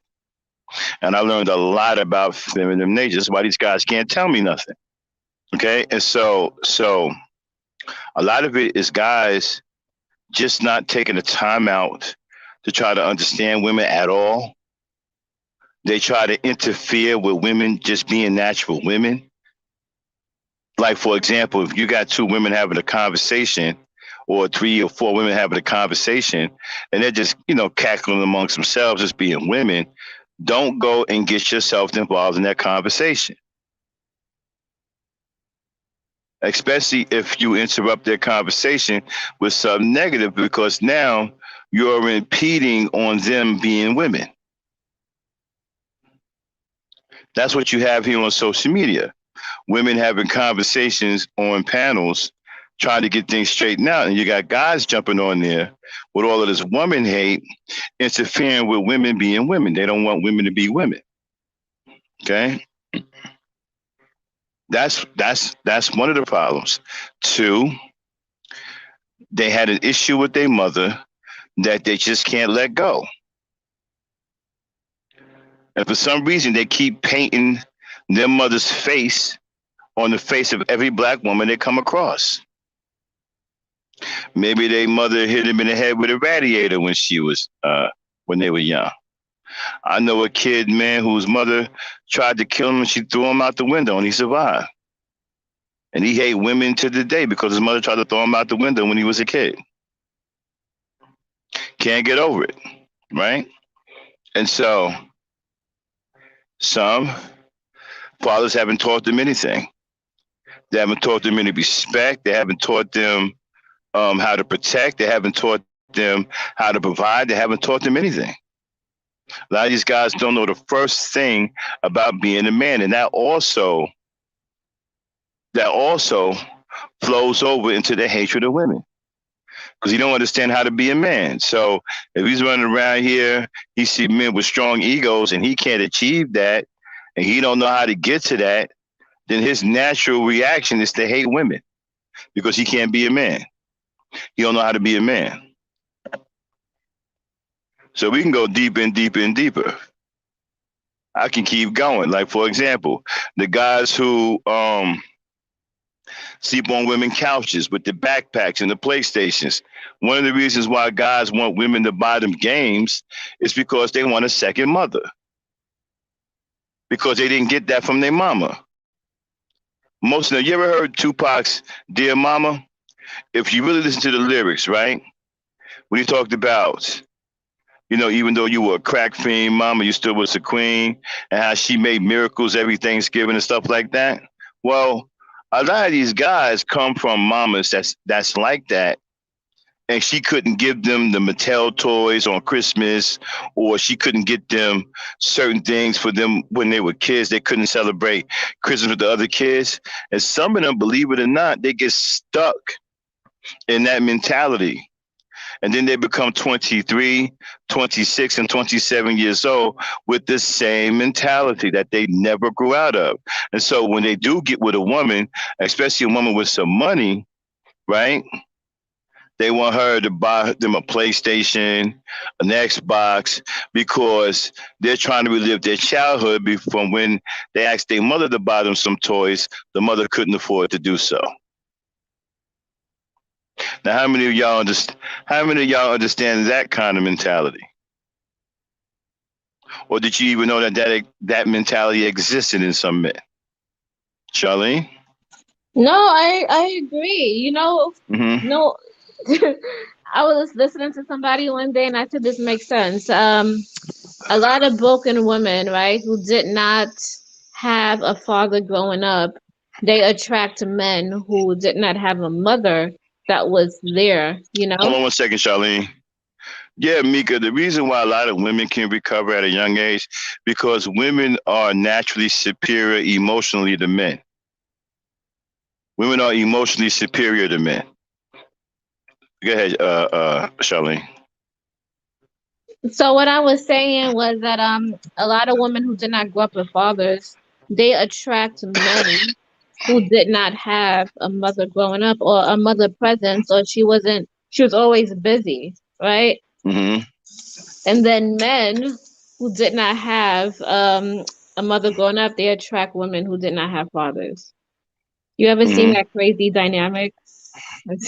And I learned a lot about feminine nature. That's why these guys can't tell me nothing. Okay. And so a lot of it is guys just not taking the time out to try to understand women at all. They try to interfere with women just being natural women. Like, for example, if you got two women having a conversation, or three or four women having a conversation, and they're just, cackling amongst themselves as being women, don't go and get yourself involved in that conversation, especially if you interrupt their conversation with something negative, because now you're impeding on them being women. That's what you have here on social media. Women having conversations on panels trying to get things straightened out. And you got guys jumping on there with all of this woman hate, interfering with women being women. They don't want women to be women. Okay. That's one of the problems. Two, they had an issue with their mother that they just can't let go. And for some reason they keep painting their mother's face on the face of every black woman they come across. Maybe their mother hit him in the head with a radiator when they were young. I know a kid, man, whose mother tried to kill him and she threw him out the window and he survived. And he hate women to the day because his mother tried to throw him out the window when he was a kid. Can't get over it, right? And so some fathers haven't taught them anything. They haven't taught them any respect. They haven't taught them how to protect. They haven't taught them how to provide. They haven't taught them anything. A lot of these guys don't know the first thing about being a man, and that also flows over into the hatred of women because he don't understand how to be a man. So if he's running around here, he see men with strong egos, and he can't achieve that, and he don't know how to get to that. Then his natural reaction is to hate women because he can't be a man. He don't know how to be a man. So we can go deeper and deeper and deeper. I can keep going. Like, for example, the guys who sleep on women couches with the backpacks and the PlayStations. One of the reasons why guys want women to buy them games is because they want a second mother. Because they didn't get that from their mama. Most of them, you ever heard Tupac's Dear Mama? If you really listen to the lyrics, right? When he talked about, even though you were a crack fiend, mama, you still was a queen, and how she made miracles every Thanksgiving and stuff like that. Well, a lot of these guys come from mamas that's like that, and she couldn't give them the Mattel toys on Christmas, or she couldn't get them certain things for them when they were kids. They couldn't celebrate Christmas with the other kids. And some of them, believe it or not, they get stuck in that mentality. And then they become 23, 26, and 27 years old with the same mentality that they never grew out of. And so when they do get with a woman, especially a woman with some money, right? They want her to buy them a PlayStation, an Xbox, because they're trying to relive their childhood from when they asked their mother to buy them some toys. The mother couldn't afford to do so. Now, how many of y'all understand? How many of y'all understand that kind of mentality? Or did you even know that mentality existed in some men? Charlene? No, I agree. Mm-hmm. No, I was listening to somebody one day and I said this makes sense. A lot of broken women, right, who did not have a father growing up, they attract men who did not have a mother that was there, Hold on 1 second, Charlene. Yeah, Mika, the reason why a lot of women can recover at a young age, because women are naturally superior emotionally to men. Women are emotionally superior to men. Go ahead, Charlene. So what I was saying was that a lot of women who did not grow up with fathers, they attract men who did not have a mother growing up or a mother presence, or she was always busy, right? Mm-hmm. And then men who did not have a mother growing up, they attract women who did not have fathers. You ever seen Mm-hmm. that crazy dynamic?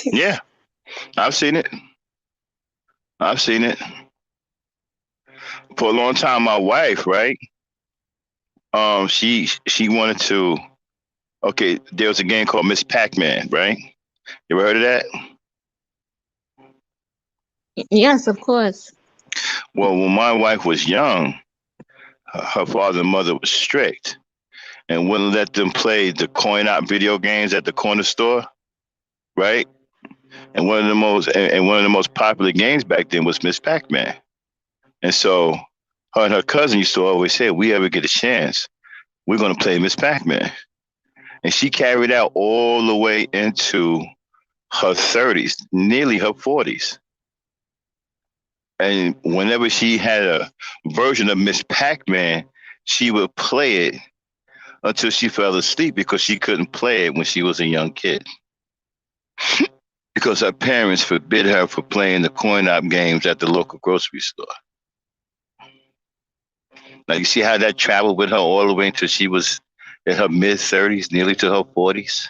Yeah, I've seen it. I've seen it. For a long time, my wife, right? She wanted to. Okay, there was a game called Miss Pac-Man, right? You ever heard of that? Yes, of course. Well, when my wife was young, her father and mother was strict and wouldn't let them play the coin-op video games at the corner store, right? And one of the most popular games back then was Miss Pac-Man. And so her and her cousin used to always say, if we ever get a chance, we're going to play Miss Pac-Man. And she carried out all the way into her 30s, nearly her 40s. And whenever she had a version of Miss Pac-Man, she would play it until she fell asleep because she couldn't play it when she was a young kid. Because her parents forbid her from playing the coin-op games at the local grocery store. Now, you see how that traveled with her all the way until she was in her mid-30s, nearly to her 40s?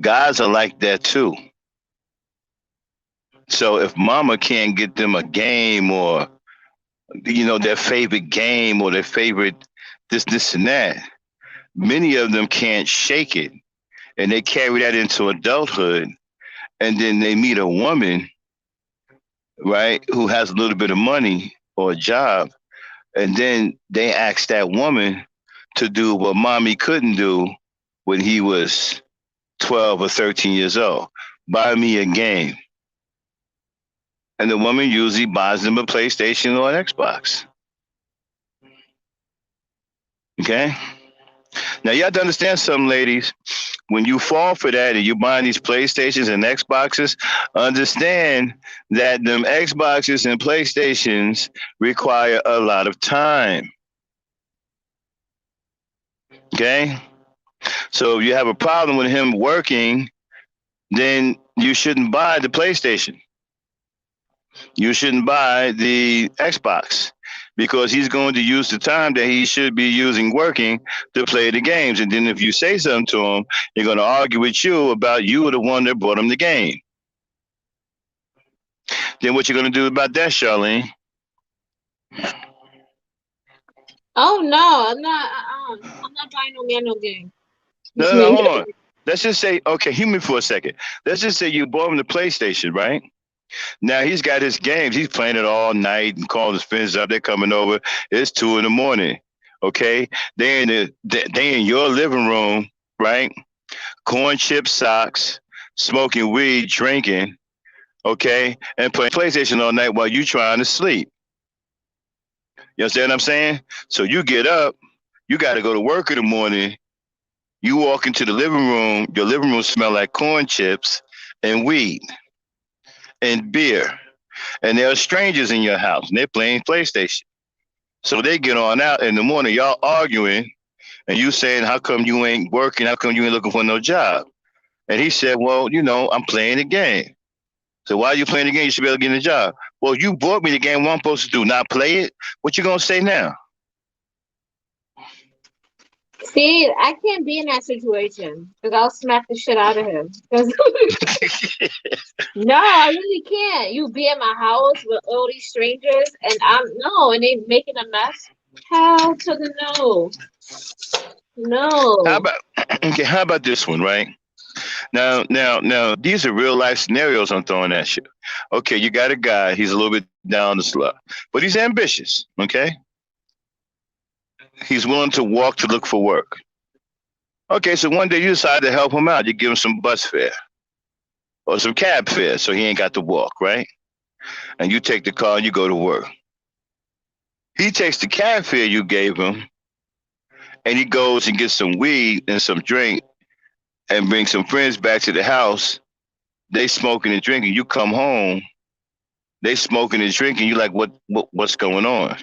Guys are like that too. So if mama can't get them a game or, their favorite game or their favorite this, and that, many of them can't shake it. And they carry that into adulthood. And then they meet a woman, right, who has a little bit of money or a job. And then they ask that woman to do what mommy couldn't do when he was 12 or 13 years old. Buy me a game. And the woman usually buys them a PlayStation or an Xbox. Okay? Now, you have to understand something, ladies. When you fall for that and you buy these PlayStations and Xboxes, understand that them Xboxes and PlayStations require a lot of time. Okay? So if you have a problem with him working, then you shouldn't buy the PlayStation. You shouldn't buy the Xbox because he's going to use the time that he should be using working to play the games. And then if you say something to him, they're going to argue with you about you were the one that bought him the game. Then what you going to do about that, Charlene? Oh no, I'm not. I'm not buying no man no game. No, hold on. Let's just say, okay, hear me for a second. Let's just say you bought him the PlayStation, right? Now he's got his games. He's playing it all night and calling his friends up. They're coming over. It's 2 a.m. Okay, they in your living room, right? Corn chip socks, smoking weed, drinking, okay, and playing PlayStation all night while you trying to sleep. You understand what I'm saying? So you get up, you got to go to work in the morning. You walk into the living room. Your living room smell like corn chips and weed and beer. And there are strangers in your house and they're playing PlayStation. So they get on out in the morning, y'all arguing, and you saying, how come you ain't working? How come you ain't looking for no job? And he said, well, I'm playing the game. So why are you playing the game? You should be able to get a job. Well, you bought me the game. What I'm supposed to do? Not play it? What you gonna say now? See, I can't be in that situation because I'll smack the shit out of him. 'Cause no, I really can't. You be in my house with all these strangers, and and they making a mess. Hell to the no, How no. about okay? How about this one, right? Now, these are real life scenarios I'm throwing at you. Okay, you got a guy. He's a little bit down the slope, but he's ambitious. Okay, he's willing to walk to look for work. Okay, so one day you decide to help him out. You give him some bus fare or some cab fare, so he ain't got to walk, right? And you take the car and you go to work. He takes the cab fare you gave him, and he goes and gets some weed and some drink, and brings some friends back to the house. They smoking and drinking. You come home, they smoking and drinking. You like, what's going on?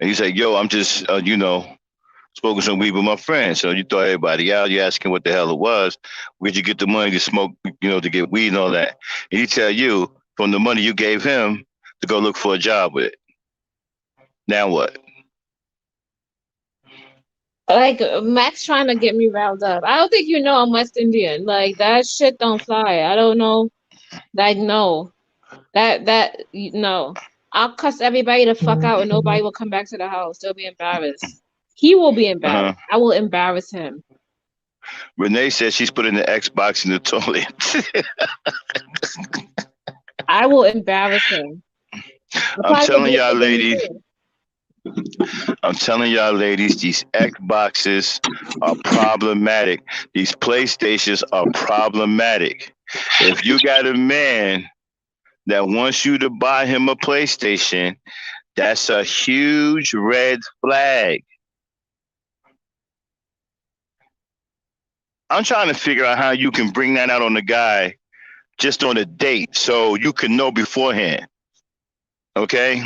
And you say, yo, I'm just, smoking some weed with my friends. So you throw everybody out. You asking what the hell it was. Where'd you get the money to smoke, to get weed and all that? And he tell you from the money you gave him to go look for a job with it. Now what? Like Max trying to get me riled up. I don't think you know I'm West Indian. Like that shit don't fly. I don't know. Like no, no. I'll cuss everybody the fuck out, and nobody will come back to the house. They'll be embarrassed. He will be Uh-huh. embarrassed. I will embarrass him. Renee says she's putting the Xbox in the toilet. I will embarrass him. I'll I'm probably telling be y'all, bigger than ladies. him. I'm telling y'all, ladies, these Xboxes are problematic. These PlayStations are problematic. If you got a man that wants you to buy him a PlayStation, that's a huge red flag. I'm trying to figure out how you can bring that out on the guy just on a date so you can know beforehand. Okay?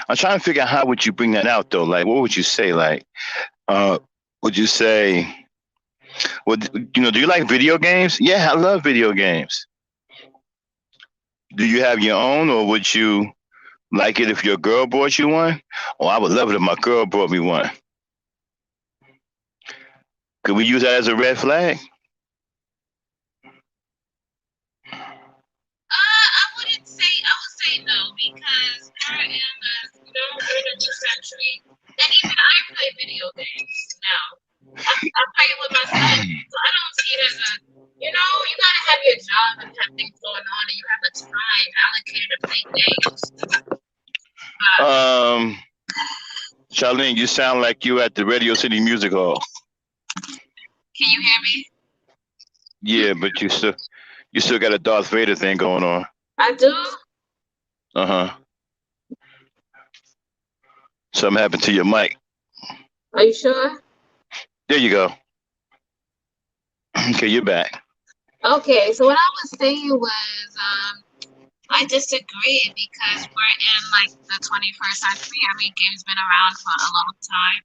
I'm trying to figure out how would you bring that out though? Like what would you say? Like would you say well do you like video games? Yeah, I love video games. Do you have your own or would you like it if your girl brought you one? Oh, I would love it if my girl brought me one. Could we use that as a red flag? I would say no because we're in we're in a new century, and even I play video games now. I play it with my son, so I don't see it as a you gotta have your job and have things going on, and you have a time allocated to play games. Charlene, you sound like you at the Radio City Music Hall. Can you hear me? Yeah, but you still got a Darth Vader thing going on. I do. Uh-huh. Something happened to your mic. Are you sure? There you go. Okay, you're back. Okay, so what I was saying was, I disagree because we're in like the 21st century. I mean, games been around for a long time.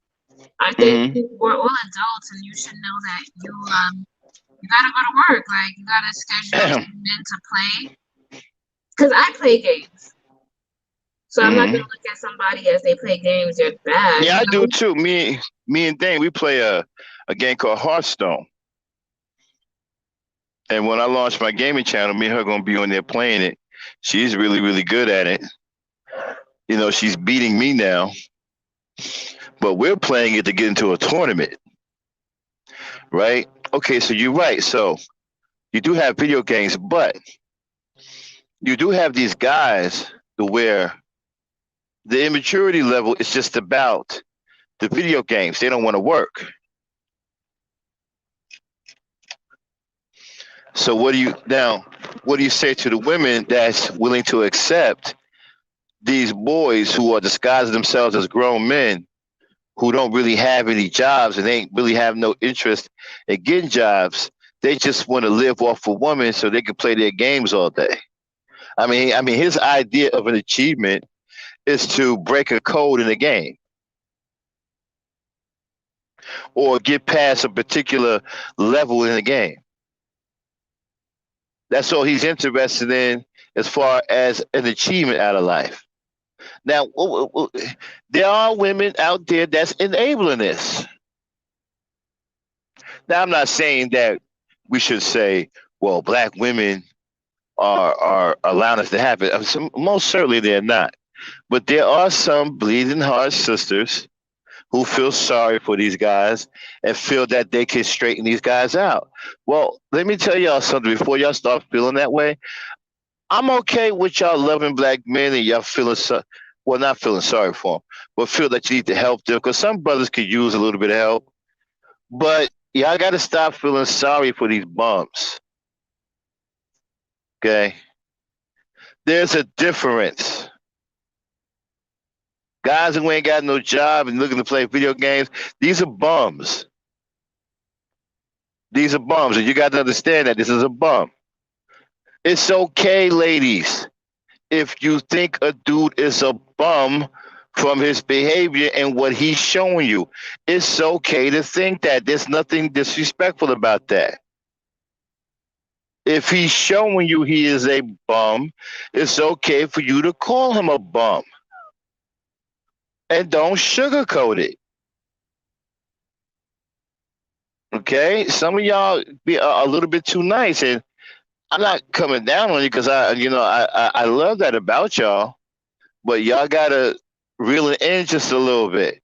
I think we're all adults, and you should know that you gotta go to work. Like you gotta schedule in to play. Because I play games, so I'm not gonna look at somebody as they play games. They're bad. Yeah, I do too. Me and Dane, we play a game called Hearthstone. And when I launch my gaming channel, me and her gonna be on there playing it. She's really, really good at it. She's beating me now. But we're playing it to get into a tournament. Right? Okay, so you're right. So you do have video games, but you do have these guys to where the immaturity level is just about the video games. They don't want to work. So what do you say to the women that's willing to accept these boys who are disguising themselves as grown men who don't really have any jobs and they ain't really have no interest in getting jobs? They just want to live off a woman so they can play their games all day. I mean, his idea of an achievement is to break a code in a game or get past a particular level in the game. That's all he's interested in as far as an achievement out of life. Now, there are women out there that's enabling this. Now, I'm not saying that we should say, well, black women are allowing us to have it. Most certainly they're not. But there are some bleeding heart sisters who feel sorry for these guys and feel that they can straighten these guys out. Well, let me tell y'all something before y'all start feeling that way. I'm okay with y'all loving black men and y'all feeling well, not feeling sorry for them, but feel that you need to help them because some brothers could use a little bit of help. But y'all got to stop feeling sorry for these bums. Okay, there's a difference. Guys who ain't got no job and looking to play video games, these are bums. These are bums, and you got to understand that this is a bum. It's okay, ladies, if you think a dude is a bum from his behavior and what he's showing you. It's okay to think that. There's nothing disrespectful about that. If he's showing you he is a bum, it's okay for you to call him a bum. And don't sugarcoat it. Okay? Some of y'all be a little bit too nice, and I'm not coming down on you because I love that about y'all, but y'all gotta reel it in just a little bit.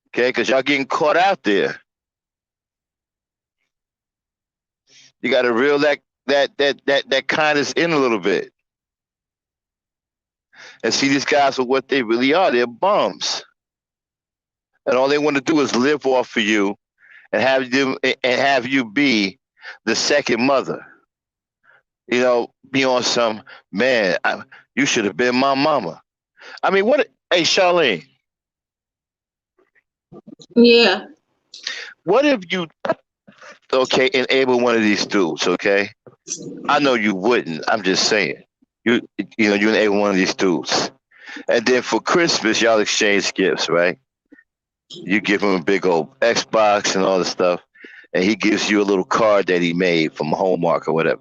Okay, because y'all getting caught out there. You gotta reel that kindness in a little bit. And see these guys for what they really are. They're bums. And all they want to do is live off of you and have you be the second mother. You know, be on some man. You should have been my mama. I mean, what? Hey, Charlene. Yeah. What if you, enable one of these dudes? Okay, I know you wouldn't. I'm just saying. You enable one of these dudes, and then for Christmas y'all exchange gifts, right? You give him a big old Xbox and all this stuff, and he gives you a little card that he made from Hallmark or whatever.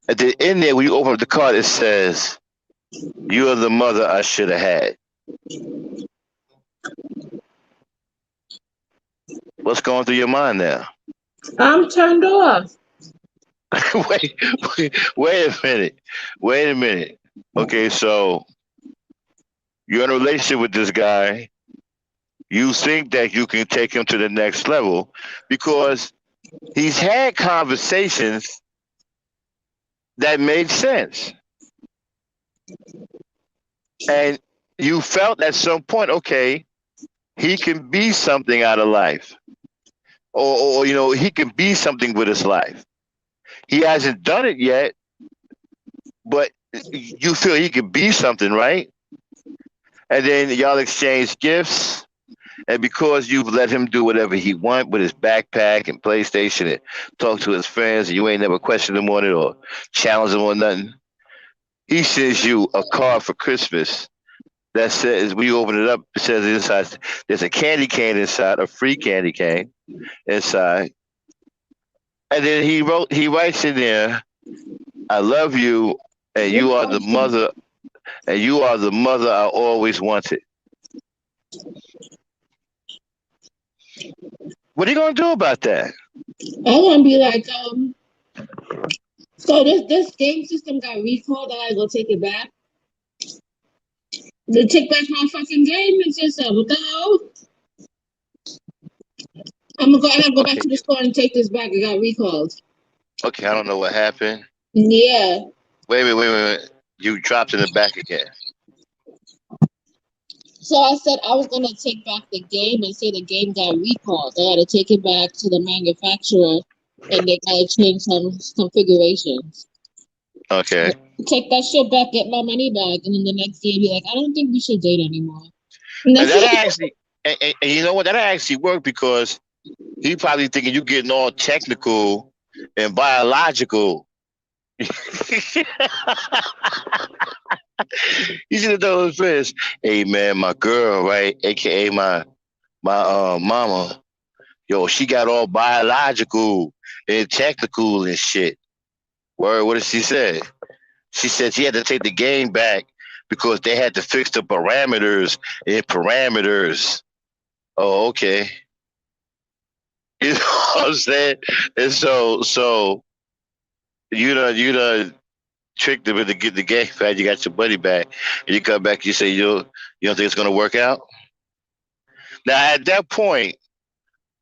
And then in there, when you open up the card, it says, "You are the mother I should have had." What's going through your mind now? I'm turned off. wait a minute. Wait a minute. Okay, so you're in a relationship with this guy. You think that you can take him to the next level because he's had conversations that made sense. And you felt at some point, okay, he can be something out of life. Or he can be something with his life. He hasn't done it yet, but you feel he can be something, right? And then y'all exchange gifts. And because you've let him do whatever he wants with his backpack and PlayStation and talk to his friends, and you ain't never questioned him on it or challenged him on nothing, he sends you a card for Christmas that says, when you open it up, it says inside, there's a candy cane inside, a free candy cane inside. And then he writes in there, "I love you, and you are the mother, I always wanted." What are you gonna do about that? I'm gonna be like, so this game system got recalled. I gotta go take it back. To take back my fucking game. It's just what the hell? I gotta go back to the store and take this back. It got recalled. Okay, I don't know what happened. Yeah. Wait a minute. You dropped in the back again. So I said I was gonna take back the game and say the game got recalled. I gotta take it back to the manufacturer and they gotta change some configurations. Okay. Take that shit back, get my money back, and then the next day be like, I don't think we should date anymore. And that actually, and you know what? That actually worked because he probably thinking you getting all technical and biological. You should have told his friends, "Hey man, my girl, right, aka my mama, yo, she got all biological. and technical and shit. Word, what did she say? She said she had to take the game back because they had to fix the parameters and parameters. Oh, okay. You know what I'm saying? And so you know, tricked them into get the game back. You got your money back, and you come back. You say you don't think it's gonna work out. Now at that point,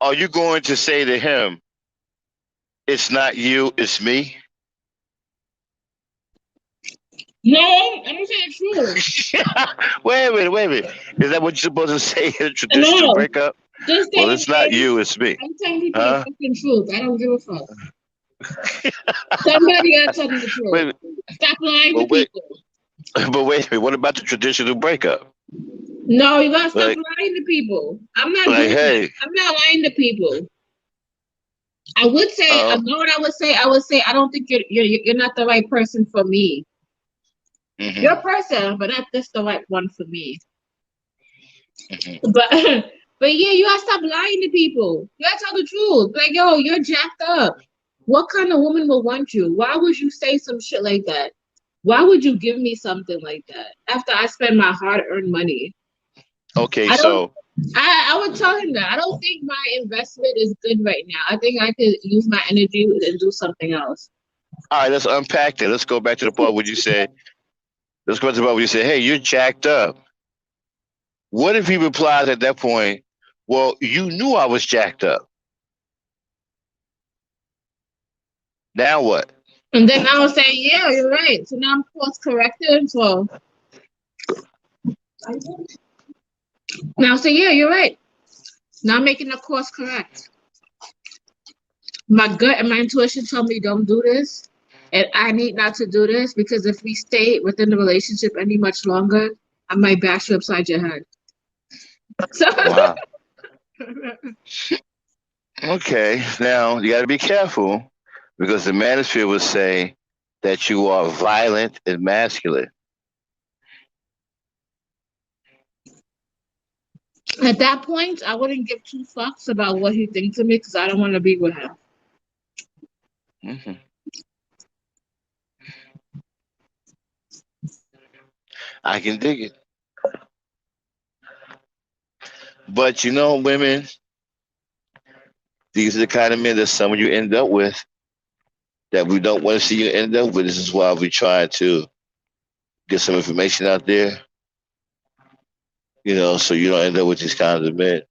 are you going to say to him, "It's not you, it's me"? No, I'm saying true. Wait a minute, wait a minute. Is that what you're supposed to say in a traditional No, breakup? just Well, saying it's not things. you, it's me. I'm telling people the Huh? fucking truth. I don't give a fuck. Somebody gotta tell them the truth. Wait, Stop lying to but wait, people. but wait a minute. What about the traditional breakup? No, you gotta stop Like, lying to people. I'm not like, doing that. hey, I'm not lying to people. I would say, I uh, know what I would say. I would say, I don't think you're not the right person for me. You're a mm-hmm, person, but not this the right one for me. mm-hmm. But but yeah, you gotta stop lying to people. You gotta tell the truth. Like, yo, you're jacked up. What kind of woman would want you? Why would you say some shit like that? Why would you give me something like that after I spend my hard-earned money? Okay, I don't. so I would tell him that. I don't think my investment is good right now. I think I could use my energy and do something else. all right, let's unpack that. Let's go back to the part where you said, let's go to the part where you said, hey, you're jacked up. What if he replies at that point, well, you knew I was jacked up. Now what? And then I would say, yeah, you're right. So now I'm course corrected. So now say, yeah, you're right. Now I'm making the course correct. My gut and my intuition told me don't do this. And I need not to do this because if we stay within the relationship any much longer, I might bash you upside your head. So Wow. Okay, now you got to be careful because the manosphere will say that you are violent and masculine. at that point, I wouldn't give two fucks about what he thinks of me because I don't want to be with him. Mm-hmm. I can dig it. But you know, women, these are the kind of men that some of you end up with that we don't want to see you end up with. This is why we try to get some information out there, so you don't end up with these kinds of men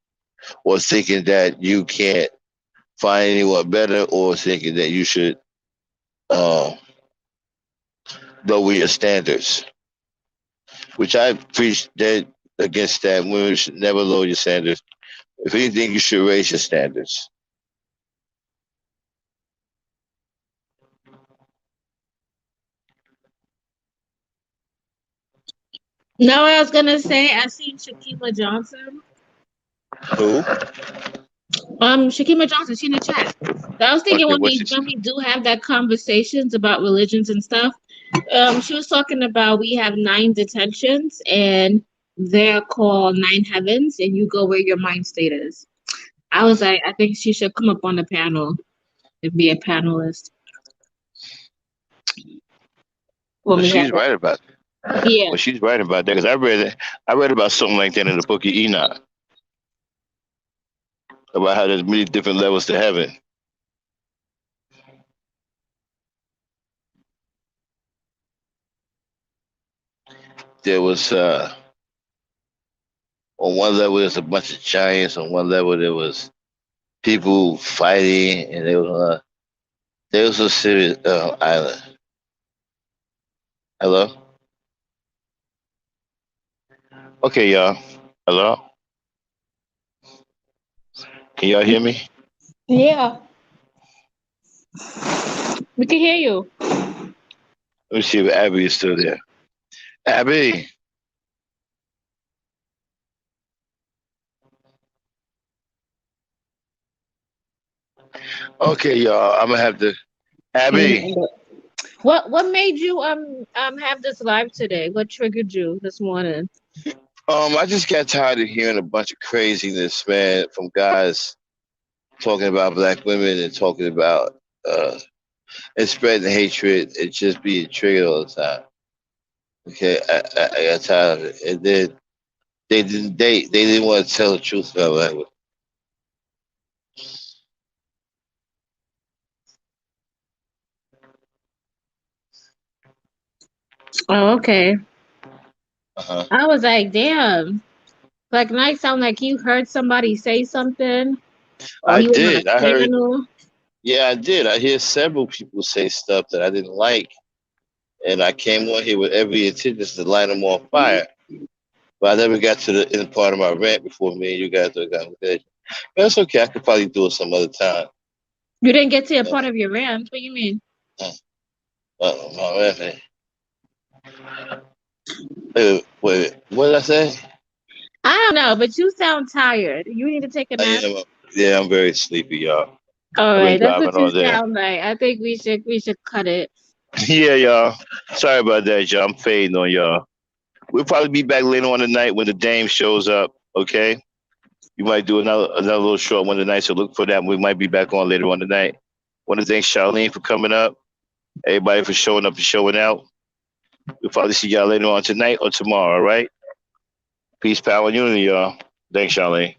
or thinking that you can't find anyone better or thinking that you should uh, lower your standards, which I preach that against that. Women should never lower your standards. If anything, you should raise your standards. Now I was gonna say I seen Shakima Johnson. Who? Shakima Johnson, she in the chat. So I was thinking Okay, when what's we this? when we do have that conversations about religions and stuff, she was talking about we have 9 detentions and they're called 9 heavens, and you go where your mind state is. I was like, I think she should come up on the panel and be a panelist when Well, we have she's it. right about. Yeah. Well, she's right about that because I read it. I read about something like that in the book of Enoch about how there's many different levels to heaven. There was on one level there's a bunch of giants. On one level there was people fighting, and there was a serious island. Hello. Okay, y'all. Hello. Can y'all hear me? Yeah. We can hear you. Let me see if Abby is still there. Abby. Okay, y'all. I'm gonna have to. Abby. What made you have this live today? What triggered you this morning? I just got tired of hearing a bunch of craziness, man, from guys talking about black women and talking about and spreading hatred and just being triggered all the time. Okay, I got tired of it, and then they didn't want to tell the truth about language. Oh, okay. Uh-huh. I was like, damn. Like, night sound like you heard somebody say something, or I he was on did. I a heard. channel. Yeah, I did. I hear several people say stuff that I didn't like, and I came on here with every intention to light them on fire. But I never got to the end part of my rant before me and you guys were conversation. But that's okay. I could probably do it some other time. You didn't get to a Uh, part of your rant. What do you mean? my rant. Wait, what did I say? I don't know, but you sound tired. You need to take a I nap. am. Yeah, I'm very sleepy, y'all. All I've been right, that's driving what you all day. sound like. I think we should cut it. Yeah, y'all. Sorry about that, y'all. I'm fading on y'all. We'll probably be back later on tonight when the dame shows up. Okay, you might do another little short one tonight, so look for that. We might be back on later on tonight. Want to thank Charlene for coming up. Everybody for showing up and showing out. We'll probably see y'all later on tonight or tomorrow. All right. Peace, power, and unity, y'all. Thanks, Charlene.